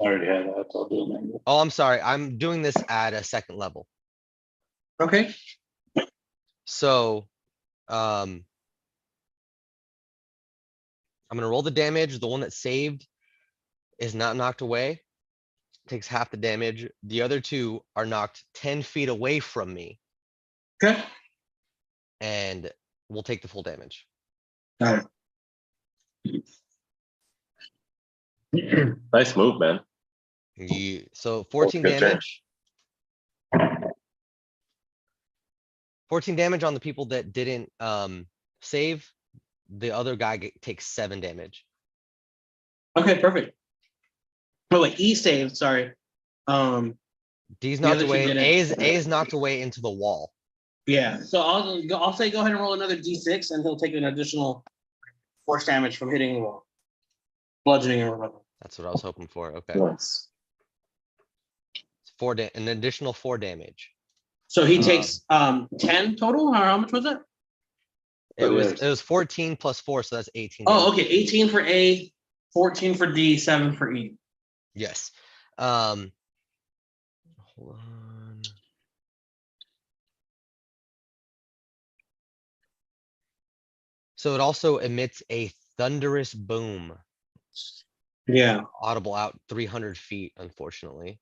already had that, so I'll do it later. oh, I'm sorry. I'm doing this at a 2nd level. Okay. So, I'm gonna roll the damage. The one that saved is not knocked away. Takes half the damage. The other 2 are knocked 10 feet away from me Okay. and will take the full damage. Got it. Nice move, man. So 14 good turn. damage. 14 damage on the people that didn't save. The other guy takes 7 damage. Okay, perfect. Oh wait, E saved, sorry. D's The knocked other two away. didn't. A is knocked away into the wall. Yeah. So I'll say go ahead and roll another d6, and he'll take an additional force damage from hitting the wall, bludgeoning or whatever. That's what I was hoping for. Okay. Nice. It's an additional 4 damage. So he takes 10 total, or how much was it? It yes. was 14 plus 4, so that's 18. Oh, damage. okay. 18 for A, 14 for D, 7 for E. Yes. Hold on. So it also emits a thunderous boom, Yeah. audible out 300 feet, unfortunately.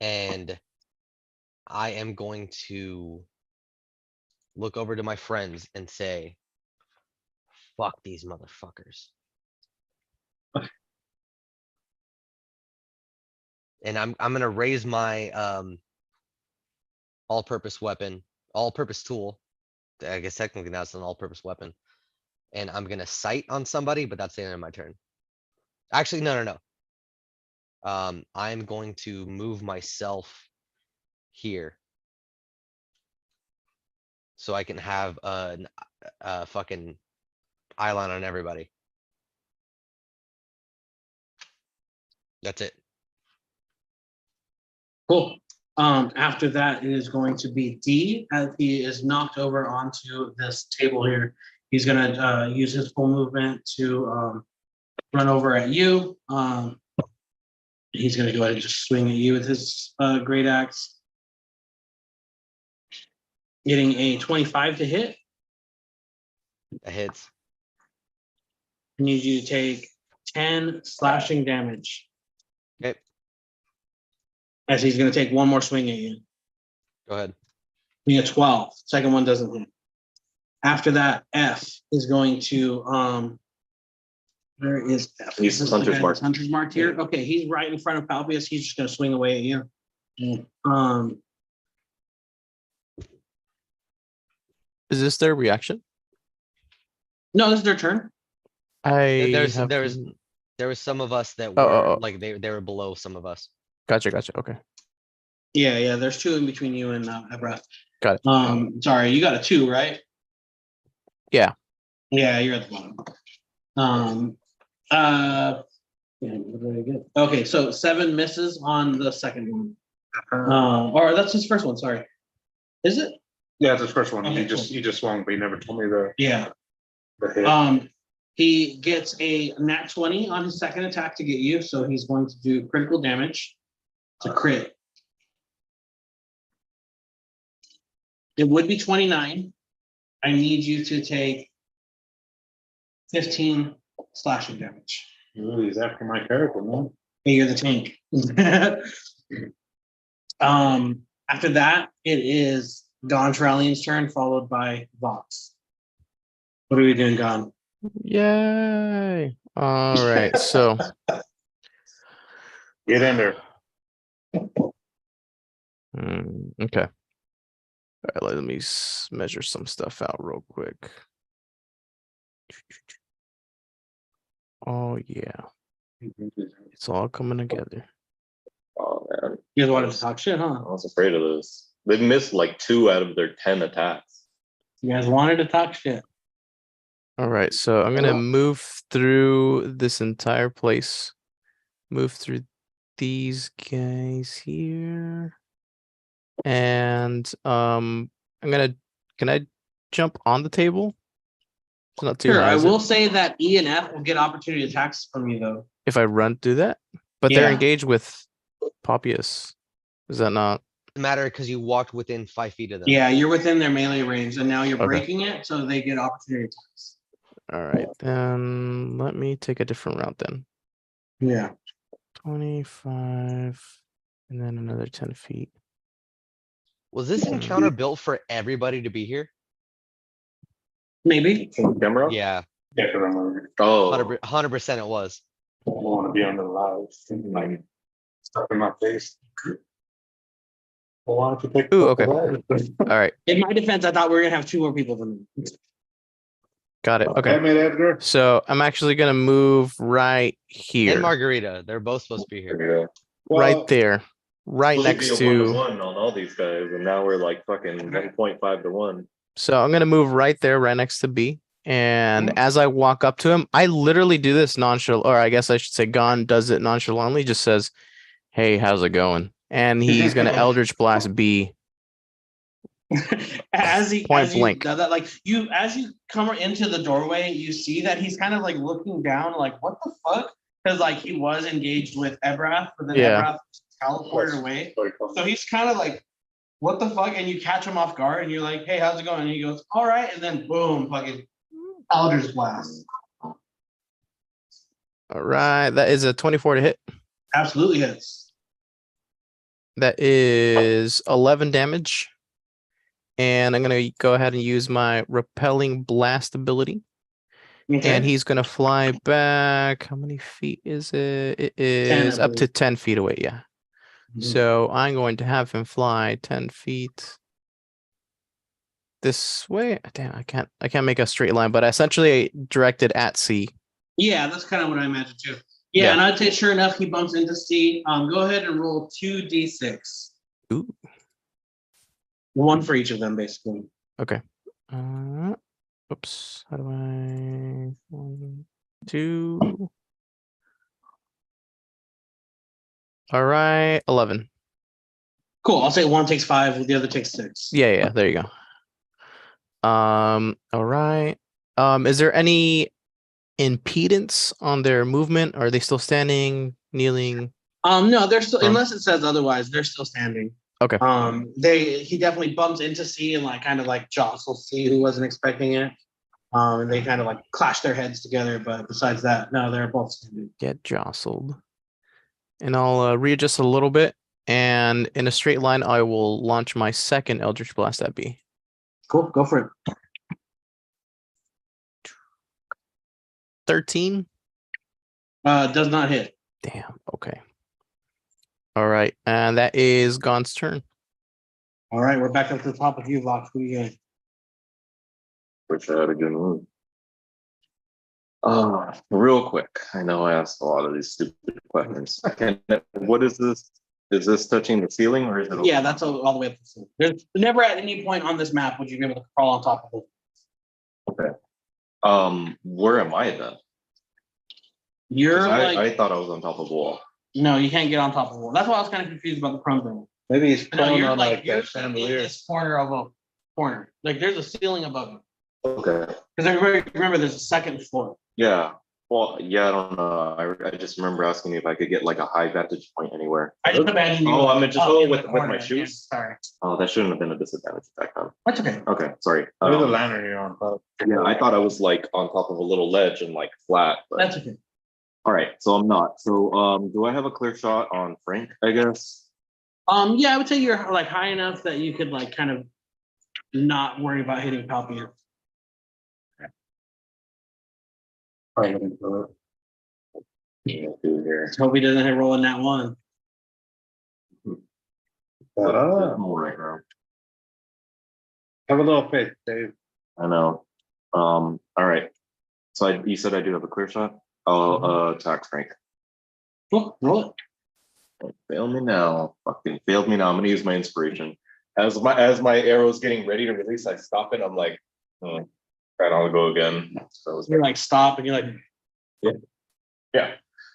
And I am going to look over to my friends and say, fuck these motherfuckers. And I'm gonna raise my all-purpose weapon, all-purpose tool. I guess technically now it's an all-purpose weapon. And I'm gonna sight on somebody, but that's the end of my turn. Actually, no. I'm going to move myself here. So I can have a fucking eyeline on everybody. That's it. Cool. After that, it is going to be D as he is knocked over onto this table here. He's gonna use his full movement to run over at you. He's gonna go ahead and just swing at you with his great axe. Getting a 25 to hit. That hits. I need you to take 10 slashing damage. Okay, As he's gonna take one more swing at you. go ahead. Being a 12. Second one doesn't hit. After that, F is going to where is F? He's Is this the hunter's guy marked. that's hunter's marked here. Okay, he's right in front of Palpius. He's just gonna swing away at you. Is this their reaction? No, this is their turn. I There's have. there was some of us that Oh, were oh, oh. like they were below some of us. Gotcha. Okay. Yeah. There's 2 in between you and Ebra. Got it. Sorry, you got a 2, right? Yeah. Yeah, you're at the bottom. Yeah, what did I get? Okay, so 7 misses on the second one. Or that's his first one. Sorry, is it? Yeah, it's his first one. Okay, He just swung, but he never told me the Yeah. hit. He gets a nat 20 on his second attack to get you, so he's going to do critical damage. It's a crit. It would be 29. I need you to take 15 slashing damage. Ooh, he's after my character, man. Hey, you're the tank. After that, it is Gon Trallian's turn, followed by Vox. What are we doing, Gon? Yay! All right. So Get in there. okay. All right, let me measure some stuff out real quick. Oh yeah, it's all coming together. Oh man, You guys wanted to talk shit, I huh? was afraid of this. They missed like 2 out of their 10 attacks. You guys wanted to talk shit. All right, so I'm gonna move through this entire place. Move through these guys here. And can I jump on the table? It's not too Sure, high, I is it? will say that E and F will get opportunity attacks from you, though. If I run through that, but they're Yeah. engaged with Poppius. Is that not? Matter because you walked within 5 feet of them. Yeah, you're within their melee range, and now you're Okay. breaking it, so they get opportunity attacks. All right, then let me take a different route then. Yeah. 25, and then another 10 feet. Was this encounter built for everybody to be here? Maybe. Camera? Yeah, Yeah, because I'm a, Oh, 100% it was. I don't want to be under the lights. Like stuff in my face. Well, why don't you take? Ooh, okay. Okay. All right, In my defense, I thought we were gonna have 2 more people than me. got it. Okay, Edgar. so I'm actually gonna move right here, And Margarita, they're both supposed to be here. yeah. right there. right Supposed next be a 1 to to. 1 on all these guys, and now we're like fucking 1.5 to 1. So I'm gonna move right there, right next to B. And Mhm. as I walk up to him, I literally do this nonchalant, or I guess I should say Gon does it nonchalantly, just says, "Hey, how's it going?" And he's gonna Eldritch Blast B as you point blank. that, like you as you come into the doorway, you see that he's kind of like looking down, like what the fuck? Because like he was engaged with Ebrath, but then Yeah. Ebrath teleported away. So he's kind of like, what the fuck? And you catch him off guard, and you're like, hey, how's it going? And he goes, all right, and then boom, fucking Eldritch Blast. All right, that is a 24 to hit. Absolutely hits. That is 11 damage. And I'm gonna go ahead and use my repelling blast ability. Okay. And he's gonna fly back. How many feet is it? It 10, is I up to believe. 10 feet away. Yeah. So I'm going to have him fly 10 feet this way. Damn, I can't make a straight line, but I essentially directed at C. Yeah, that's kind of what I imagined too. Yeah, Yeah. and I'd say sure enough, he bumps into C. Go ahead and roll 2d6. Ooh. One for each of them, basically. Okay. Oops. How do I? 1, 2. All right. 11. Cool. I'll say one takes 5, the other takes 6. Yeah. There you go. All right. Is there any impedance on their movement? Are they still standing, kneeling? No, they're still, Prone? unless it says otherwise, they're still standing. Okay. He definitely bumps into C and like kind of like jostles C, who wasn't expecting it. And they kind of like clash their heads together, but besides that, no, they're both standing. Get jostled. And I'll readjust a little bit. And in a straight line, I will launch my second Eldritch Blast at B. Cool, go for it. 13. Does not hit. Damn. Okay. All right. And that is Gon's turn. All right, we're back up to the top of you, Vox. Who you got? Wish I had a good move. Real quick. I know I asked a lot of these stupid questions. What is this? Is this touching the ceiling or is it? Yeah, that's all the way up to the ceiling. There's never at any point on this map would you be able to crawl on top of it. Okay. Where am I then? You're 'Cause like, I thought I was on top of a wall. no, you can't get on top of the wall. That's why I was kind of confused about the prone thing. Maybe it's No, prone you're on like like you're a in chandelier. this corner of a corner. Like there's a ceiling above you. Okay. Because remember, there's a second floor. Yeah. Well, yeah, I don't know. I just remember asking you if I could get like a high vantage point anywhere. I just imagined you. Oh, like, I'm just up in with the my corner. shoes. Yeah, sorry. Oh, that shouldn't have been a disadvantage back then. That's okay. Okay, sorry. There's a lantern here on top. Yeah, I thought I was like on top of a little ledge and like flat, but That's okay. all right, so I'm not. So do I have a clear shot on Frank, I guess? Yeah, I would say you're like high enough that you could like kind of not worry about hitting Palpier. Yeah, do here. Let's hope he doesn't hit rolling that one. Right now. Have a little faith, Dave. I know. All right. So you said I do have a clear shot? I'll attack Frank. Cool, roll it. Fail me now. Fucking failed me now. I'm gonna use my inspiration. As my arrow's getting ready to release, I stop it. I'm like, right on, go again. So You're like stop and you're like, yeah,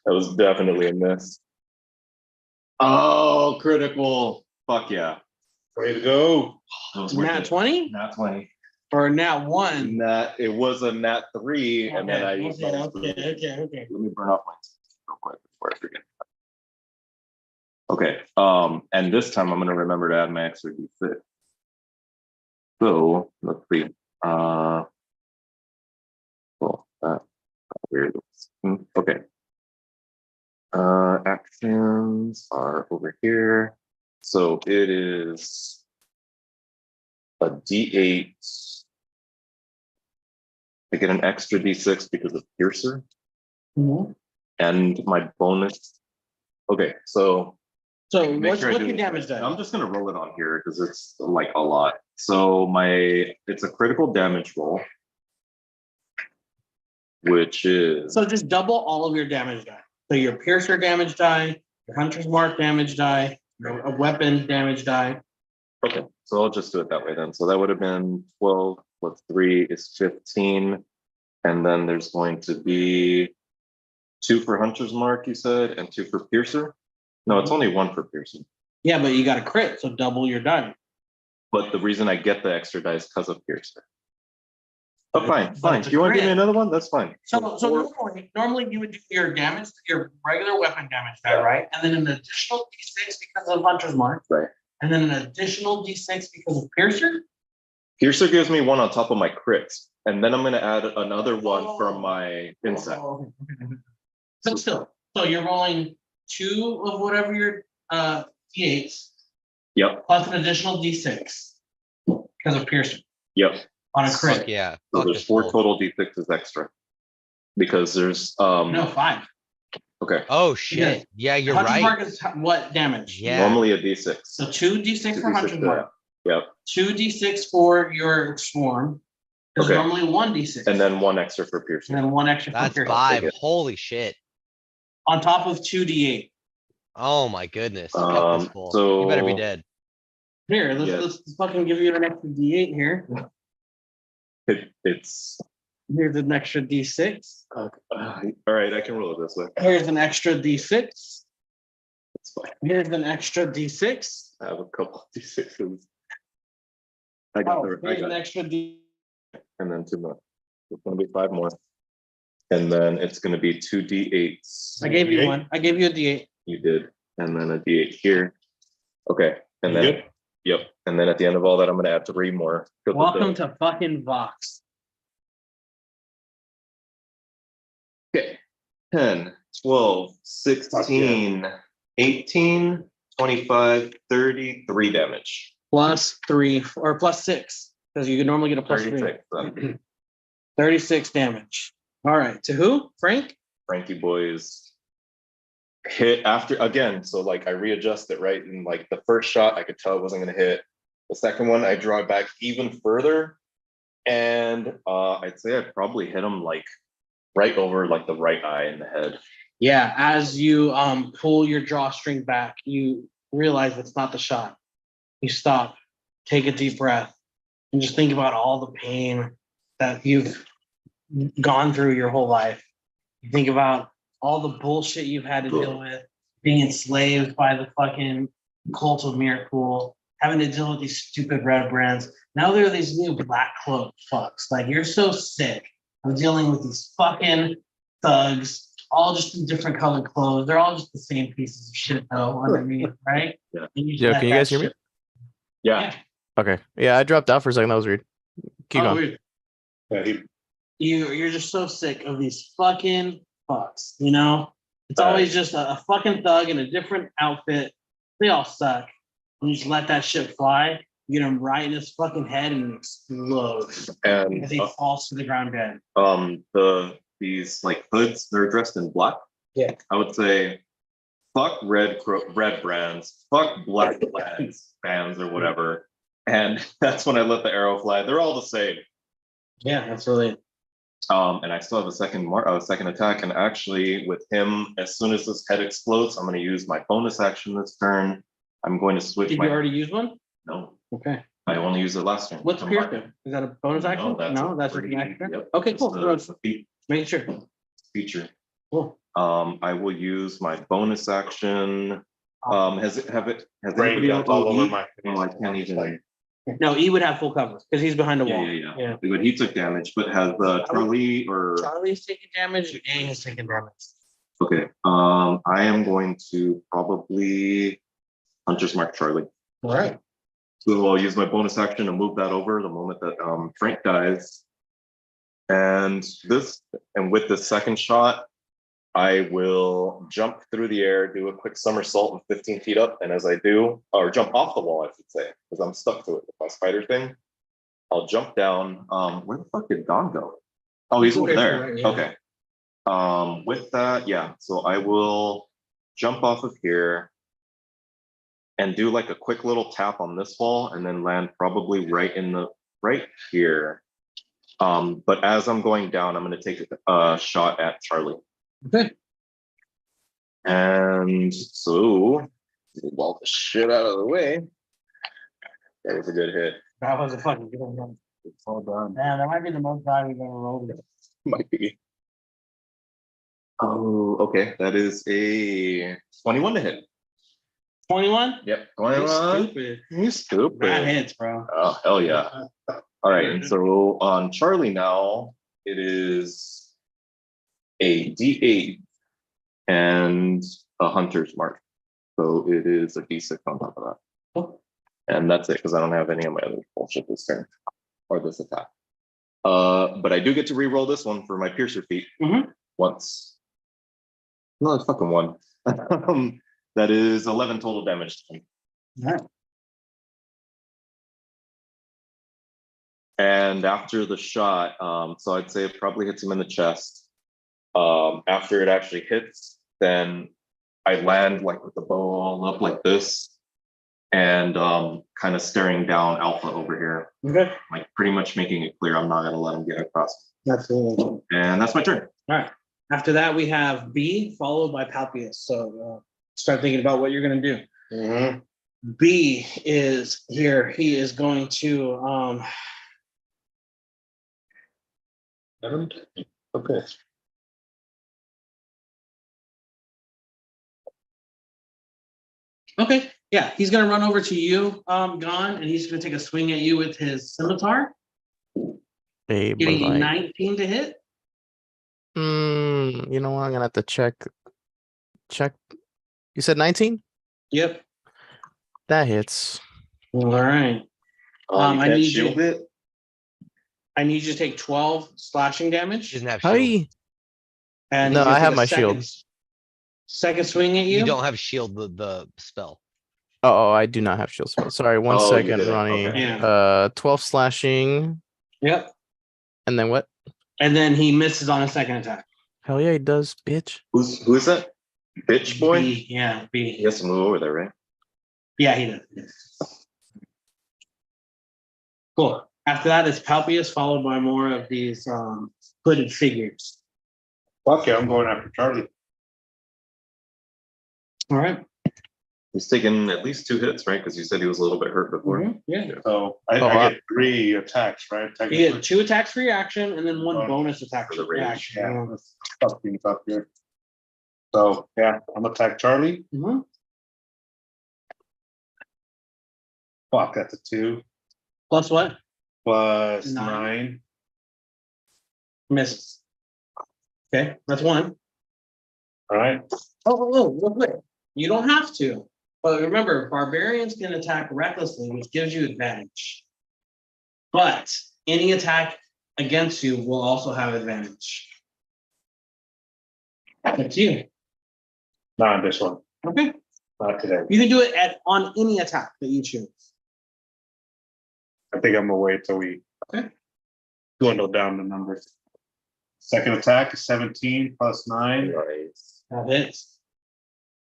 that was definitely a miss. Oh, critical. Fuck yeah. Way to go. That was worth nat it. 20 Nat 20. or nat 1. It was a nat 3, and then I used my inspiration. Okay. Let me burn off my inspiration real quick before I forget. Okay. And this time I'm gonna remember to add my extra d6. So let's see. Cool. Weird. Okay. Actions are over here. So it is a d8. I get an extra d6 because of Piercer. Mhm. And my bonus. Okay, so make what's sure I do your this damage right. then? I'm just gonna roll it on here because it's like a lot. So it's a critical damage roll, which is So just double all of your damage die. So your piercer damage die, your hunter's mark damage die, a weapon damage die. Okay, so I'll just do it that way then. So that would have been 12 plus 3 is 15. And then there's going to be 2 for Hunter's Mark, you said, and 2 for Piercer. No, it's only 1 for Piercer. Yeah, but you got a crit, so double your die. But the reason I get the extra die is because of Piercer. Oh, But fine, it's fine. a Do you want to give me crit. another one? That's fine. So four- normally you would do your damage, your regular weapon damage die, right? And then an additional D6 because of Hunter's Mark. Right. And then an additional D6 because of Piercer. Piercer gives me 1 on top of my crits. And then I'm going to add another 1 from my insect. Oh, okay. But still, so you're rolling 2 of whatever your D8s Yep, plus an additional D6 because of Piercer yep. on a Fuck crit. yeah. So Fuck there's this 4 roll. total D6s extra. Because there's No, 5. okay. Oh shit. Yeah, you're Hunter's right. Mark is what damage? Yeah. Normally a D6. So 2 D6 Two for D6 Hunter's for Mark. that. Yep. 2 D6 for your swarm. There's Okay. normally 1 D6. And then 1 extra for Piercer. And then 1 extra for That's Piercer. 5. it. Holy shit. On top of 2 D8. Oh my goodness. Fuck this fool. so- You better be dead. Here, let's, Yes. let's fucking give you an extra D8 here. It's Here's an extra D6. all right. I can roll it this way. Here's an extra D6. It's fine. Here's an extra D6. I have a couple of D6s. I got Oh, the. I here's an got, extra D. and then 2 more. It's going to be 5 more. And then it's going to be 2 D8s. I gave you D8? one. I gave you a D8. You did, and then a D8 here. Okay, and You then good? yep, and then at the end of all that, I'm going to add 3 more. 'cause of Welcome the- to fucking Vox. Okay, 10, 12, 16, 18, 25, 33 damage. Plus 3 or plus 6. Because you could normally get a plus 3. 36. then. 36 damage. All right. To who? Frank? Frankie boys hit after again. So like I readjust it right. And like the first shot, I could tell it wasn't going to hit. The second one, I draw it back even further. And I'd say I probably hit him like right over like the right eye in the head. Yeah. As you pull your drawstring back, you realize it's not the shot. You stop, take a deep breath, and just think about all the pain that you've gone through your whole life. You think about all the bullshit you've had to deal with, being enslaved by the fucking cult of Miracle, having to deal with these stupid red brands. Now there are these new black cloak fucks. Like, you're so sick of dealing with these fucking thugs, all just in different colored clothes. They're all just the same pieces of shit though underneath, right? Yeah. And you just Yeah, let can you that guys hear me? shit- Yeah. Okay. Yeah, I dropped out for a second. That was weird. Keep Oh, going. weird. Yeah, he, You're just so sick of these fucking fucks, you know? It's Uh, always just a fucking thug in a different outfit. They all suck. And you just let that shit fly, you get him right in his fucking head and he explodes And as he falls to the ground dead. these like hoods, they're dressed in black. Yeah. I would say fuck red brands, fuck black bands or whatever. And that's when I let the arrow fly. They're all the same. Yeah, that's really And I still have a second attack. And actually, with him, as soon as this head explodes, I'm going to use my bonus action this turn. I'm going to switch Did my. you already use one? No, Okay. I only used it last turn. What's I'm pierce not- do? Is that a bonus action? No, a that's just free- an extra. Yep, Okay, it's cool. a Making sure. feature. Cool. I will use my bonus action. Has Great, anybody else? that's all over E? my. Oh, I can't even. No, E would have full cover because he's behind a wall. Yeah. But he took damage. But has Charlie or Charlie's taking damage. A has taken damage. okay? I am going to probably Hunter's Mark Charlie. All right. So I'll use my bonus action to move that over the moment that Frank dies. And with the second shot, I will jump through the air, do a quick somersault and 15 feet up. And as I do, or jump off the wall, I should say, because I'm stuck to it with my spider thing. I'll jump down. Where the fuck did Don go? Oh, he's over there. Right, yeah. Okay. With that, yeah. So I will jump off of here and do like a quick little tap on this wall and then land probably right here. But as I'm going down, I'm going to take a shot at Charlie. Okay. And so Ball the shit out of the way. That was a good hit. That was a fucking good one. It's all done. Man, that might be the most time we've ever rolled it. Might be. Oh, okay. That is a 21 to hit. 21? Yep. You 21. stupid. You That stupid. hits, bro. Oh, hell yeah. All right. And so on Charlie now, it is a D8 and a hunter's mark. So it is a D6 on top of that. Oh. And that's it, because I don't have any of my other bullshit this turn or this attack. But I do get to re-roll this one for my piercer feat once. No, it's fucking one. That is 11 total damage to him. Alright. And after the shot, so I'd say it probably hits him in the chest. After it actually hits, then I land like with the bow all up like this, and kind of staring down Alpha over here, Okay. like pretty much making it clear I'm not gonna let him get across. Absolutely. And that's my turn. All right. After that, we have B followed by Palpius. So start thinking about what you're going to do. B is here. He is going to Okay. okay. Yeah, he's going to run over to you, Gon, and he's going to take a swing at you with his scimitar, Hey, but getting a like, 19 to hit. you know what? I'm gonna have to check. You said 19? Yep. That hits. All right. You I can't need shield you. it. I need you to take 12 slashing He damage. doesn't have shield. Hi. And No, he's gonna I have take a my second- shield. Second swing at you. You don't have shield the spell. Oh, I do not have shield spell. Sorry, one Oh, you second, didn't. Ronnie. Okay. Yeah. 12 slashing, Yep. and then what? And then he misses on his second attack. Hell yeah, he does, bitch. Who is that? Bitch boy? B, yeah, B. He has to move over there, right? Yeah, he does. Cool. After that is Palpius, followed by more of these hooded figures. Fuck yeah, I'm going after Charlie. All right. He's taken at least 2 hits, right? Because you said he was a little bit hurt before. Yeah. So Oh, I get 3 attacks, right? You get 2 attacks for your action and then 1 Oh, bonus attack for for the the rage. action. Yeah, that's tough being up here. So yeah, I'm gonna attack Charlie. Mhm. Fuck, that's a 2 Plus what? plus 9. 9. Misses. Okay, that's 1. All right. Oh, real quick. You don't have to. But remember, barbarians can attack recklessly, which gives you advantage. But any attack against you will also have advantage. Up to you. Not on this one. Okay. Not today. You can do it on any attack that you choose. I think I'm gonna wait till we Okay. dwindle down the numbers. Second attack is 17 plus 9. Nice. That hits.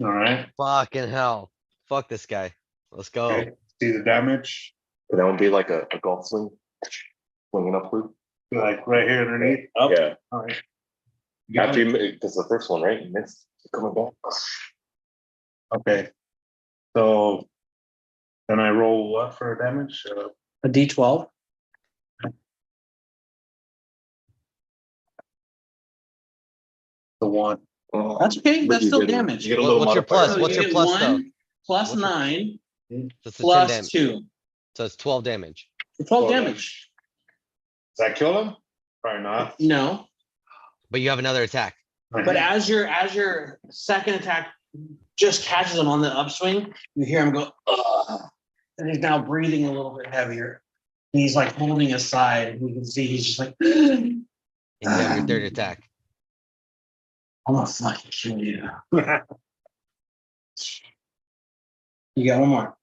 All right. Fucking hell. Fuck this guy. Let's go. Okay. See the damage? That would be like a golf swing, swinging upward. Like right here underneath. Up. Yeah. All right. After you, because the first one, right? You missed. Coming back. Okay. So then I roll what for damage? A D12. The 1. Oh, That's okay. but That's you still get- damage. You get a What- little what's your modifier. plus? So What's you your get plus, though? 1 plus What's your- 9 So it's a 10 plus damage. 2. So it's 12 damage. 12 damage. Does that kill him? Probably not. No. But you have another attack. But as your second attack just catches him on the upswing, you hear him go, ugh. And he's now breathing a little bit heavier. And he's like holding his side. And you can see he's just like, And you have your third attack. I'm gonna fucking kill you. You got one more.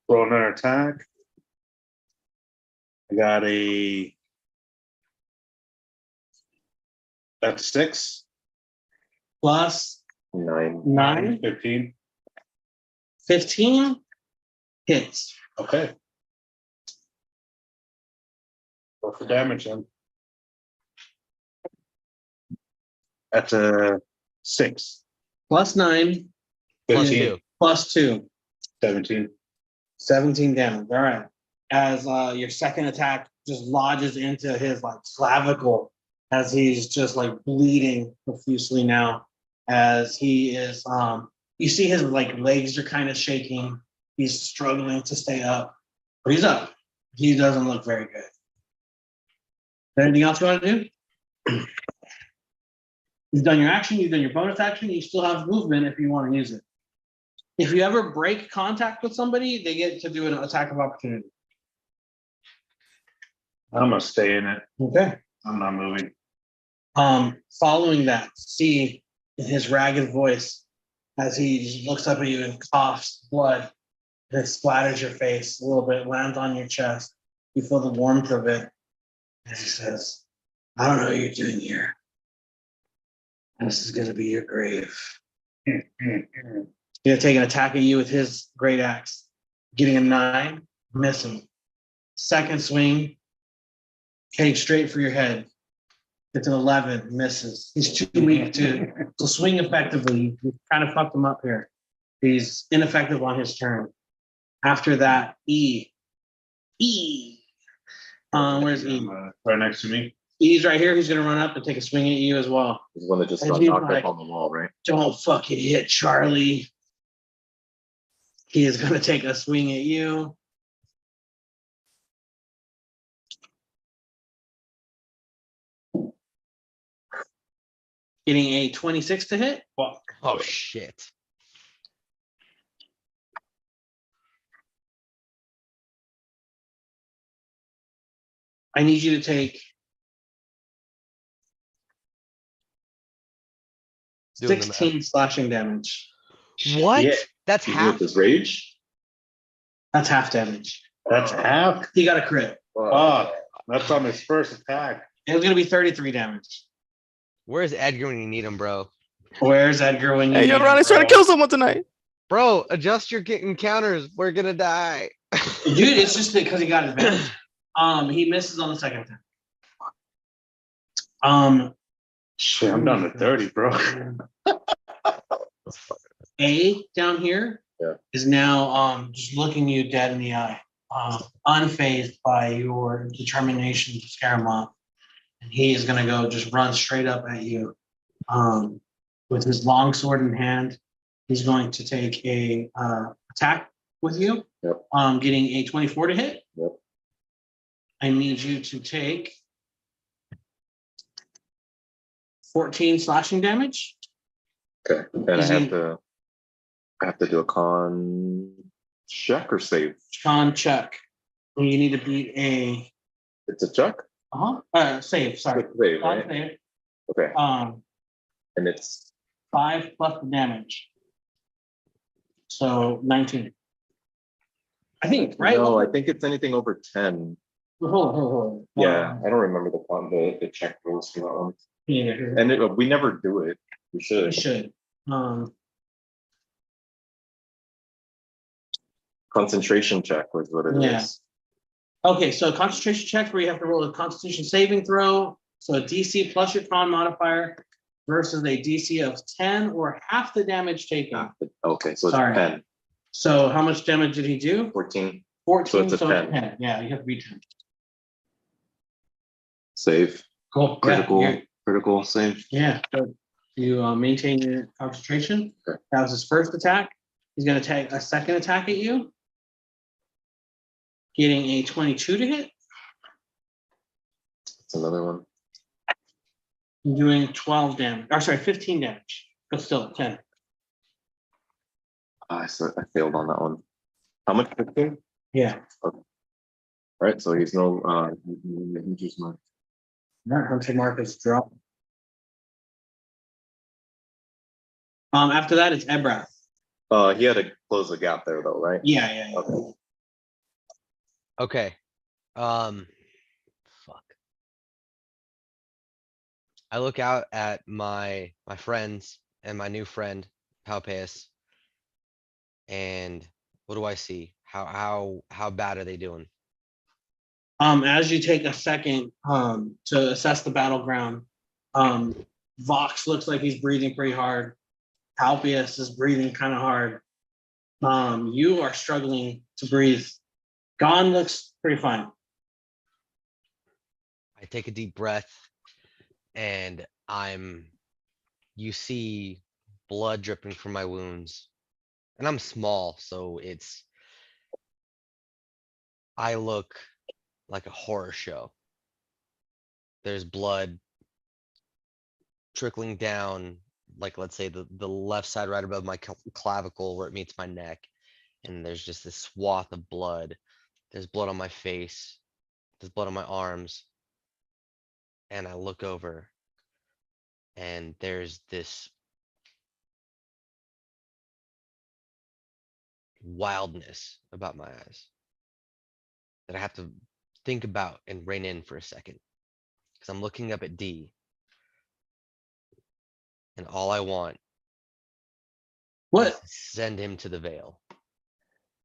Roll another attack. I got that's 6. Plus 9. 9, 15. 15 hits. Okay. Go for damage then. That's a 6. Plus 9, Plus 15. two. Plus 2. 17. 17 damage. All right. As your second attack just lodges into his like clavicle, as he's just like bleeding profusely now, as he is you see his like legs are kind of shaking. He's struggling to stay up, but he's up. He doesn't look very good. Anything else you want to do? You've done your action, you've done your bonus action, you still have movement if you want to use it. If you ever break contact with somebody, they get to do an attack of opportunity. I'm gonna stay in it. Okay. I'm not moving. Following that, see in his ragged voice as he just looks up at you and coughs blood, and it splatters your face a little bit, lands on your chest. You feel the warmth of it. As he says, I don't know what you're doing here. This is gonna be your grave. He's gonna take an attack at you with his great axe, getting a 9, missing. Second swing, heading straight for your head. It's an 11, misses. He's too weak to swing effectively. You kind of fucked him up here. He's ineffective on his turn. After that, E. Where's E? Right next to me. E's right here. He's gonna run up and take a swing at you as well. He's the one that just And got he's knocked like- up on the wall, right? Don't fucking hit Charlie. He is gonna take a swing at you. Getting a 26 to hit. Fuck. Oh shit. I need you to take Doing the math. 16 slashing damage. What? Yeah. That's Even half. with his rage. That's half damage. That's half. He got a crit. Fuck. That's on his first attack. It was gonna be 33 damage. Where's Edgar when you need him, bro? Where's Edgar when you Hey, yo, need him, Ronnie's trying to bro? kill someone tonight. Bro, adjust your encounters. We're gonna die. Dude, it's just because he got advantage. He misses on the second time. Shit, I'm down to 30, bro. A down here Yeah. is now just looking you dead in the eye, unfazed by your determination to scare him off. And he is gonna go just run straight up at you. With his long sword in hand, he's going to take a attack with you. Yep. Getting a 24 to hit. Yep. I need you to take 14 slashing damage. Okay. And Is I he- have to do a con check or save. Con check. And you need to beat a It's a check? save, sorry. Quick save, Con right? save. Okay. And it's 5 plus the damage. So 19. I think, right? No, I think it's anything over 10. Hold on. Yeah, I don't remember the check rules for that one. Yeah, And we never do it. We we should. should. Concentration check was what it is. Yeah. Okay, so concentration check where you have to roll a constitution saving throw. So a DC plus your con modifier versus a DC of 10 or half the damage taken. Okay, so it's Sorry. 10, So how much damage did he do? 14, 14, So it's a 10. Yeah, you have to beat 10. save, Cool. critical save. Yeah. So you maintain your concentration. Okay. That was his first attack. He's going to take a second attack at you. Getting a 22 to hit. It's another one. Doing 12 damage. Or sorry, 15 damage. But still 10. I failed on that one. How much? 15? Yeah. All right, so he's no injuries mark. That hunter markers drop. After that, it's Ebrath. He had to close the gap there though, right? Yeah. Okay. Okay. Fuck. I look out at my friends and my new friend, Palpeus. And what do I see? How bad are they doing? As you take a second to assess the battleground, Vox looks like he's breathing pretty hard. Alpius is breathing kind of hard. You are struggling to breathe. Gon looks pretty fine. I take a deep breath and you see blood dripping from my wounds. And I'm small, so I look like a horror show. There's blood trickling down, like let's say the left side right above my clavicle where it meets my neck. And there's just this swath of blood. There's blood on my face. There's blood on my arms. And I look over and there's this wildness about my eyes that I have to think about and rein in for a second. Because I'm looking up at D. And all I want What? is to send him to the Vale.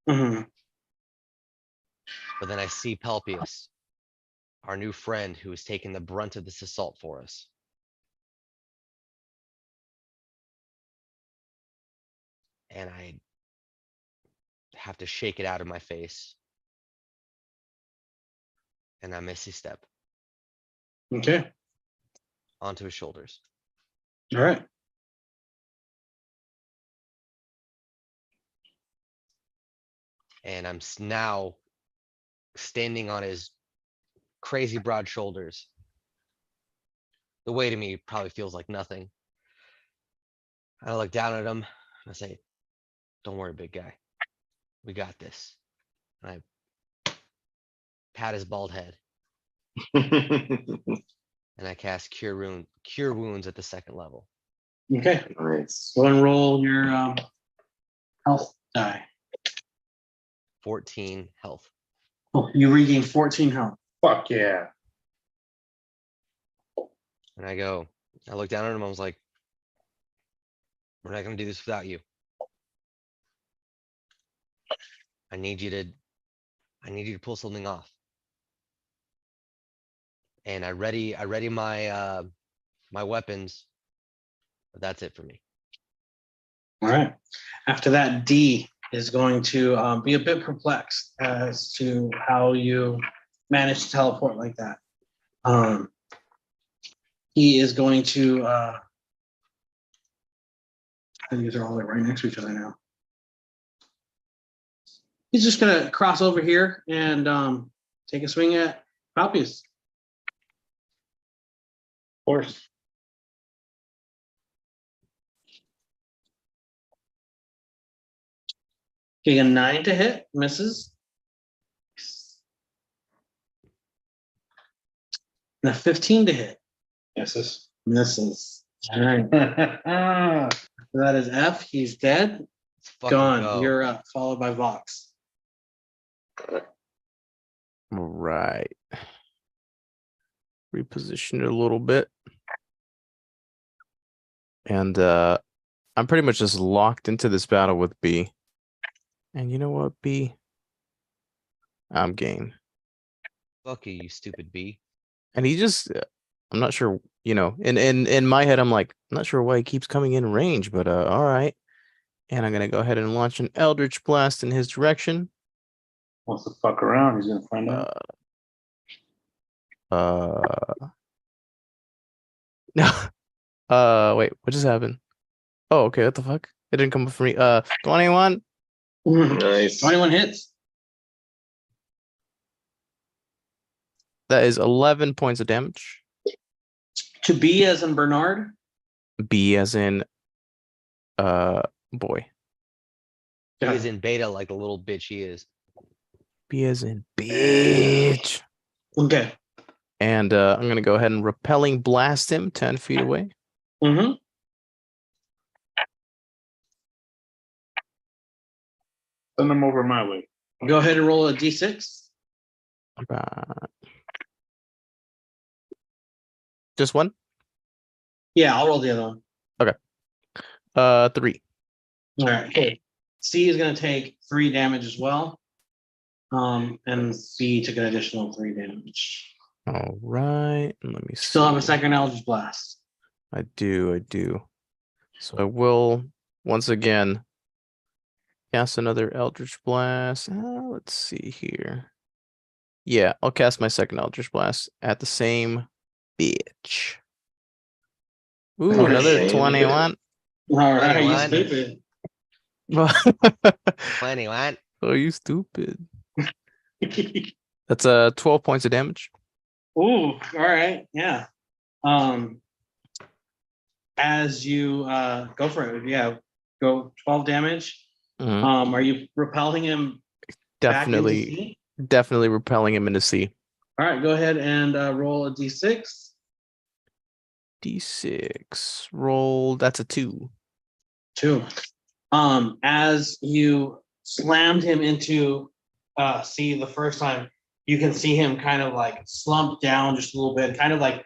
Hmm. But then I see Pelpius, our new friend who is taking the brunt of this assault for us. And I have to shake it out of my face. And I missy step Okay. onto his shoulders. All right. And I'm now standing on his crazy broad shoulders. The weight of me probably feels like nothing. I look down at him and I say, "Don't worry, big guy. We got this." And I pat his bald head and I cast cure wounds at the second level. Okay. Nice. Go and roll your health die. 14 health. Oh, you regain 14 health. Fuck yeah. And I look down at him. I was like, "We're not going to do this without you. I need you to pull something off." And I ready my my weapons. But that's it for me. All right. After that, D is going to be a bit perplexed as to how you managed to teleport like that. He is going to. These are all right next to each other now. He's just going to cross over here and take a swing at Palpius. Of course. Getting a 9 to hit, misses. And a 15 to hit, Misses. misses. All right. That is F. He's dead. Let's fucking Gone. go. You're up, followed by Vox. Right. Reposition it a little bit. And I'm pretty much just locked into this battle with B. And you know what, B? I'm game. Fuck you, you stupid bee. And he just I'm not sure, in my head I'm like, I'm not sure why he keeps coming in range, but all right. And I'm gonna go ahead and launch an Eldritch Blast in his direction. Wants to fuck around. He's gonna find out. Wait, what just happened? Oh, okay, what the fuck? It didn't come up for me. 21. Nice. 21 hits. That is 11 points of damage. To B as in Bernard. B as in boy. He is in beta like the little bitch he is. B as in bitch. Okay. And I'm gonna go ahead and repelling blast him 10 feet away. Mm-hmm. Send him over my way. Go ahead and roll a D6. Just one? Yeah, I'll roll the other one. 3. All right. Cool. C is going to take 3 damage as well. And B took an additional 3 damage. All right. Let me Still have a see. second Eldritch Blast. I do. So I will once again, cast another Eldritch Blast. Let's see here. Yeah, I'll cast my second Eldritch Blast at the same bitch. Ooh, Okay. another Same 21. All right, you 21. stupid. Oh, 21. you stupid. That's 12 points of damage. Ooh, all right, yeah. As you go for it, yeah, go 12 damage. Mhm. Are you repelling him back into Definitely, sea? definitely repelling him into sea. All right, go ahead and roll a d6. D6 roll. That's a 2. 2. As you slammed him into sea the first time, you can see him kind of like slump down just a little bit, kind of like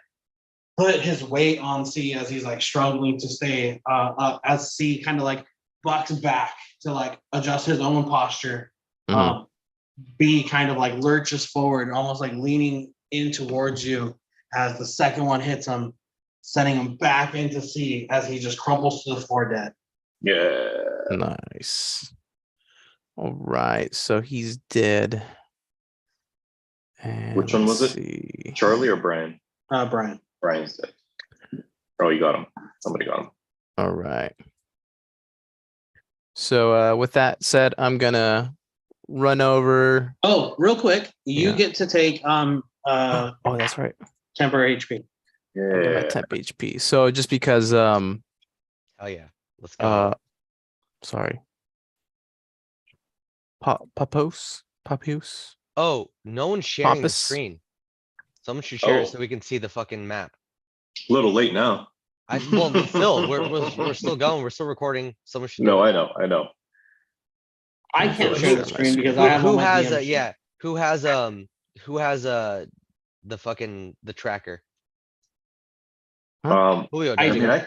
put his weight on sea as he's like struggling to stay up, as sea kind of like bucks back to like adjust his own posture. Mhm. B kind of like lurches forward, almost like leaning in towards you as the second one hits him, sending him back into sea as he just crumples to the floor dead. Yeah. Nice. All right, so he's dead. And Which one was let's it? see. Charlie or Brian? Brian. Brian's dead. Oh, you got him. Somebody got him. All right. So with that said, I'm gonna run over. Oh, real quick, you Yeah. get to take Oh, that's right. temporary HP. I'll get my Yeah. temp HP. So just because Oh yeah. Let's go. sorry. Papos? Oh, no one's sharing the Pompous? screen. Someone should share it Oh. so we can see the fucking map. A little late now. Well, still, we're still going. We're still recording. Someone should do No, it. I know. I don't feel can't like share the sharing my screen because screen. I have Who on my has DM a sheet. yeah? Who has the fucking the tracker? Julio I does, do. right?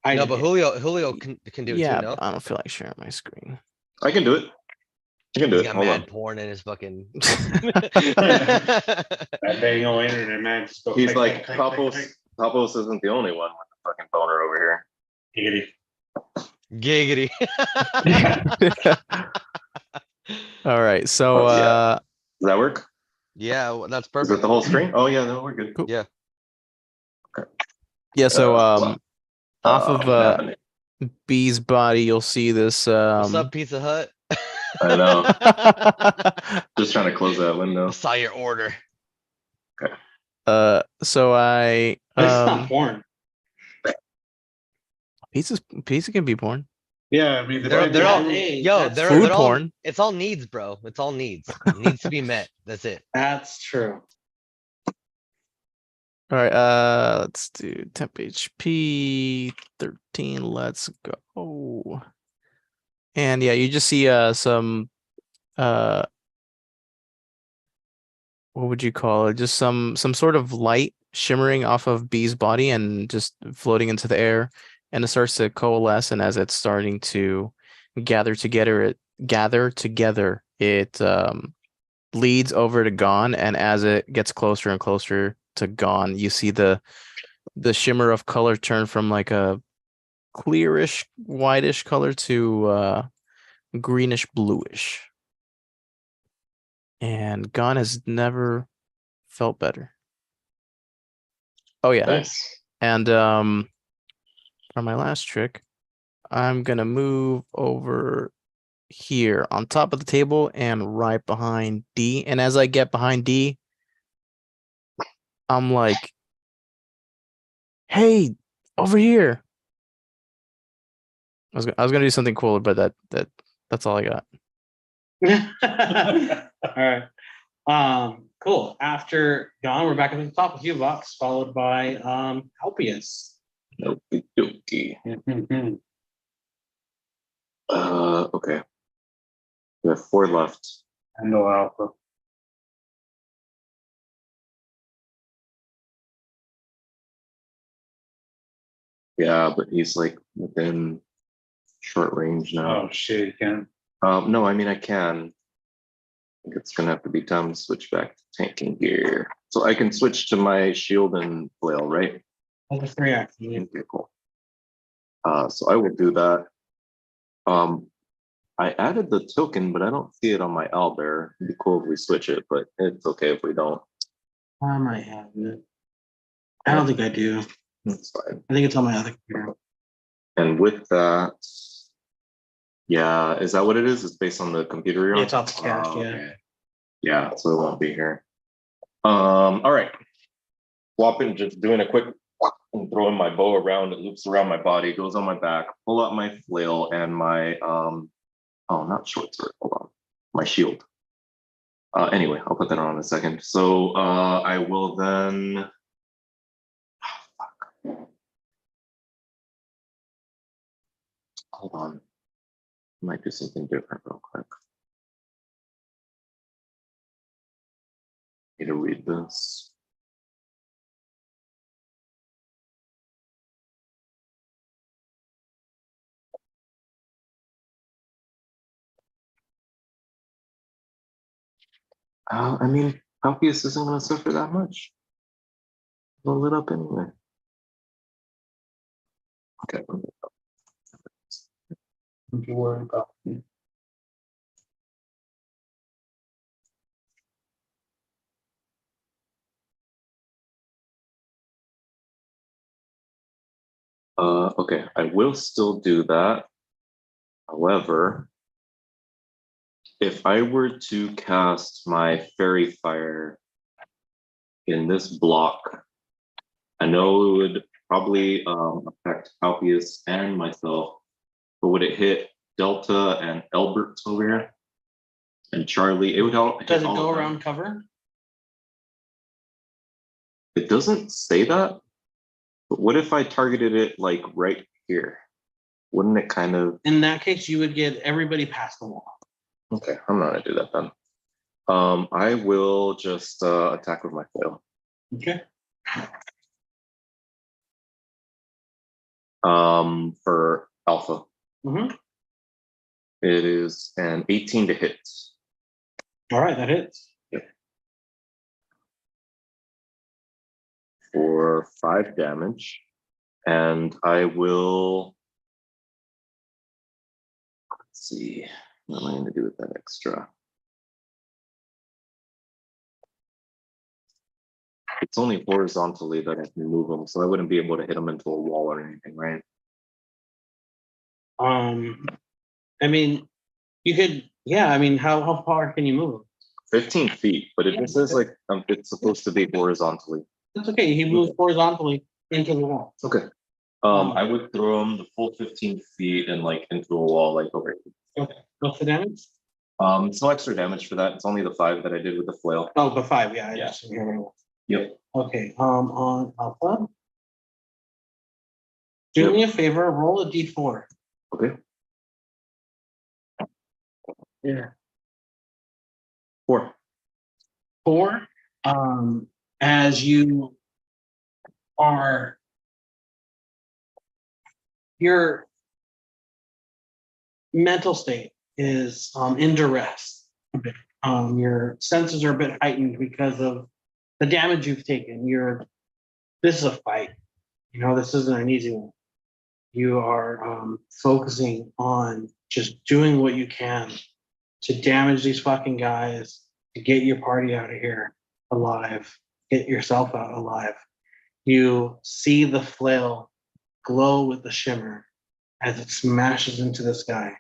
I No, do. but Julio can do it too. Yeah, No, but I don't feel like sharing my screen. I can do it. I can do he's it. got Hold mad on. porn in his fucking. That dang old internet, man. Just go He's click, like, click, click, click, click. Papos isn't the only one with a fucking boner over here. Giggity. Giggity. All right, so Oh, yeah. Does that work? Yeah, well, that's Is perfect. it the whole screen? Oh yeah, no, we're good. Cool. Yeah. yeah, so Well, off of what happened? B's body, you'll see this What's up, Pizza Hut? I know. Just trying to close that window. I saw your order. So I It's not porn. pizza can be porn. Yeah, I mean, They're all Hey, yo, that's they're Food all porn. it's all needs, bro. It's all needs. It needs to be met. That's it. That's true. All right, let's do temp HP 13. Let's go. And yeah, you just see some what would you call it? Just some sort of light shimmering off of B's body and just floating into the air, and it starts to coalesce. And as it's starting to gather together, it leads over to Gon. And as it gets closer and closer to Gon, you see the shimmer of color turn from like a clearish, whitish color to greenish bluish. And Gon has never felt better. Oh yeah. Nice. And for my last trick, I'm gonna move over here on top of the table and right behind D. And as I get behind D, I'm like, "Hey, over here!" I was gonna do something cooler, but that's all I got. All right. Cool. After Don, we're back at the top with you, Vox, followed by Helpius. Okie dokie. Okay. We have 4 left. And no alpha. Yeah, but he's like within short range now. Oh shit, you can. No, I mean I can. I think it's gonna have to be time to switch back to tanking gear. So I can switch to my shield and flail, right? That's a 3 action. Okay, cool. So I will do that. I added the token, but I don't see it on my owlbear. It'd be cool if we switch it, but it's okay if we don't. I might have it. I don't think I do. That's fine. I think it's on my other computer. And with that, yeah, is that what it is? It's based on the computer you're Yeah, on? it's off the cache, yeah. Okay. Yeah, so it won't be here. All right. Swapping, just doing a quick and throwing my bow around. It loops around my body, goes on my back. Pull out my flail and my oh, not short sword. Hold on, my shield. Anyway, I'll put that on in a second. So I will then. Hold on. I might do something different real quick. Need to read this. I mean, Alpheus isn't going to suffer that much. We'll lit up anyway. Okay. Don't you worry about it. Okay, I will still do that. However, if I were to cast my fairy fire in this block, I know it would probably affect Alpheus and myself, but would it hit Delta and Albert over here? And Charlie, it would all Does it hit all go of them. around cover? It doesn't say that, but what if I targeted it like right here? Wouldn't it kind of? In that case, you would get everybody past the wall. Okay, I'm not gonna do that then. I will just attack with my flail. Okay. For Alpha, Mm-hmm. it is an 18 to hit. All right, that hits. For 5 damage, and I will. Let's see, what am I going to do with that extra? It's only horizontally that I can move them, so I wouldn't be able to hit them into a wall or anything, right? I mean, you could, yeah. I mean, how far can you move? 15 feet, but it just says like it's supposed to be horizontally. That's okay. He moves horizontally into the wall. Okay. I would throw him the full 15 feet and like into a wall, like over here. Okay. What's the damage? It's no extra damage for that. It's only the 5 that I did with the flail. Oh, the 5. Yeah, I Yeah. just didn't hear very well. Yep. Okay. On Alpha, do Yep. me a favor. Roll a d4. Okay. Yeah. 4. 4. As you are, your mental state is in duress a bit. Your senses are a bit heightened because of the damage you've taken. This is a fight. You know, this isn't an easy one. You are focusing on just doing what you can to damage these fucking guys, to get your party out of here alive, get yourself out alive. You see the flail glow with the shimmer as it smashes into this guy,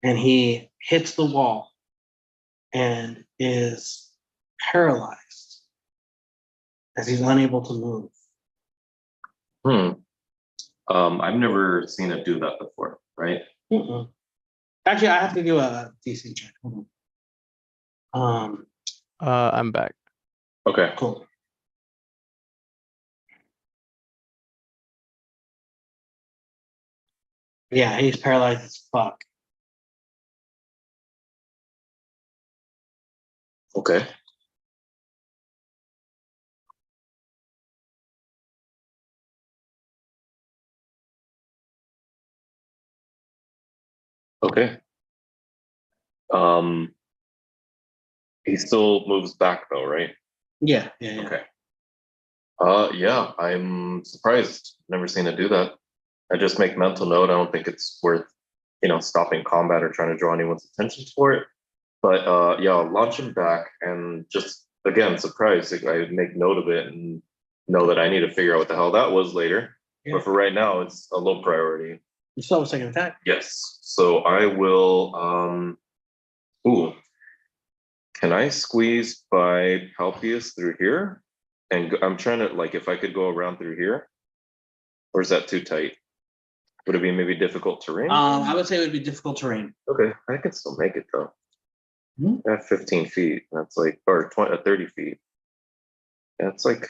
and he hits the wall and is paralyzed as he's unable to move. I've never seen it do that before, right? Mm-mm. Actually, I have to do a DC check. Hold on. I'm back. Okay. Cool. Yeah, he's paralyzed as fuck. Okay. Okay. He still moves back though, right? Yeah. Okay. Yeah, I'm surprised. Never seen it do that. I just make mental note. I don't think it's worth stopping combat or trying to draw anyone's attention for it. But yeah, I'll launch him back and just again, surprise. Like, I make note of it and know that I need to figure out what the hell that was later. Yeah. But for right now, it's a low priority. You still have a second attack. Yes. So I will ooh. Can I squeeze by Palpius through here? And I'm trying to, like, if I could go around through here, or is that too tight? Would it be maybe difficult terrain? I would say it would be difficult terrain. Okay, I can still make it though. Hmm. At 15 feet, that's like, or 30 feet. That's like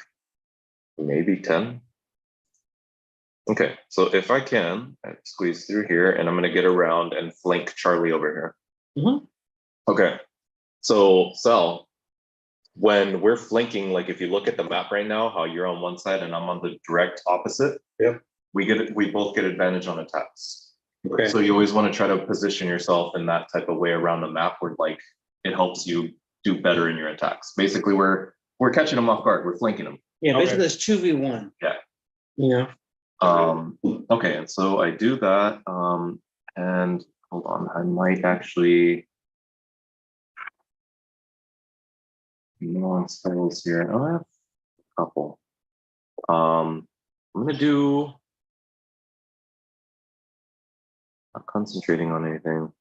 maybe 10. Okay, so if I can, I squeeze through here, and I'm gonna get around and flank Charlie over here. Mhm. Okay, so Sal, when we're flanking, like if you look at the map right now, how you're on one side and I'm on the direct opposite. Yep. We both get advantage on attacks. Okay. So you always want to try to position yourself in that type of way around the map where like it helps you do better in your attacks. Basically, we're catching them off guard, we're flanking them. Yeah, Okay. basically it's 2v1. Yeah. You know. Okay, and so I do that. And hold on, I might actually nuance spells here. Oh, I have a couple. I'm gonna do, not concentrating on anything.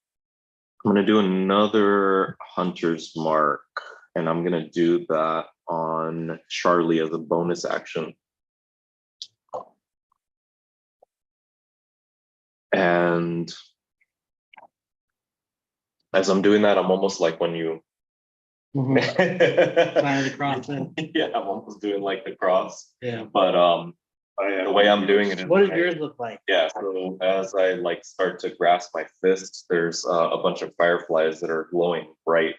I'm gonna do another Hunter's Mark, and I'm gonna do that on Charlie as a bonus action. And as I'm doing that, I'm almost like when you Flying yeah, the cross in. I'm almost doing like the cross. Yeah. But the way I'm doing it is, What did yours look like? yeah, so as I like start to grasp my fist, there's a bunch of fireflies that are glowing bright,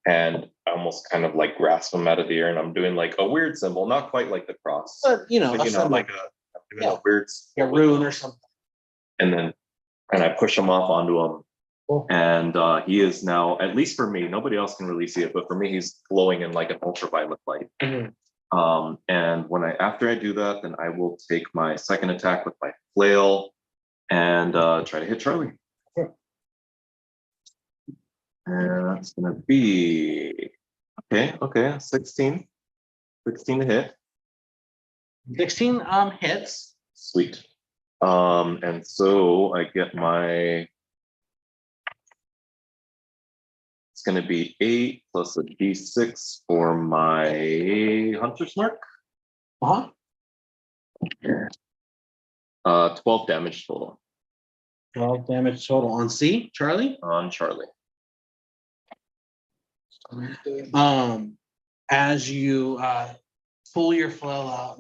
and I almost kind of like grasp them out of the air, and I'm doing like a weird symbol, not quite like the cross, But but, a symbol, like I'm doing a weird a rune or something. and I push him off onto him. Cool. And he is now, at least for me, nobody else can really see it, but for me, he's glowing in like an ultraviolet light. Mhm. And after I do that, then I will take my second attack with my flail and try to hit Charlie. Sure. And that's gonna be okay, 16 to hit. 16 hits. Sweet. And so I get my, it's going to be 8 plus a d6 for my Hunter's Mark. Uh-huh. 12 damage total 12 damage total on C, Charlie. on Charlie. As you pull your flail out,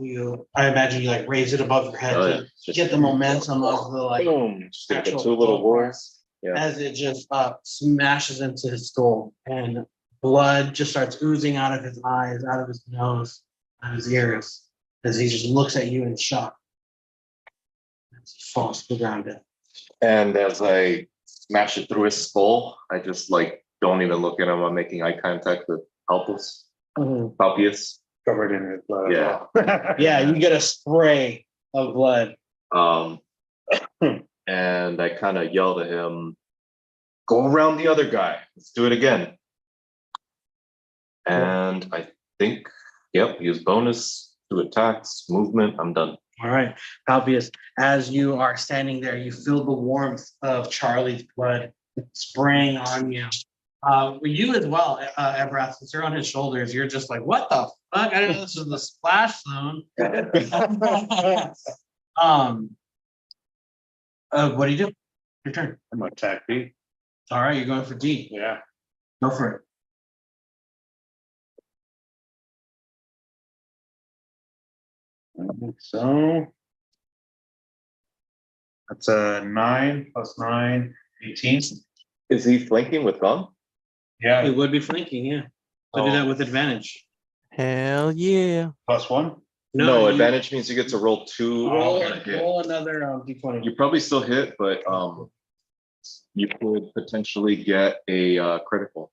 I imagine you like raise it above your head Oh, to yeah. Just get the momentum of the like boom. Just get the actual two little blow wards. Yeah. as it just smashes into his skull, and blood just starts oozing out of his eyes, out of his nose, out of his ears, as he just looks at you in shock. As he falls to the ground dead. And as I smash it through his skull, I just like don't even look at him. I'm making eye contact with Palpius. Covered in his blood. as Yeah. well. Yeah, you get a spray of blood. And I kind of yelled at him, go around the other guy. Let's do it again. And I think, yep, use bonus to attacks, movement. I'm done. All right, Palpius, as you are standing there, you feel the warmth of Charlie's blood spraying on you. You as well, Ebrath, since you're on his shoulders, you're just like, what the fuck? I didn't know this was the splash zone. What do you do? Your turn. I'm gonna attack B. All right, you're going for D. Yeah. Go for it. So that's a 9 plus 9, 18. Is he flanking with gun? Yeah, It would be flanking, yeah. So do that with advantage. Hell yeah. plus 1. No, you advantage means you get to roll 2. Roll, on a hit. roll another d20. You probably still hit, but you could potentially get a critical.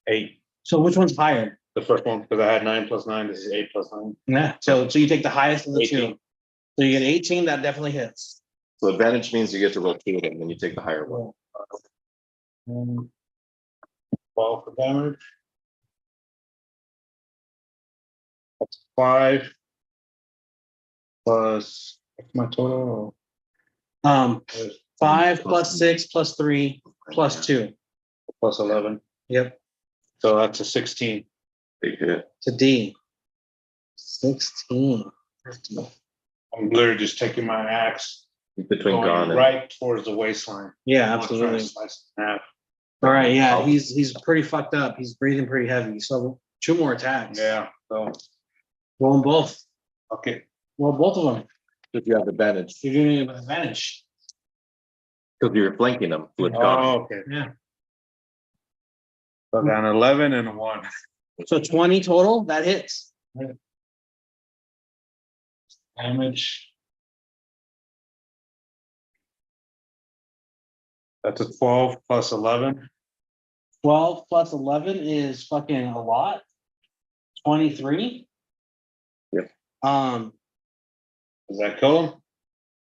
8. So which one's higher? The first one, because I had 9 plus 9. This is 8 plus 9. Yeah. So you take the highest of the 18. two. So you get 18, that definitely hits. So advantage means you get to roll 2 of them, and you take the higher one. 12 for damage. That's 5. Plus, what's my total? 5 plus 6 plus 3 plus 2. Plus 11. Yep. So that's a 16. Big hit. To D. 16. I'm literally just taking my axe, Between gone going and right towards the waistline. Yeah, I'm trying to absolutely. slice it in half. All right, yeah, he's pretty fucked up. He's breathing pretty heavy. So 2 more attacks. Yeah, so, Roll them both. okay. Roll both of them. if you have advantage, You're doing it with advantage. because you're flanking them with Oh, gone. okay. Yeah. So down 11 and a 1. So 20 total. That hits. Damage. That's a 12 plus 11. 12 plus 11 is fucking a lot. 23. Yep. Does that kill him?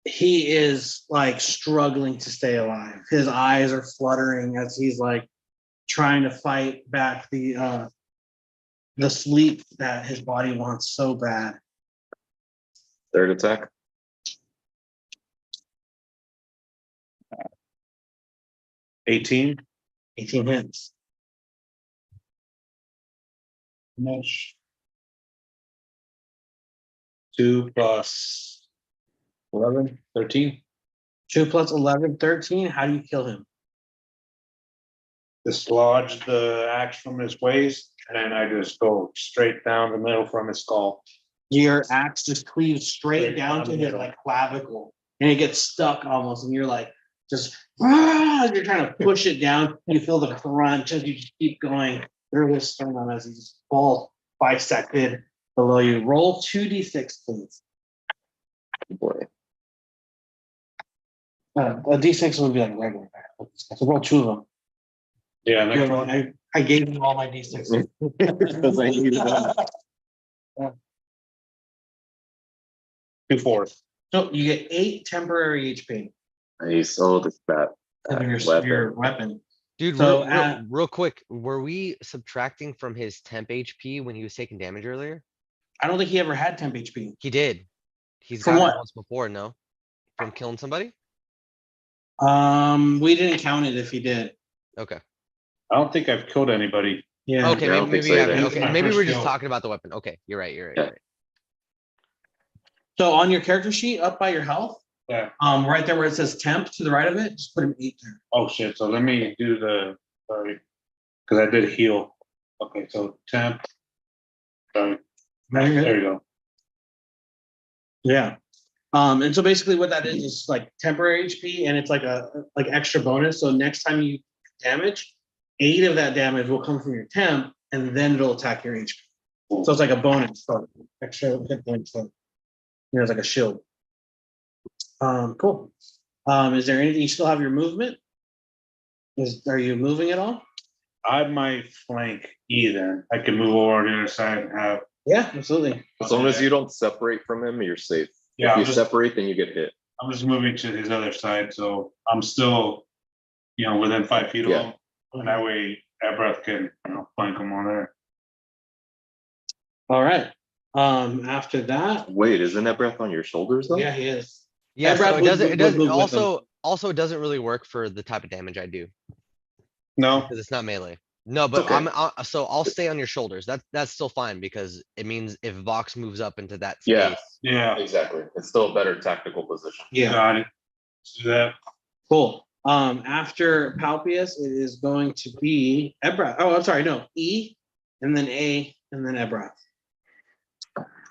He is like struggling to stay alive. His eyes are fluttering as he's like trying to fight back the sleep that his body wants so bad. Third attack. 18. 18 hits. Much. 2 plus 11, 13. 2 plus 11, 13. How do you kill him? Dislodge the axe from his waist, and then I just go straight down the middle from his skull. Your axe just cleaves straight Straight down down to the his middle. like clavicle, and it gets stuck almost, and you're like just you're trying to push it down. You feel the crunch as you just keep going through his sternum as he just falls bisected below you. Roll 2d6, please. Boy. A d6 would be like regular. So roll 2 of them. Yeah, next one. I gave him all my d6s. Because I needed them. 2 4s. So you get 8 temporary HP Nice. Oh, this bat. of your weapon. weapon. Dude, So, real quick, were we subtracting from his temp HP when he was taking damage earlier? I don't think he ever had temp HP. He did. He's From gotten what? it once before, no? From killing somebody? We didn't count it if he did. Okay. I don't think I've killed anybody. Yeah. Okay, I don't maybe think maybe so you either. haven't. This is Okay, my maybe first we're just kill. talking about the weapon. Okay, you're right. You're right. Yeah. You're right. So on your character sheet, up by your health, Yeah. right there where it says temp to the right of it, just put an 8 there. Oh shit. So let me do the sorry. Because I did heal. Okay, so temp. Sorry. There you go. Yeah. And so basically what that is like temporary HP, and it's like a like extra bonus. So next time you damage, 8 of that damage will come from your temp, and then it'll attack your HP. So it's like a bonus, so extra hit points. So, it's like a shield. Cool. Is there anything you still have your movement? Are you moving at all? I might flank Ethan. I can move over to the other side and have. Yeah, absolutely. As long as you don't separate from him, you're safe. Yeah, If you I'm just, separate, then you get hit. I'm just moving to his other side, so I'm still, within 5 feet of Yeah. him. And that way, that breath can, flank him on there. All right. After that, Wait, isn't that breath on your shoulders though? yeah, he is. Yeah, Brad so it would- doesn't. It would doesn't. move with them. Also, it doesn't really work for the type of damage I do No, because it's not melee. No, but okay. so I'll stay on your shoulders. That's still fine because it means if Vox moves up into that Yeah. space. yeah, Exactly. It's still a better tactical position. Yeah. got it. Let's do that. Cool. After Palpius, it is going to be Ebrath. Oh, I'm sorry, no, E, and then A, and then Ebrath.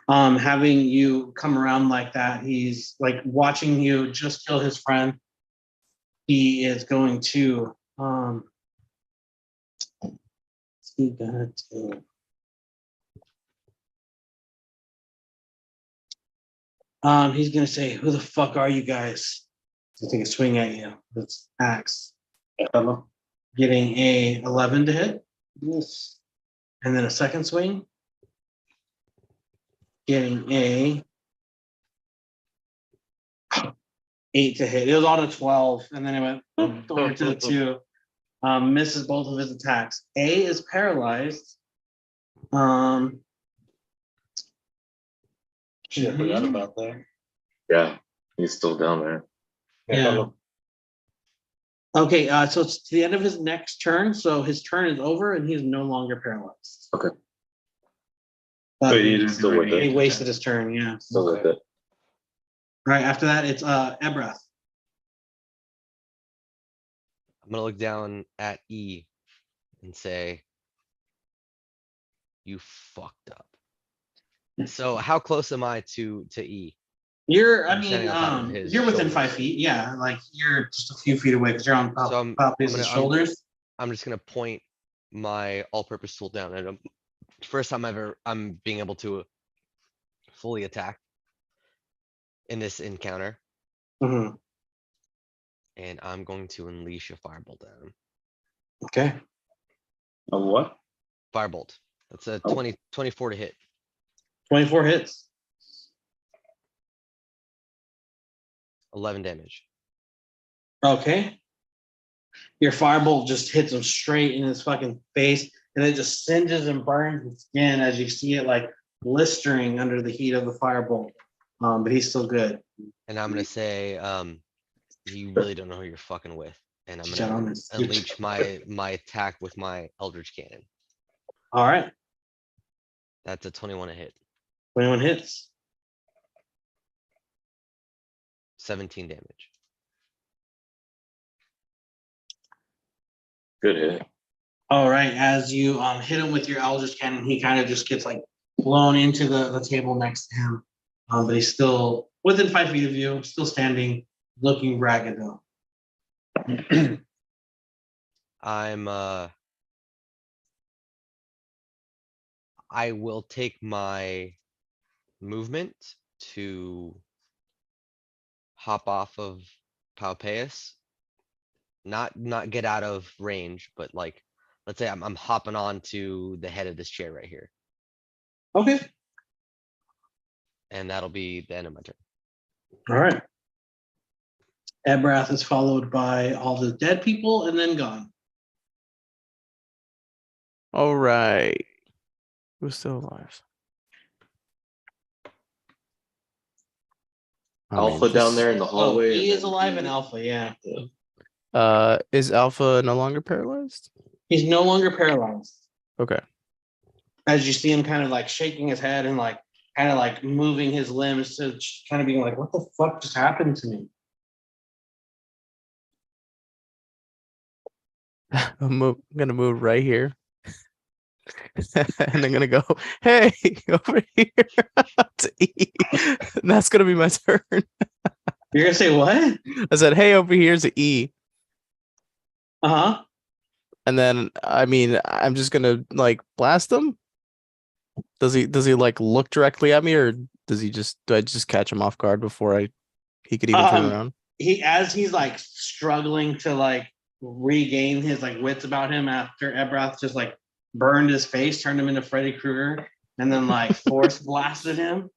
Having you come around like that, he's like watching you just kill his friend. He is going to he's gonna say, "Who the fuck are you guys?" To take a swing at you. That's axe. Hello. Getting a 11 to hit, Yes. and then a second swing. Getting a 8 to hit. It was on a 12, and then it went over to the 2. Misses both of his attacks. A is paralyzed. Shit, I forgot about that. Yeah, he's still down there. Yeah. Okay, so it's to the end of his next turn, so his turn is over and he's no longer paralyzed. Okay. But But he didn't Still do with any he it. wasted his turn, yeah. Still with it. Right after that, it's Ebrath. I'm gonna look down at E and say, "You fucked up." So how close am I to E? You're, I I'm mean, standing on top of his you're within shoulders. 5 feet, yeah. Like you're just a few feet away because you're on top, So I'm top of his gonna- shoulders. I'm just gonna point my all-purpose tool down at him. First time ever I'm being able to fully attack in this encounter, Mhm. and I'm going to unleash a firebolt at him. Okay. A what? Firebolt. That's a Oh. 24 to hit. 24 hits. 11 damage. Okay. Your firebolt just hits him straight in his fucking face, and it just singes and burns his skin as you see it like blistering under the heat of the firebolt. But he's still good. And I'm gonna say, you really don't know who you're fucking with. And I'm gonna Gentlemen. unleash my attack with my Eldritch Cannon. All right. That's a 21 to hit. 21 hits. 17 damage. Good hit. All right. As you hit him with your Eldritch Cannon, he kind of just gets like blown into the table next to him. But he's still within 5 feet of you, still standing, looking ragged though. I'm I will take my movement to hop off of Paupeus. Not get out of range, but like, let's say I'm hopping on to the head of this chair right here, Okay. and that'll be the end of my turn. All right. Ebrath is followed by all the dead people and then gone. All right. Who's still alive? I mean, Alpha down this- there in the Oh, hallway. he and is then alive E. in Alpha, yeah. Is Alpha no longer paralyzed? He's no longer paralyzed. Okay. As you see him kind of like shaking his head and like kind of like moving his limbs to kind of being like, what the fuck just happened to me? I'm gonna move right here. And I'm gonna go, hey, over here to E. And that's gonna be my turn. You're gonna say what? I said, hey, over here to E. Uh-huh. And then I mean, I'm just gonna like blast him. Does he like look directly at me, or do I just catch him off guard before he could even turn around? As he's like struggling to like regain his like wits about him after Ebrath just like burned his face, turned him into Freddy Krueger, and then like force blasted him.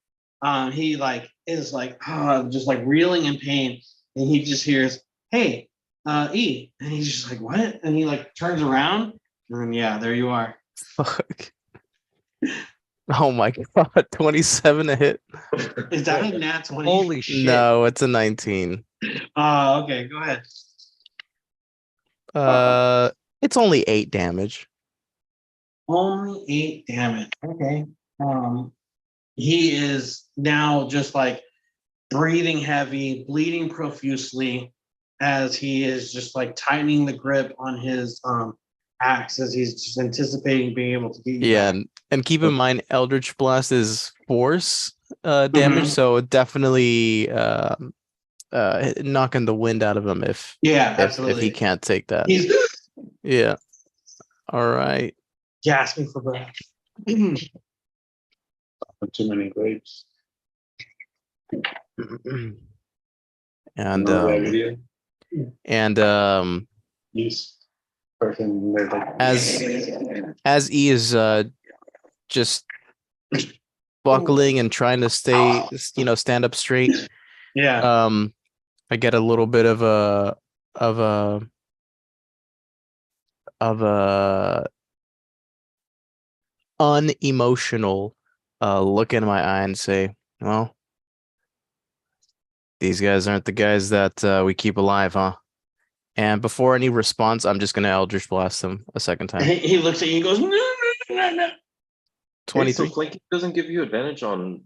He like is like just like reeling in pain, and he just hears, "Hey, E," and he's just like, "What?" And he like turns around, and then yeah, there you are. Fuck. Oh my god, 27 to hit. Is that a nat 20? Holy shit! No, it's a 19. Okay, go ahead. It's only 8 damage. Only 8 damage. Okay. He is now just like breathing heavy, bleeding profusely as he is just like tightening the grip on his axe as he's just anticipating being able to get you Yeah, back. and keep in mind Eldritch Blast is force damage, so definitely knocking the wind out of him if Yeah, if absolutely. he can't take that. He's Yeah. All right. gasping for breath. Too many grapes. And Remember that video? Yes. Person there's like as E is just buckling and trying to stay, stand up straight. Yeah. I get a little bit of a of a of a unemotional look in my eye and say, well, these guys aren't the guys that we keep alive, huh? And before any response, I'm just gonna Eldritch Blast them a second time. He looks at you and goes, no, no, no, no. Wait, so 23 flanking doesn't give you advantage on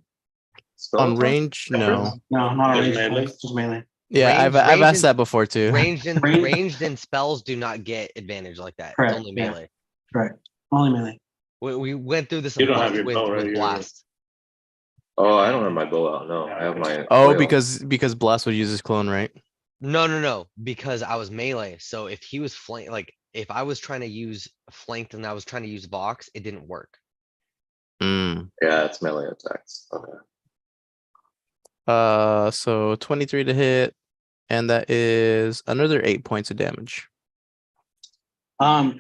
spell on attack? range. No. No, not a Just range melee? play, just melee. Yeah, Range- I've range asked and- that before too. Range- Ranged and spells do not get advantage like that. Correct, It's only yeah. melee. Correct. Only melee. We went through this You a don't have bunch your with, bow right with here. blast. Oh, I don't have my bow out. No, I have my. Oh, flail. because Blast would use his clone, right? No, because I was melee. So if he was like if I was trying to use flanked and I was trying to use Vox, it didn't work. Mm. Yeah, it's melee attacks. Okay. So 23 to hit, and that is another 8 points of damage. Um,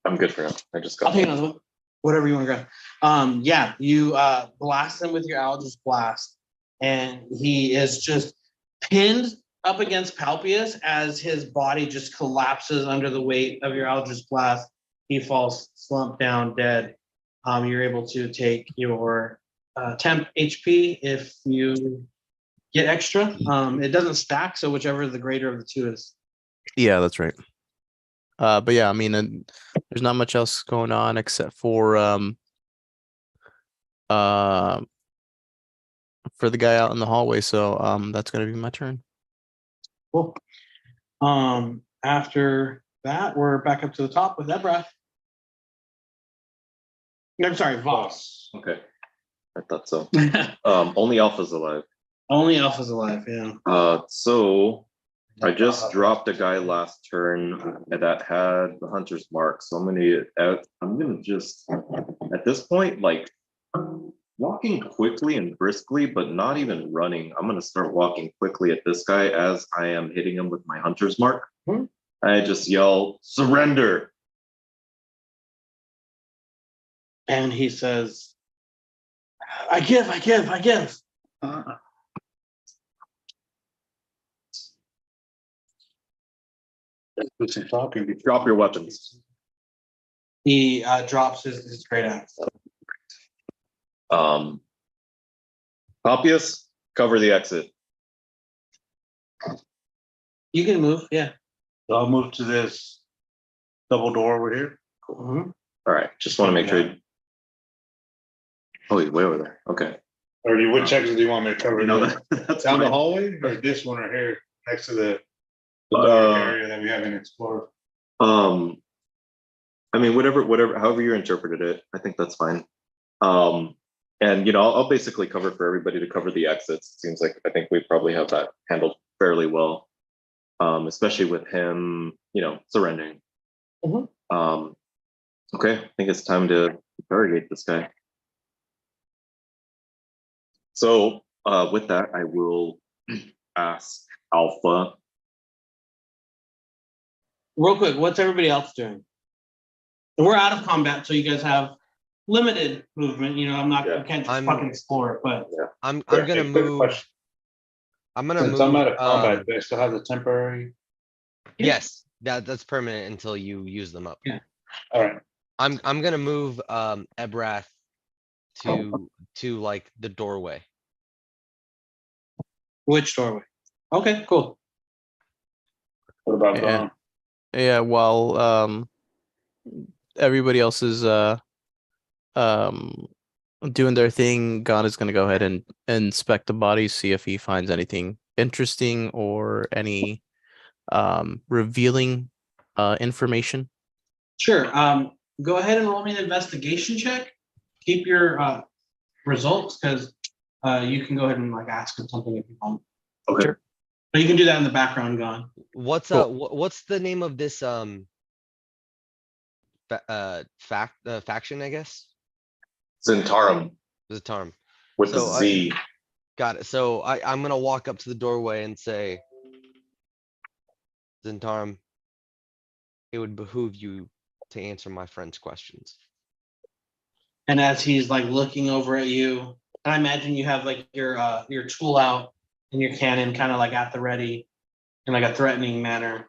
I'm good for now. I just I'll got. take another one. Whatever you want to grab. Yeah, you blast him with your Eldritch Blast, and he is just pinned up against Palpius as his body just collapses under the weight of your Eldritch Blast. He falls slumped down dead. You're able to take your temp HP if you get extra. It doesn't stack, so whichever the greater of the two is. Yeah, that's right. But yeah, I mean, there's not much else going on except for for the guy out in the hallway. So that's gonna be my turn. Cool. After that, we're back up to the top with Ebrath. I'm sorry, Voss. Okay. I thought so. Only Alpha's alive. Only Alpha's alive, yeah. So I just dropped a guy last turn that had the hunter's mark. So I'm gonna just at this point, like walking quickly and briskly, but not even running. I'm gonna start walking quickly at this guy as I am hitting him with my hunter's mark. I just yell, surrender. And he says, I give. Do some talking. Drop your weapons. He drops his great axe. Palpius, cover the exit. You can move, yeah. So I'll move to this double door over here. Mhm. All right, just want to make sure. Oh, he's way over there. Okay. Or which exit do you want me to cover? No, Down that's the fine. hallway or this one right here next to the Uh, dark area that we haven't explored? I mean, whatever, however you interpreted it, I think that's fine. And I'll basically cover for everybody to cover the exits. It seems like I think we probably have that handled fairly well, especially with him, surrendering. Mhm. Okay, I think it's time to interrogate this guy. So with that, I will ask Alpha. Real quick, what's everybody else doing? We're out of combat, so you guys have limited movement. I can't just fucking explore it, but I'm Okay, gonna quick move. question. I'm gonna Since move. I'm out of combat, do I still have the temporary? Yes, that's permanent until you use them up. Yeah. All right. I'm gonna move Ebrath to like the doorway. which doorway? Okay, cool. What about Yeah. Dawn? Yeah, while everybody else is doing their thing, Gon is gonna go ahead and inspect the bodies, see if he finds anything interesting or any revealing information. Sure. Go ahead and roll me an investigation check. Keep your results because you can go ahead and ask him something if you want. Okay. Sure. But you can do that in the background, Gon. What's Cool. what's the name of this faction, I guess? Zentarum Zatarm. with So, the Z. Got it. So I'm gonna walk up to the doorway and say, Zentarm, it would behoove you to answer my friend's questions. And as he's looking over at you, I imagine you have your tool out and your cannon kind of like at the ready in like a threatening manner.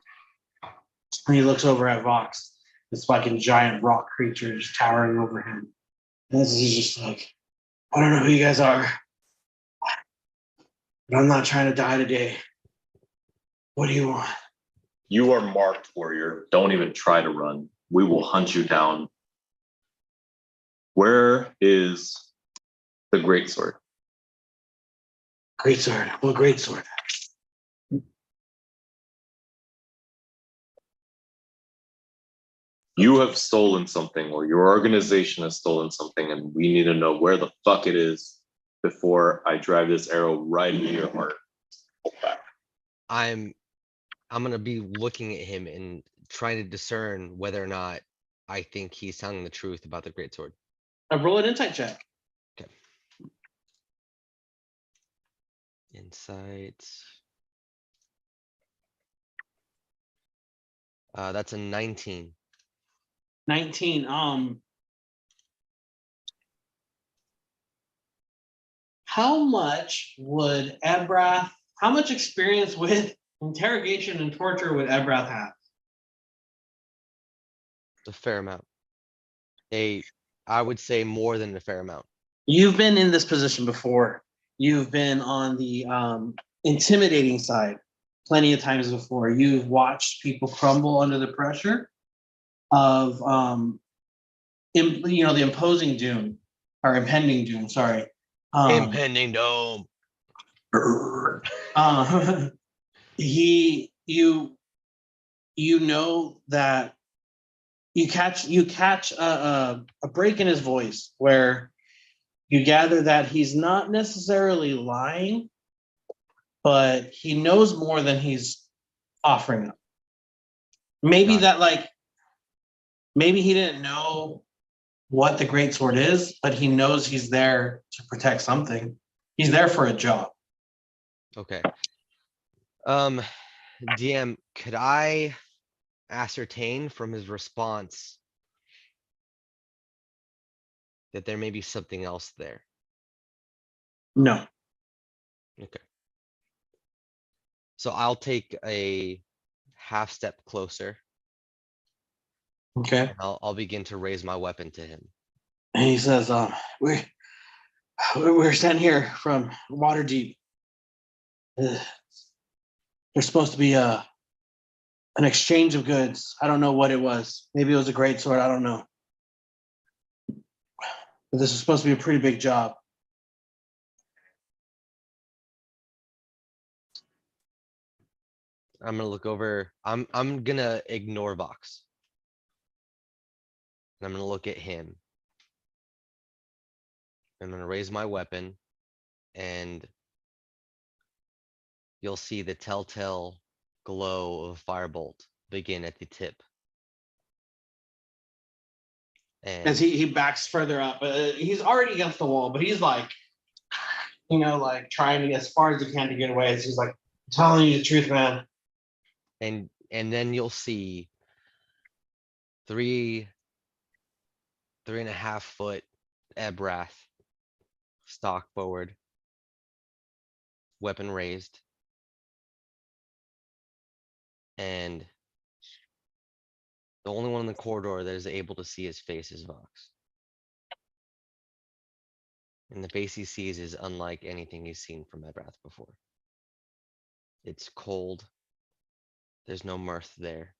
And he looks over at Vox, this fucking giant rock creature just towering over him. And he's just like, I don't know who you guys are, but I'm not trying to die today. What do you want? You are marked, warrior. Don't even try to run. We will hunt you down. Where is the greatsword? Great sword. What great sword? You have stolen something, or your organization has stolen something, and we need to know where the fuck it is before I drive this arrow right into your heart. I'm gonna be looking at him and trying to discern whether or not I think he's telling the truth about the greatsword. Roll an insight check. Insights. That's a 19. 19. How much would Ebrath, how much experience with interrogation and torture would Ebrath have? A fair amount. I would say more than a fair amount. You've been in this position before. You've been on the intimidating side plenty of times before. You've watched people crumble under the pressure of the imposing doom or impending doom. Sorry. Impending dome. You know that you catch a break in his voice where you gather that he's not necessarily lying, but he knows more than he's offering up. Maybe Got it. maybe he didn't know what the great sword is, but he knows he's there to protect something. He's there for a job. Okay. DM, could I ascertain from his response that there may be something else there? No. Okay. So I'll take a half step closer Okay. and I'll begin to raise my weapon to him. And he says, we're standing here from Waterdeep. There's supposed to be an exchange of goods. I don't know what it was. Maybe it was a great sword. I don't know. But this is supposed to be a pretty big job. I'm gonna look over. I'm gonna ignore Vox. And I'm gonna look at him. I'm gonna raise my weapon and you'll see the telltale glow of a firebolt begin at the tip. As And he backs further up. He's already against the wall, but he's like, trying to get as far as he can to get away. He's like, I'm telling you the truth, man. and then you'll see 3.5 foot Ebrath stalk forward, weapon raised. And the only one in the corridor that is able to see his face is Vox. And the face he sees is unlike anything he's seen from Ebrath before. It's cold. There's no mirth there.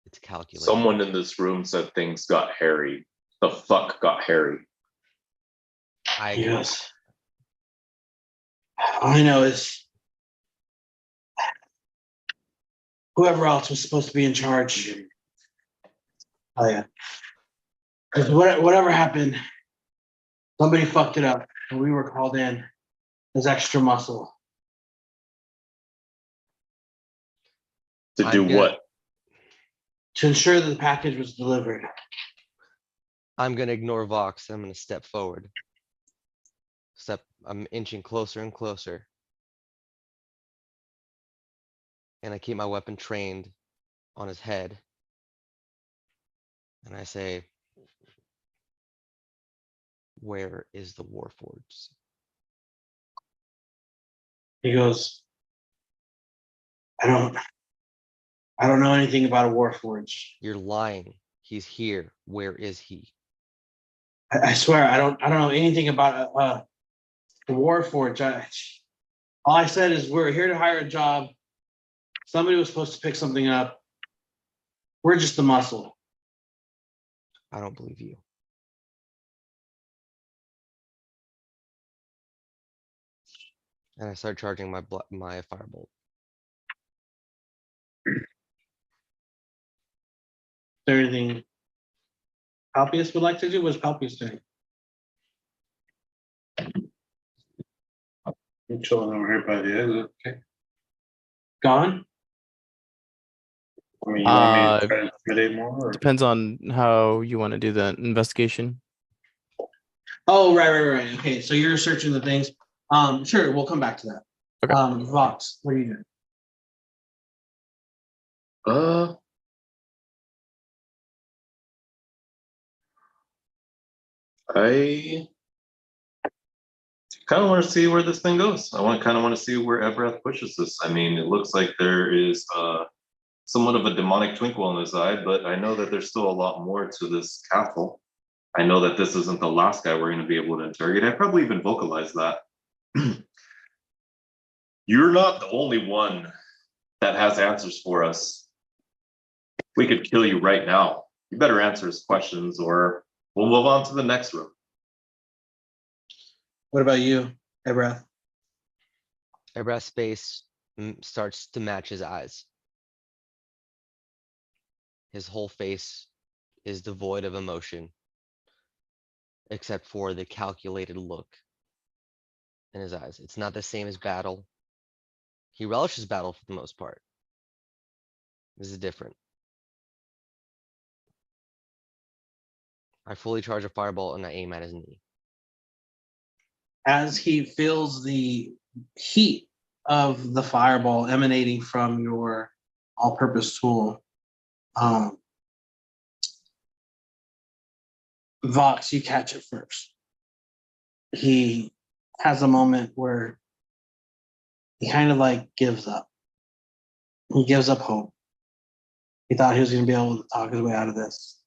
It's calculated. Someone in this room said things got hairy. The fuck got hairy? I agree. Yes. All I know is whoever else was supposed to be in charge. Oh yeah. 'Cause whatever happened, somebody fucked it up, and we were called in as extra muscle. To do I'm gonna- what? To ensure that the package was delivered. I'm gonna ignore Vox. I'm gonna step forward. I'm inching closer and closer. And I keep my weapon trained on his head. And I say, where is the Warforged? He goes, I don't know anything about a Warforged. You're lying. He's here. Where is he? I swear I don't know anything about a Warforged. All I said is we're here to hire a job. Somebody was supposed to pick something up. We're just the muscle. I don't believe you. And I start charging my firebolt. Is there anything Palpius would like to do? What's Palpius doing? I'm chilling over here by the exit. Okay. Gone? I mean, you want me to Uh, try to intimidate more? Or? Depends on how you want to do the investigation. Oh, right. Okay, so you're searching the things. Sure, we'll come back to that. Okay. Vox, what are you doing? I kind of want to see where this thing goes. I kind of want to see where Ebrath pushes this. I mean, it looks like there is somewhat of a demonic twinkle in his eye, but I know that there's still a lot more to this castle. I know that this isn't the last guy we're going to be able to interrogate. I probably even vocalized that. You're not the only one that has answers for us. We could kill you right now. You better answer his questions or we'll move on to the next room. What about you, Ebrath? Ebrath's face starts to match his eyes. His whole face is devoid of emotion, except for the calculated look in his eyes. It's not the same as battle. He relishes battle for the most part. This is different. I fully charge a fireball and I aim at his knee. As he feels the heat of the fireball emanating from your all-purpose tool, Vox, you catch it first. He has a moment where he kind of like gives up. He gives up hope. He thought he was going to be able to talk his way out of this.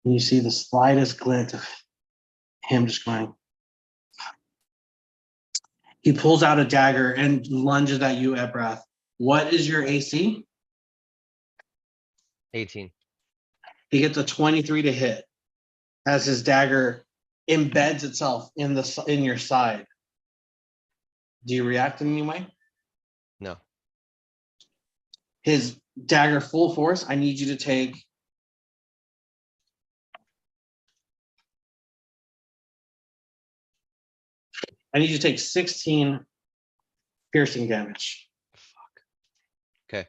And you see the slightest glint of him just going. He pulls out a dagger and lunges at you, Ebrath. What is your AC? 18. He gets a 23 to hit as his dagger embeds itself in your side. Do you react in any way? No. His dagger full force, I need you to take I need you to take 16 piercing damage. Fuck. Okay.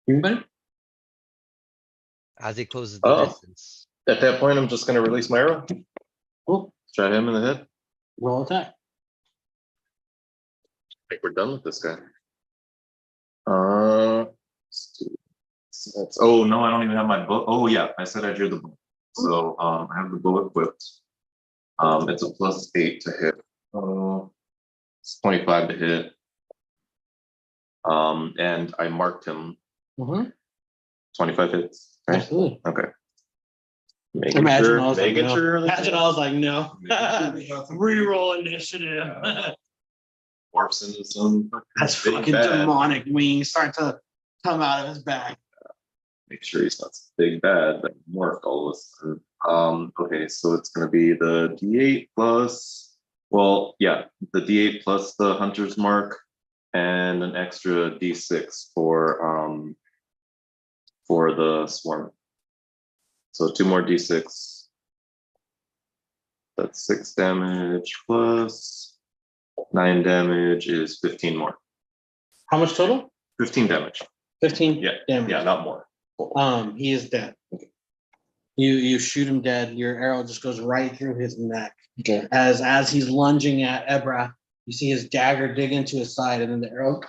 Anybody? As he closes the Oh. distance. At that point, I'm just going to release my arrow. Cool. Try him in the head. Roll attack. I think we're done with this guy. Oh no, I don't even have my bow. Oh yeah, I said I drew the bow. So I have the bow equipped. It's a +8 to hit. It's 25 to hit. And I marked him. 25 hits. Right? Absolutely. Okay. Imagine I was like, Making no. sure. Imagine I was like, no. Reroll initiative. Morphs into some. That's big fucking bad. demonic wings start to come out of his back. Make sure he's not so big bad, but morphed all of a sudden. Okay, so it's gonna be the D8 plus, well, yeah, the D8 plus the hunter's mark and an extra D6 for the swarm. So 2 more D6. That's 6 damage plus 9 damage is 15 more. How much total? 15 damage. 15 Yeah, damage. yeah, not more. He is dead. You shoot him dead. Your arrow just goes right through his neck. Okay. As he's lunging at Ebra, you see his dagger dig into his side, and then the arrow,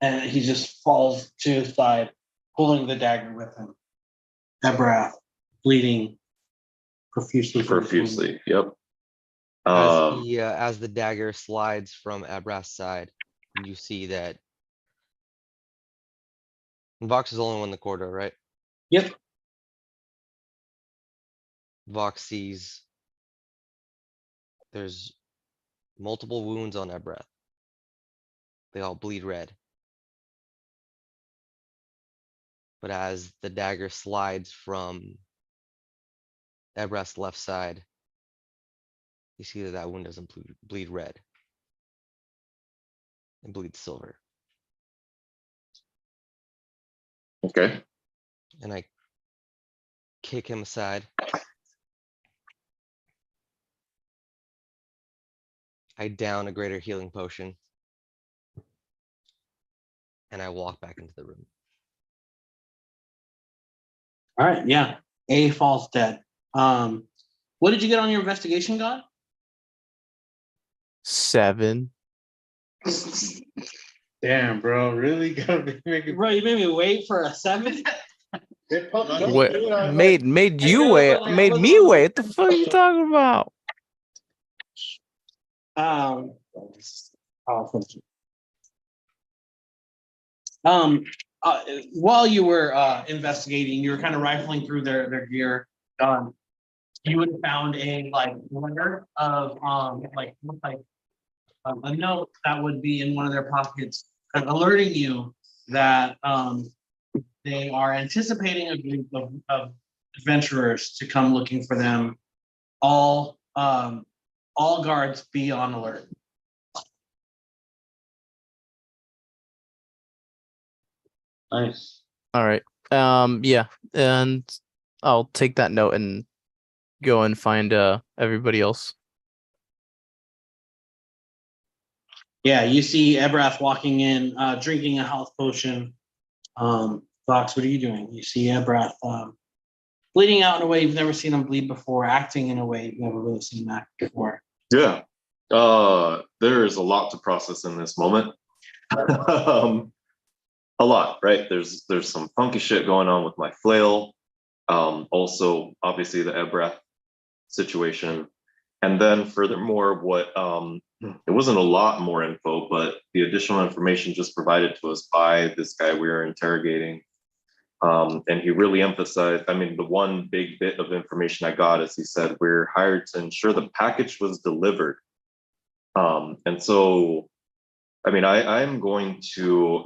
and he just falls to his side, pulling the dagger with him. Ebra, bleeding profusely. from between them. Profusely. Yep. As the dagger slides from Abrath's side, you see that Vox is the only one in the corridor, right? Yep. Vox sees there's multiple wounds on Abrath. They all bleed red. But as the dagger slides from Abrath's left side, you see that that wound doesn't bleed red. It bleeds silver. Okay. And I kick him aside. I down a greater healing potion. And I walk back into the room. All right, yeah. A falls dead. What did you get on your investigation, God? 7. Damn, bro, really gotta be making. Bro, you made me wait for a 7. What made you wait? Made me wait. What the fuck are you talking about? Um, um, while you were investigating, you were kind of rifling through their gear. You would have found a letter of a note that would be in one of their pockets, alerting you that they are anticipating a group of adventurers to come looking for them. All guards be on alert. Nice. All right. Yeah, and I'll take that note and go and find everybody else. Yeah, you see Ebrath walking in, drinking a health potion. Fox, what are you doing? You see Ebrath bleeding out in a way you've never seen him bleed before, acting in a way you've never really seen him act before. Yeah. There is a lot to process in this moment. A lot, right? There's some funky shit going on with my flail. Also, obviously, the Ebrath situation. And then furthermore, what it wasn't a lot more info, but the additional information just provided to us by this guy we were interrogating. And he really emphasized, I mean, the one big bit of information I got is he said, we're hired to ensure the package was delivered. And so, I mean, I'm going to,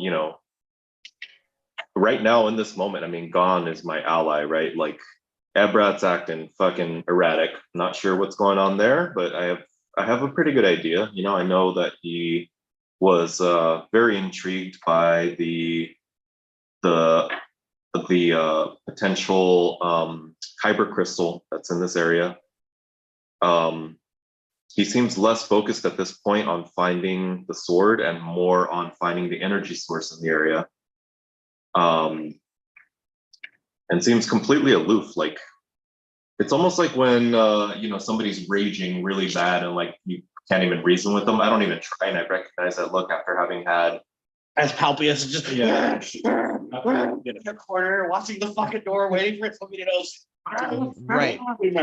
right now in this moment, I mean, Gon is my ally, right? Like, Ebrath's acting fucking erratic. Not sure what's going on there, but I have a pretty good idea. I know that he was very intrigued by the potential kyber crystal that's in this area. He seems less focused at this point on finding the sword and more on finding the energy source in the area. And seems completely aloof. Like, it's almost like when somebody's raging really bad and you can't even reason with them. I don't even try and I recognize that look after having had. As Palpius is just in the corner, watching the fucking door, waiting for somebody to know. Right. My rage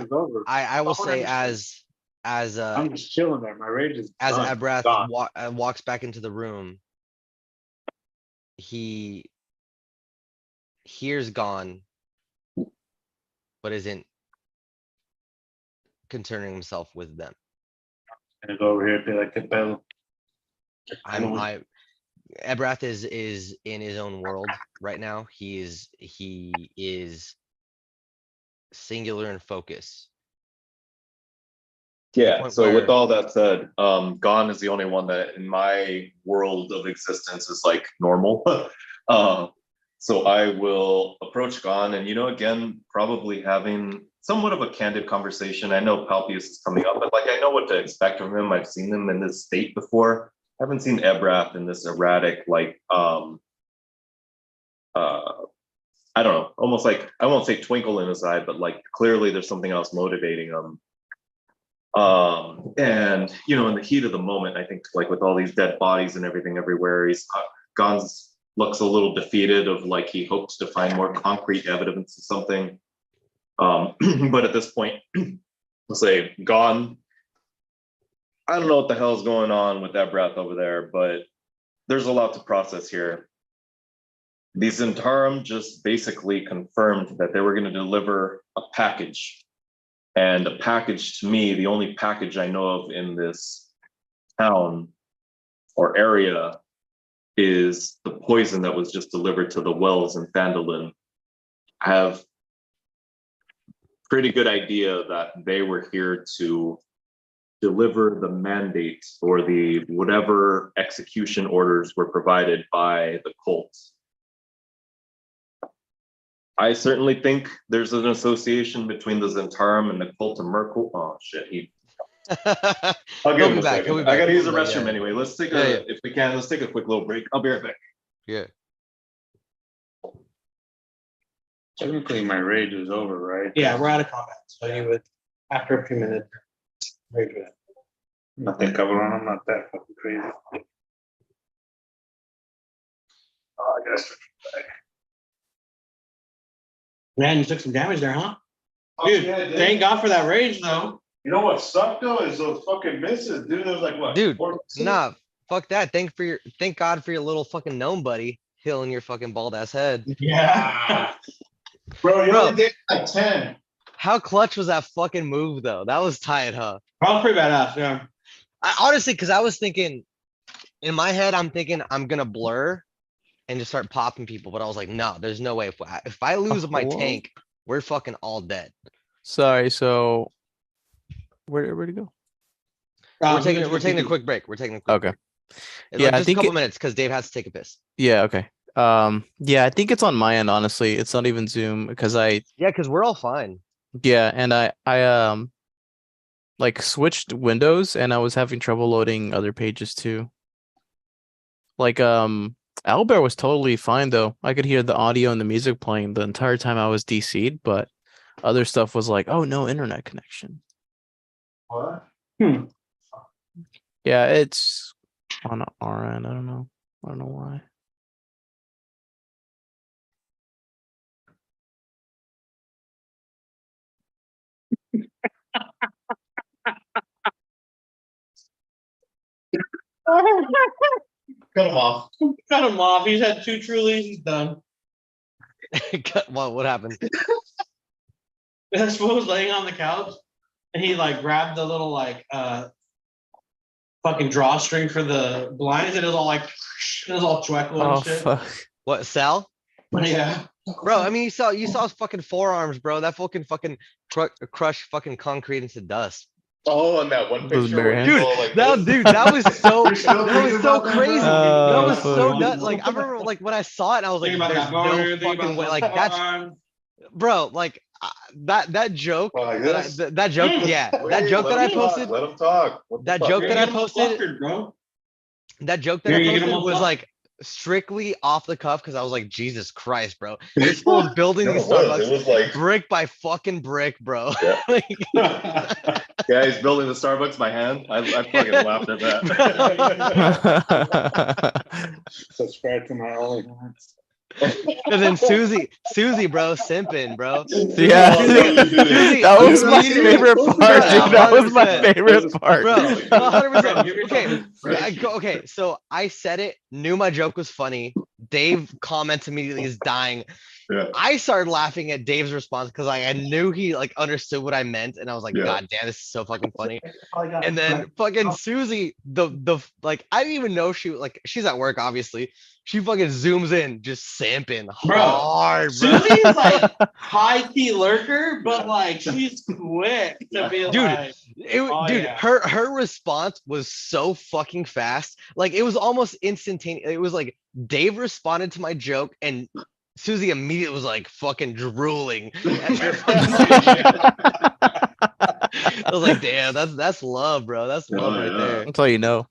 is over. I will say as I'm just chilling there. My rage is as done. Abrath Gone. walks back into the room, he hears Gon, but isn't concerning himself with them. Gonna go over here and be like, "Qué pedo?" Ebrath is in his own world right now. He is singular in focus. Yeah. point So where- with all that said, Gon is the only one that in my world of existence is normal. So I will approach Gon and, again, probably having somewhat of a candid conversation. I know Palpius is coming up, but I know what to expect from him. I've seen him in this state before. I haven't seen Ebrath in this erratic, I don't know, almost I won't say twinkle in his eye, but clearly there's something else motivating him. And in the heat of the moment, I think with all these dead bodies and everything everywhere, Gon's looks a little defeated of he hopes to find more concrete evidence of something. But at this point, we'll say gone. I don't know what the hell's going on with that breath over there, but there's a lot to process here. The Zentarum just basically confirmed that they were going to deliver a package. And a package, to me, the only package I know of in this town or area is the poison that was just delivered to the wells in Phandalin. I have pretty good idea that they were here to deliver the mandate or the whatever execution orders were provided by the cult. I certainly think there's an association between the Zentarum and the cult of Merkel. Oh shit, I'll give He'll him be a back, second. he'll be I back, gotta use the he'll be back, restroom yeah. anyway. Let's take Yeah, yeah. if we can, let's take a quick little break. I'll be right back. Yeah. Technically, my rage is over, right? Yeah, we're out of combat, so you would, after a few minutes, rage would. Nothing covered on. I'm not that fucking crazy. Oh, I guess. Man, you took some damage there, huh? Dude, yeah, I did. thank God for that rage, though. You know what sucked though is those fucking misses, dude. It was like what? Dude, 4%? nah, fuck that. Thank God for your little fucking gnome buddy healing your fucking bald ass head. Yeah. Bro, you Bro. only did like 10. How clutch was that fucking move though? That was tight, huh? That was pretty badass, yeah. Honestly, because I was thinking, in my head, I'm thinking I'm gonna blur and just start popping people, but I was like, no, there's no way. If I lose my Hello? tank, we're fucking all dead. Sorry. So where'd it go? We're taking a quick break. We're taking a quick Okay. break. Yeah, I Just a think couple minutes because Dave has to take a piss. Yeah. Okay. Yeah, I think it's on my end, honestly. It's not even Zoom because Yeah, because we're all fine. yeah, and I like switched windows and I was having trouble loading other pages too. Like Owlbear was totally fine though. I could hear the audio and the music playing the entire time I was DC'd, but other stuff was like, oh no, internet connection. What? Yeah, it's on our end. I don't know. I don't know why. Cut him off. Cut him off. He's had 2 Trulies. He's done. What happened? This fool was laying on the couch, and he like grabbed the little like fucking drawstring for the blinds, and it was all like it was all twinkle and Oh shit. fuck. What, Sal? Yeah. Bro, I mean, you saw his fucking forearms, bro. That fucking crush fucking concrete into dust. Oh, and that one Those picture. bare where hands. he's all like this. That was so You're still that was thinking so about that, crazy. bro? That was so fuck. nuts. Like I remember, like when I saw it, I was like, Think about "There's that no boner, think fucking about way." the Like that's, arm. bro. Like that joke. Oh, like this? That joke. Yeah, that Wait, joke let that I him talk, posted. Let him talk. What the That fuck? joke You're that I getting posted. flustered, bro. That joke that You're I getting posted almost was lost. like strictly off the cuff because I was like, Jesus Christ, bro. This fool's building No, these it was. Starbucks It was like, brick by fucking brick, bro. Yeah. Like, yeah, he's building the Starbucks by hand. I fucking laughed at that. Subscribe to my OnlyFans. and then Susie, bro, simping, bro. Yeah, Susie, that was my Susie- favorite part, dude. That was my 100%. favorite part. Bro, 100%. Okay. Okay, so I said it, knew my joke was funny. Dave comments immediately, is dying. Yeah. I started laughing at Dave's response because I knew he like understood what I meant, and I was like, Yeah. God damn, this is so fucking funny. And then fucking Susie, the like, I didn't even know she's at work, obviously. She fucking zooms in, just samping Bro, hard, bro. Susie's like high key lurker, but like she's quick to be Dude, like, oh, dude, yeah. her response was so fucking fast. Like it was almost instantaneous. It was like Dave responded to my joke and Susie immediately was like fucking drooling. I was like, damn, that's love, bro. That's love Oh, right yeah. there. That's all you know.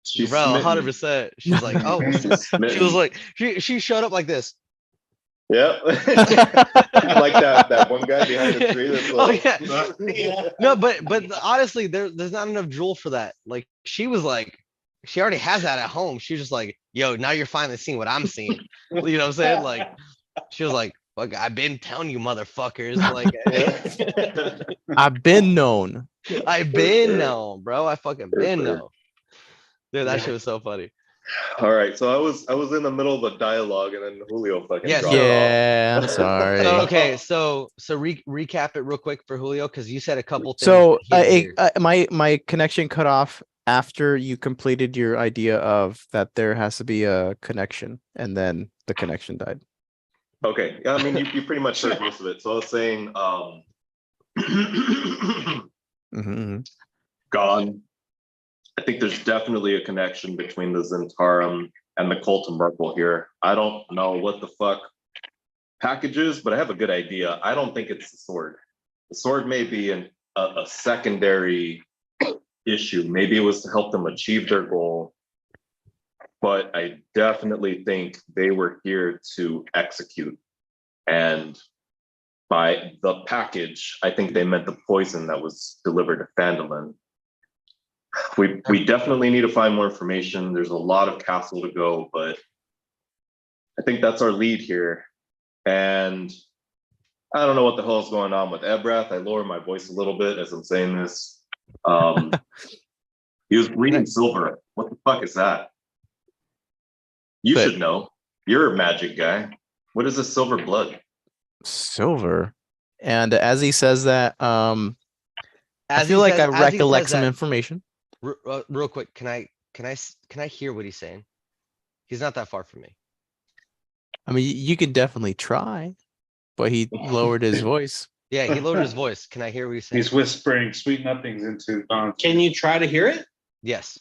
She's Bro, smitten. 100%. She's like, oh, she was like, she showed up like this. Yeah. Like that one guy behind the tree that's Oh like, yeah. No, but honestly, there's not enough drool for that. Like she was like, she already has that at home. She was just like, yo, now you're finally seeing what I'm seeing. You know what I'm saying? Like, she was like, Like, I've been telling you motherfuckers, like I've been known. I've been known, bro. I fucking been sure. known. Dude, that shit was so funny. All right, so I was in the middle of a dialogue and then Julio fucking Yeah, dropped off. Yeah, I'm sorry. So okay, so recap it real quick for Julio, because you said a couple things. So that he didn't hear. my connection cut off after you completed your idea of that there has to be a connection, and then the connection died. Okay, yeah, I mean you pretty much heard most of it. So I was saying, Mhm. gone. I think there's definitely a connection between the Zentarum and the Colton Merkle here. I don't know what the fuck package is, but I have a good idea. I don't think it's the sword. The sword may be a secondary issue. Maybe it was to help them achieve their goal, but I definitely think they were here to execute. And by the package, I think they meant the poison that was delivered to Phandalin. We definitely need to find more information. There's a lot of castle to go, but I think that's our lead here. And I don't know what the hell is going on with Ebrath. I lower my voice a little bit as I'm saying this. He was bleeding silver. What the fuck is that? You But- should know. You're a magic guy. What is this silver blood? Silver. And as he says that, I As feel he like says- I as he recollect says some that- information. Real quick, can I hear what he's saying? He's not that far from me. I mean, you could definitely try, but he lowered his voice. Yeah, he lowered his voice. Can I hear what he's saying? He's whispering sweet nothings into Don. Can you try to hear it? Yes.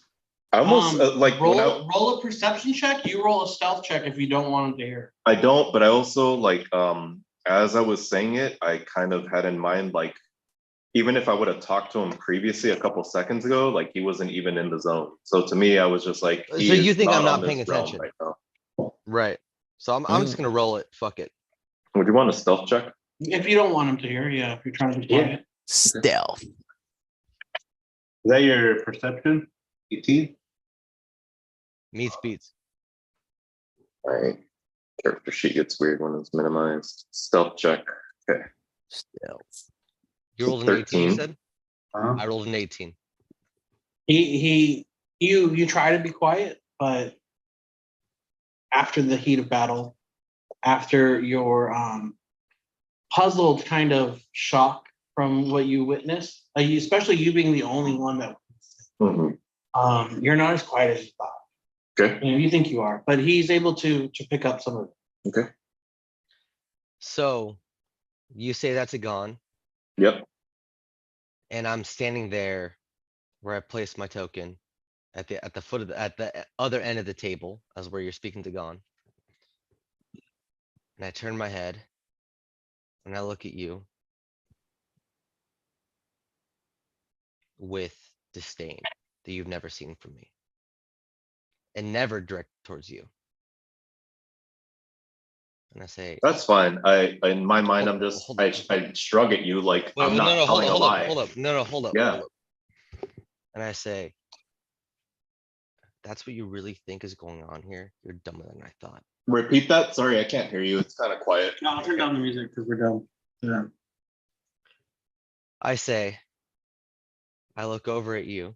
I almost like when roll a perception check. You roll a stealth check if you don't want him to hear. I don't, but I also like as I was saying it, I kind of had in mind like even if I would have talked to him previously a couple seconds ago, like he wasn't even in the zone. So to me, I was just like, So he you is think I'm on not this paying realm attention? right now. Right. So I'm just gonna roll it. Fuck it. Would you want a stealth check? If you don't want him to hear, yeah. If you're trying to be quiet. Stealth. Is that your perception? 18? Meets beats. All right. Character sheet gets weird when it's minimized. Stealth check. Okay. Stealth. You rolled an 18, you 13. said? Huh? I rolled an 18. You try to be quiet, but after the heat of battle, after your puzzled kind of shock from what you witnessed, especially you being the only one that Mhm. you're not as quiet as you thought. Okay. You think you are, but he's able to pick up some of it. Okay. So you say that's a gone, Yep. and I'm standing there where I placed my token at the foot of at the other end of the table, as where you're speaking to Gon. And I turn my head and I look at you with disdain that you've never seen from me. And never direct towards you. And I say, That's fine. I in my mind, I'm just Hold I shrug at you like wait, I'm no, not no, hold telling up, a hold lie. up, hold up. No, hold up. Yeah. Hold up. And I say, that's what you really think is going on here? You're dumber than I thought. Repeat that. Sorry, I can't hear you. It's kind of quiet. No, I'll turn down the music because we're done. Yeah. I say, I look over at you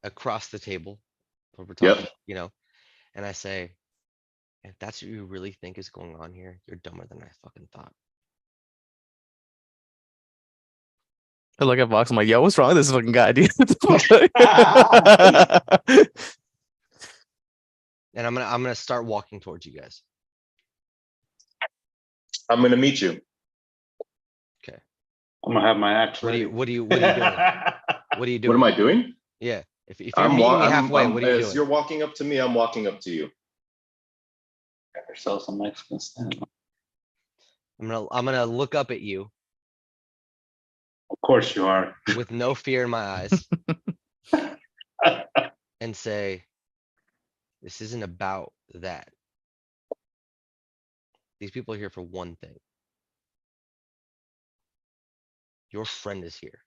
across the table, where we're Yep. talking, and I say, if that's what you really think is going on here, you're dumber than I fucking thought. I look at Vox. I'm like, yo, what's wrong with this fucking guy, dude? What the fuck? And I'm gonna start walking towards you guys. I'm gonna meet you. I'm gonna have my axe What are ready. you doing? What are you doing? What am I doing? Yeah. If you're I'm meeting me walking. halfway, what are you As doing? you're walking up to me, I'm walking up to you. Got yourself some Mexican stand. I'm gonna look up at you Of course you are. with no fear in my eyes and say, this isn't about that. These people are here for one thing. Your friend is here.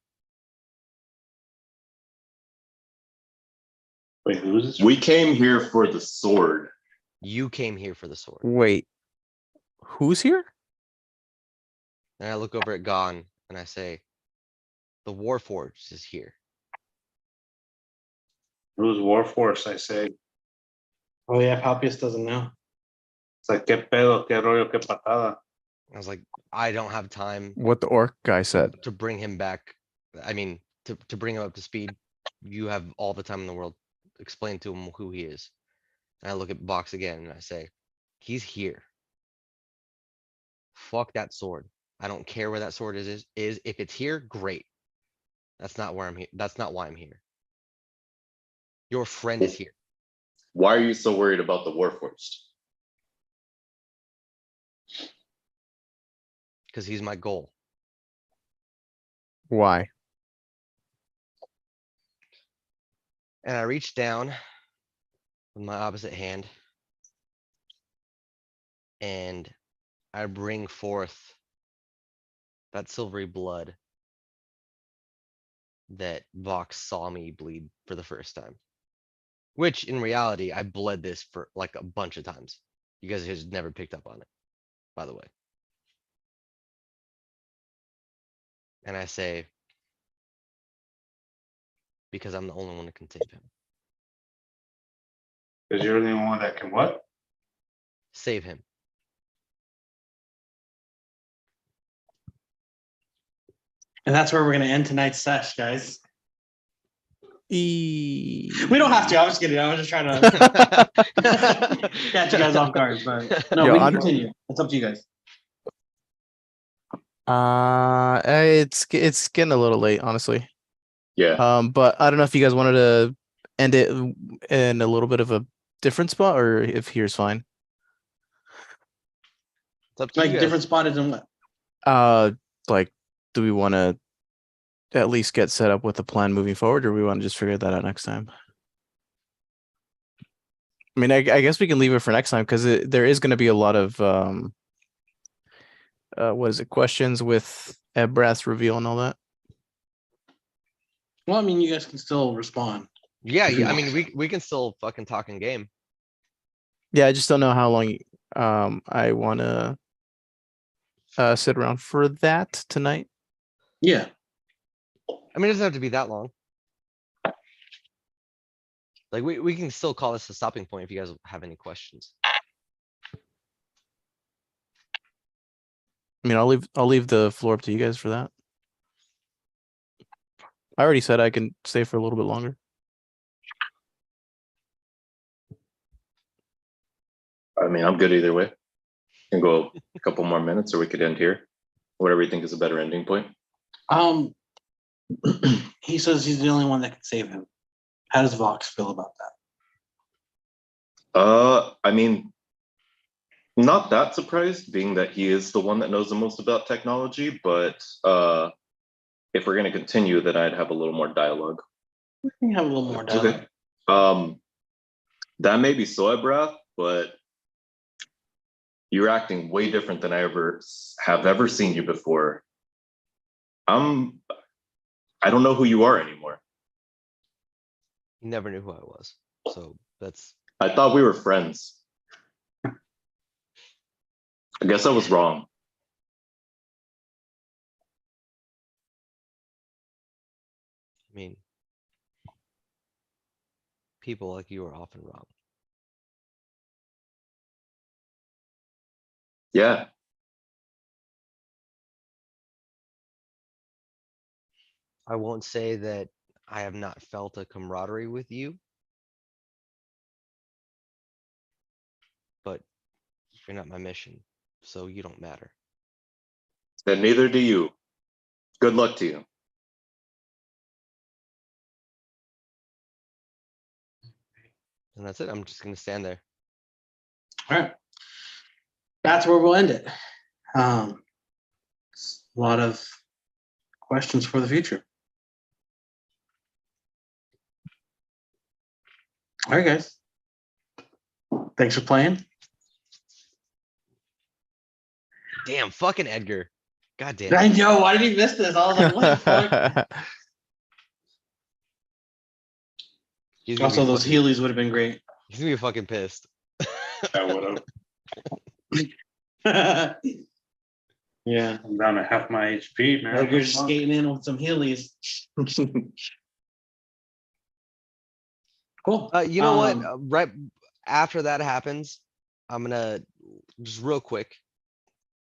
Wait, who is this? We came here for the sword. You came here for the sword. Wait, who's here? And I look over at Gon and I say, the Warforged is here. Who's Warforce? I say. Oh yeah, Palpius doesn't know. It's like, ¿qué pedo, qué rollo, qué patada? I was like, I don't have time What the orc guy said. to bring him back. I mean, to bring him up to speed. You have all the time in the world. Explain to him who he is. And I look at Box again and I say, he's here. Fuck that sword. I don't care where that sword is. If it's here, great. That's not where I'm here. That's not why I'm here. Your friend is here. Why are you so worried about the Warforged? Because he's my goal. Why? And I reach down with my opposite hand. And I bring forth that silvery blood that Vox saw me bleed for the first time. Which in reality, I bled this for like a bunch of times. You guys just never picked up on it, by the way. And I say, because I'm the only one that can save him. Because you're the only one that can what? Save him. And that's where we're gonna end tonight's sesh, guys. We We don't have to. I was kidding. I was just trying to catch you guys off guard, but no, Yo, we can I'm- continue. It's up to you guys. It's getting a little late, honestly. Yeah. But I don't know if you guys wanted to end it in a little bit of a different spot, or if here's fine. It's up to Like you guys. different spotted in what? Like, do we want to at least get set up with a plan moving forward, or we want to just figure that out next time? I mean, I guess we can leave it for next time because there is going to be a lot of what is it, questions with Ebrath's reveal and all that. Well, I mean, you guys can still respond. Yeah, If you yeah. I want. mean, we can still fucking talk in game. Yeah, I just don't know how long I want to sit around for that tonight. Yeah. I mean, it doesn't have to be that long. Like we can still call this a stopping point if you guys have any questions. I mean, I'll leave the floor up to you guys for that. I already said I can stay for a little bit longer. I mean, I'm good either way. Can go a couple more minutes, or we could end here. Whatever you think is a better ending point. He says he's the only one that can save him. How does Vox feel about that? I mean, not that surprised, being that he is the one that knows the most about technology, but if we're going to continue, then I'd have a little more dialogue. We can have a little more dialogue. Okay. That may be soy breath, but you're acting way different than I have ever seen you before. I don't know who you are anymore. You never knew who I was. So that's I thought we were friends. I guess I was wrong. I mean, people like you are often wrong. Yeah. I won't say that I have not felt a camaraderie with you. But you're not my mission, so you don't matter. Then neither do you. Good luck to you. And that's it. I'm just gonna stand there. All right. That's where we'll end it. A lot of questions for the future. All right, guys. Thanks for playing. Damn, fucking Edgar. God damn I it. know. Why did he miss this? I was like, what the fuck? He's gonna Also, be those fucking- Heelys would have been great. He's gonna be fucking pissed. I would have. Yeah. I'm down to half my HP, man. Like you're just skating in with some Heelys. Cool. You know what? Um, Right after that happens, I'm gonna just real quick.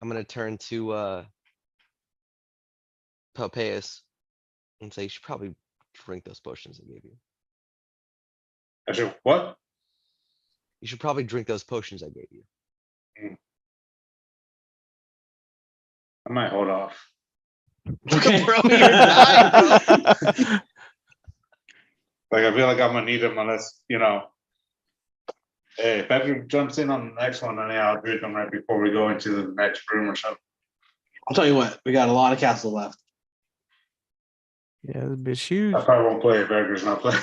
I'm gonna turn to Popeus and say you should probably drink those potions I gave you. I should what? You should probably drink those potions I gave you. I might hold off. Okay. Bro, you're dying, bro. Like I feel like I'm gonna need them unless, hey, if Patrick jumps in on the next one, then yeah, I'll drink them right before we go into the next room or something. I'll tell you what, we got a lot of castle left. Yeah, the bitch huge. I probably won't play if Edgar's not playing.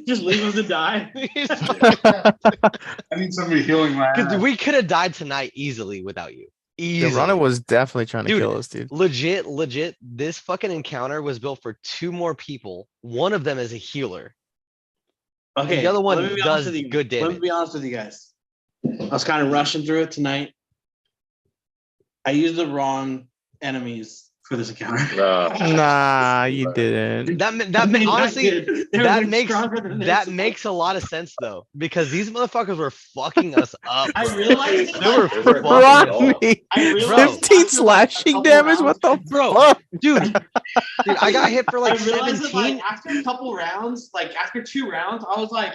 Just leave him to die. I need somebody healing my Because ass. we could have died tonight easily without you. Yeah, Easily. Rana was definitely trying to Dude, kill us, dude. Legit. This fucking encounter was built for 2 more people. One of them is a healer. Okay, the other one let me be honest does with you. good Let damage. me be honest with you guys. I was kind of rushing through it tonight. I used the wrong enemies for this encounter. Nah, you didn't. Honestly, that makes that makes a lot of sense though, because these motherfuckers were fucking us up. I bro. realized They were They were fucking us up. Ronnie, I realized 15 after, like, a slashing couple damage? rounds- What the Bro, fuck? dude, I got hit for like I realized that, 17. like, after a couple rounds, like after 2 rounds, I was like,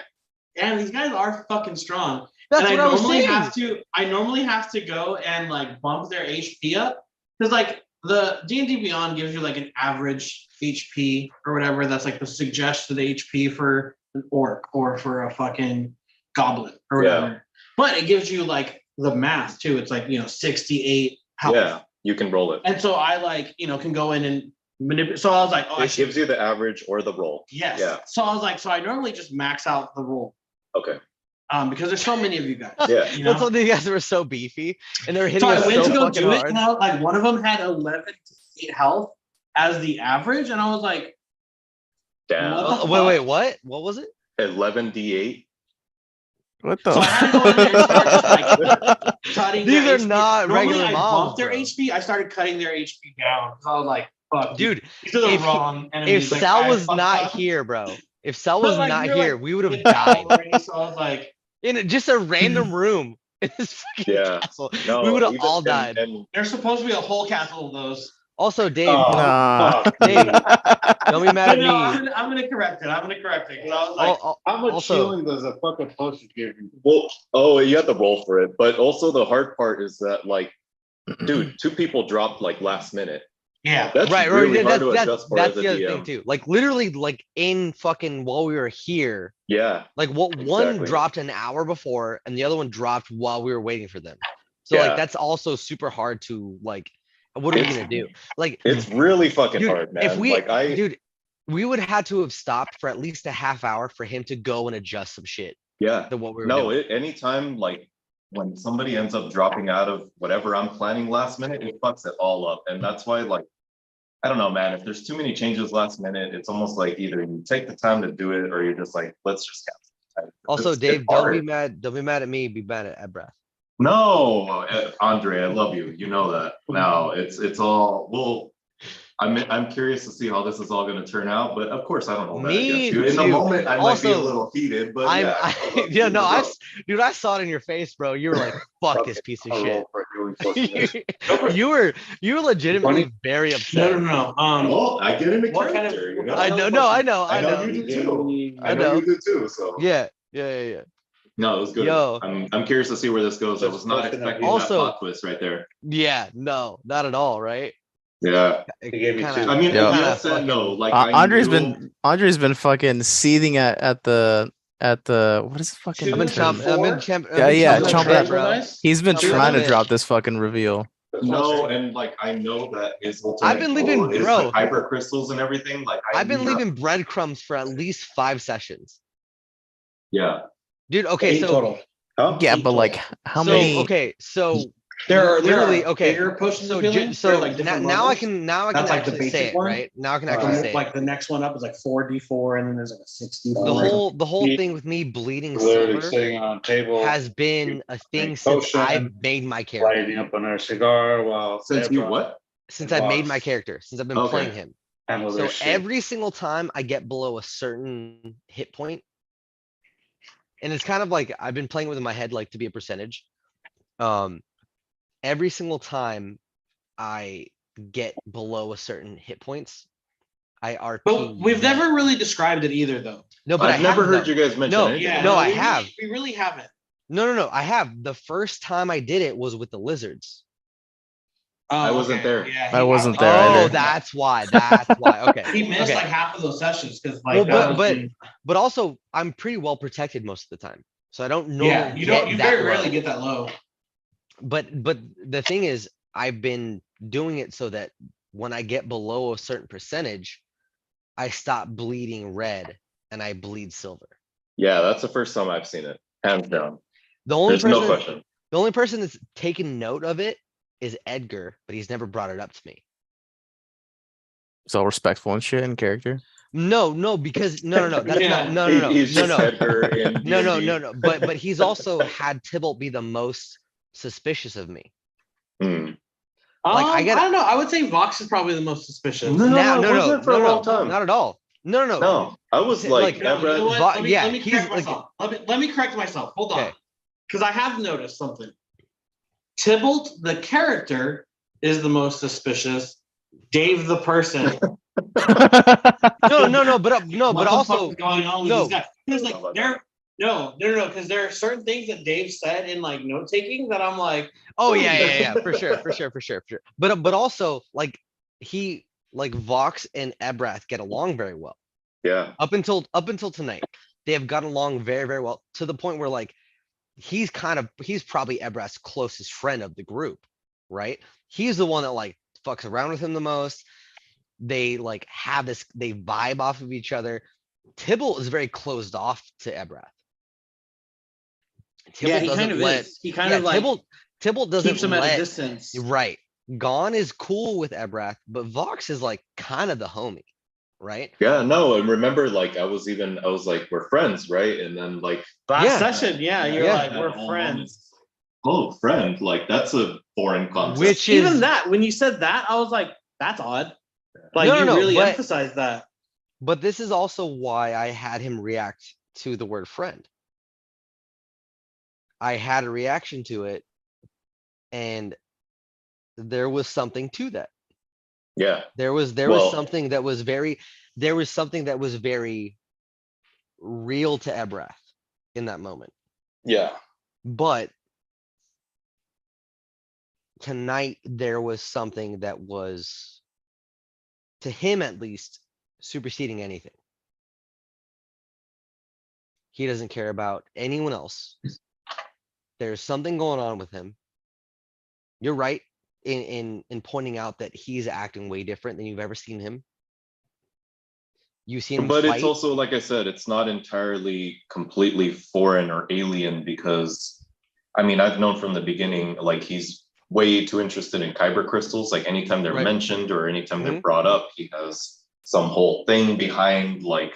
damn, these guys are fucking strong. That's and what I was normally saying. I normally have to go and like bump their HP up. Because like the D&D Beyond gives you like an average HP or whatever. That's like the suggested HP for an orc or for a fucking goblin or Yeah. whatever. But it gives you like the math too. It's like, 68 health. Yeah, you can roll it. And so I like, can go in and manipulate. So I was like, I It should. gives you the average or the roll. Yes. Yeah. So I was like, so I normally just max out the roll. Okay. Because there's so many of you guys. Yeah. You know? That's why you guys were so beefy and they were hitting So us I went so to go fucking do it, hard. and like one of them had 11 to 8 health as the average, and I was like, Damn. What the Wait, fuck? what? What was it? 11d8. What the? so I had to go in there and start just like cutting. These their are HP. not Normally regular I mobs, bumped their bro. HP. I started cutting their HP down because I was like, fuck, Dude, these are the if he- wrong enemies. if Like, Sal I was fucked not up. here, bro. If Sal But, was like, not we were, here, like, we would have in died. already, so I was like, In just a random room in this fucking Yeah. castle. No, we would have even- all and- died. And, there's supposed to be a whole castle of those. Also, Dave, Oh, Nah. fuck Dave, me. don't be mad at But no, me. I'm gonna correct it. I'm gonna correct it. 'Cause I was like, How much Also- healing does a fucking potion give you? well, you have to roll for it. But also the hard part is that, like, dude, 2 people dropped like last minute. yeah. That's Right, really right. hard to adjust That's for as a the other DM. thing too. Like literally, like in fucking while we were here, Yeah. like what one Exactly. dropped an hour before and the other one dropped while we were waiting for them. So Yeah. like that's also super hard to like. What are we gonna do? Like, It's really fucking dude, hard, man. if we, like dude, we would have had to have stopped for at least a half hour for him to go and adjust some shit yeah. to what we were No, doing. anytime like when somebody ends up dropping out of whatever I'm planning last minute, it fucks it all up. And that's why, like, I don't know, man, if there's too many changes last minute, it's almost like either you take the time to do it or you're just like, let's just cancel. Also, It's Dave, don't be hard. mad. Don't be mad at me. Be mad at Breath. No, Andre, I love you. You know that. No, it's all, well, I'm curious to see how this is all gonna turn out, but of course I don't hold that Me against you. In the too. moment, I might be a Also, little heated, but I'm, yeah. I, I love yeah, you, no, bro. dude, I saw it in your face, bro. You were like, "Fuck this piece of I'll shit." roll for healing potion. you were legitimately Funny. very No, upset. no. Well, I get into What kind of- character, you know? I know, I know you do too. I know you do too, so. Yeah. No, it was good. Yo. I'm curious to see where this goes. I was not Just expecting Also- that plot twist right there. Yeah, no, not at all, right? Yeah. It gave me kinda- two. I mean, Yeah. yes and no. Like I Andre's knew- Andre's been fucking seething at the what is the fucking I've been term? chomping chomp at at- it, bro. He's been Chomping trying at to it. drop this fucking reveal. No, and like I know that his ultimate I've been leaving- goal is bro. the hyper crystals and everything. Like I've been knew that. leaving breadcrumbs for at least 5 sessions. Yeah. Dude, okay, 8 so total. Huh? Yeah, 8 but like total. how so, many? okay, so There are Literally, okay, bigger potions So, of healing. They're so like different now I levels. can That's like the actually say basic it, one. right? Now I can Like, actually say like it. the next one up is like 4d4, and then there's like a 6d4. The whole Yeah. thing with me bleeding Literally silver sitting on a table, has been a thing drink since potion, I've made my character. lighting up on her cigar while Since you Deborah what? Since I've made my Vox character, since I've been Okay. playing him. handle So their shit. every single time I get below a certain hit point, and it's kind of like I've been playing with in my head like to be a percentage. Every single time I get below a certain hit points, I RP. But we've red. never really described it either, though. No, but I've I never have, heard though. you guys mention No, anything. Yeah, no, I we have. We really haven't. No. I have. The first time I did it was with the lizards. Oh, I wasn't okay. there. Yeah, I wasn't think there he- Oh, either. that's why. That's why. Okay. He missed Okay. like half of those sessions because Well, like that was but when- but also I'm pretty well protected most of the time, so I don't normally yeah, you get you that very rarely low. get that low. But the thing is, I've been doing it so that when I get below a certain percentage, I stop bleeding red and I bleed silver. Yeah, that's the first time I've seen it. Hands down. The only There's no person question. the only person that's taken note of it is Edgar, but he's never brought it up to me. It's all respectful and shit in character. No, because no, that's Yeah. not no. He's just No. Edgar in D&D. No. But he's also had Tybalt be the most suspicious of me. Hmm. Like, I I get- don't know. I would say Vox is probably the most suspicious. No, Now, it wasn't for a long time. not at all. No. No, I was Like, like, No, you know Ebra, what? Va- Let me, yeah, let me he's correct like- myself. Let me correct myself. Hold on. Okay. Because I have noticed something. Tybalt, the character, is the most suspicious. Dave, the person. No, but What the fuck also is going on with no. this guy? Because like no, because there are certain things that Dave said in like note taking that I'm like, Oh yeah, for sure. But also like Vox and Ebrath get along very well. yeah, Up until tonight, they have gotten along very, very well to the point where like he's probably Ebrath's closest friend of the group, right? He's the one that like fucks around with him the most. They like have this, they vibe off of each other. Tybalt is very closed off to Ebrath. yeah, he doesn't kind of let- is. He kind yeah, of like Tybalt doesn't keeps him at a let, distance. right. Gon is cool with Ebrath, but Vox is like kind of the homie, right? yeah, no, and remember, like, I was like, we're friends, right? And then, like, Last Yeah. session, yeah, you're Yeah. like, that we're whole friends. moment. Oh, friend, like, that's a foreign concept. Which Even is that, when you said that, I was like, that's odd. Like No, you no, really but- emphasized that. But this is also why I had him react to the word friend. I had a reaction to it, and there was something to that. Yeah, There was Well- something that was very real to Ebrath in that moment. yeah, But tonight there was something that was, to him at least, superseding anything. He doesn't care about anyone else. There's something going on with him. You're right in pointing out that he's acting way different than you've ever seen him. You've seen him but fight. it's also, like I said, it's not entirely completely foreign or alien because, I mean, I've known from the beginning, like, he's way too interested in kyber crystals. Like, anytime they're Right. mentioned or anytime they're Mhm. brought up, he has some whole thing behind, like,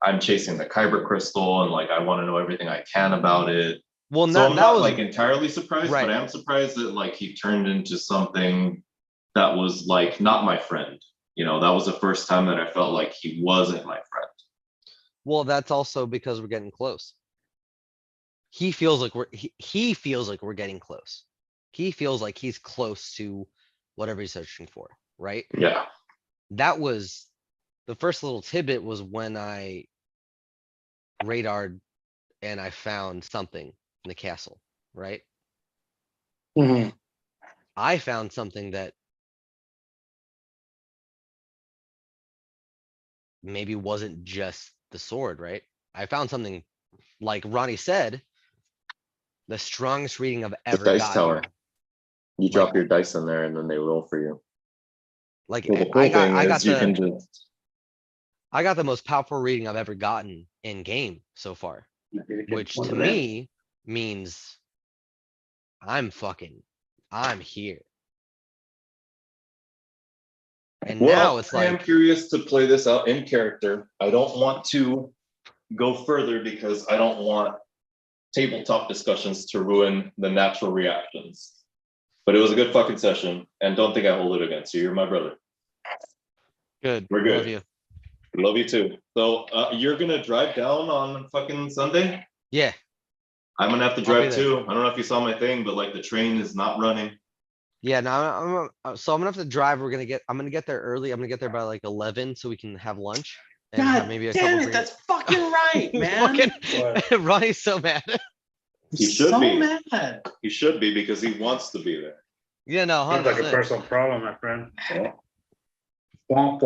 I'm chasing the kyber crystal and, like, I want to know everything I can about it. Well, So that I'm not was like entirely surprised, Right. but I am surprised that like he turned into something that was like not my friend. You know, that was the first time that I felt like he wasn't my friend. well, that's also because we're getting close. He feels like he feels like we're getting close. He feels like he's close to whatever he's searching for, right? Yeah. That was the first little tidbit was when I radared and I found something in the castle, right? Mhm. I found something that maybe wasn't just the sword, right? I found something, like Ronnie said, the strongest reading I've The ever dice gotten. tower. You drop your dice in there and then they roll for you. Like So the cool I got thing I got is you can the just I got the most powerful reading I've ever gotten in game so far, which to me means I'm I'm here. And Well, now it's I am like, curious to play this out in character. I don't want to go further because I don't want tabletop discussions to ruin the natural reactions. But it was a good fucking session, and don't think I hold it against you. You're my brother. good. We're good. Love you. Love you too. So you're gonna drive down on fucking Sunday? Yeah. I'm gonna have to be drive there. too. I don't know if you saw my thing, but like the train is not running. Yeah, now so I'm gonna have to drive. I'm gonna get there early. I'm gonna get there by like 11 so we can have lunch. And have God maybe a damn couple it, green- that's fucking right, man. Fucking- Ronnie's so mad. He should so be. mad. He should be because he wants to be there. Yeah, no, Sounds like a 100%. personal problem, my friend. Yeah. Womp womp.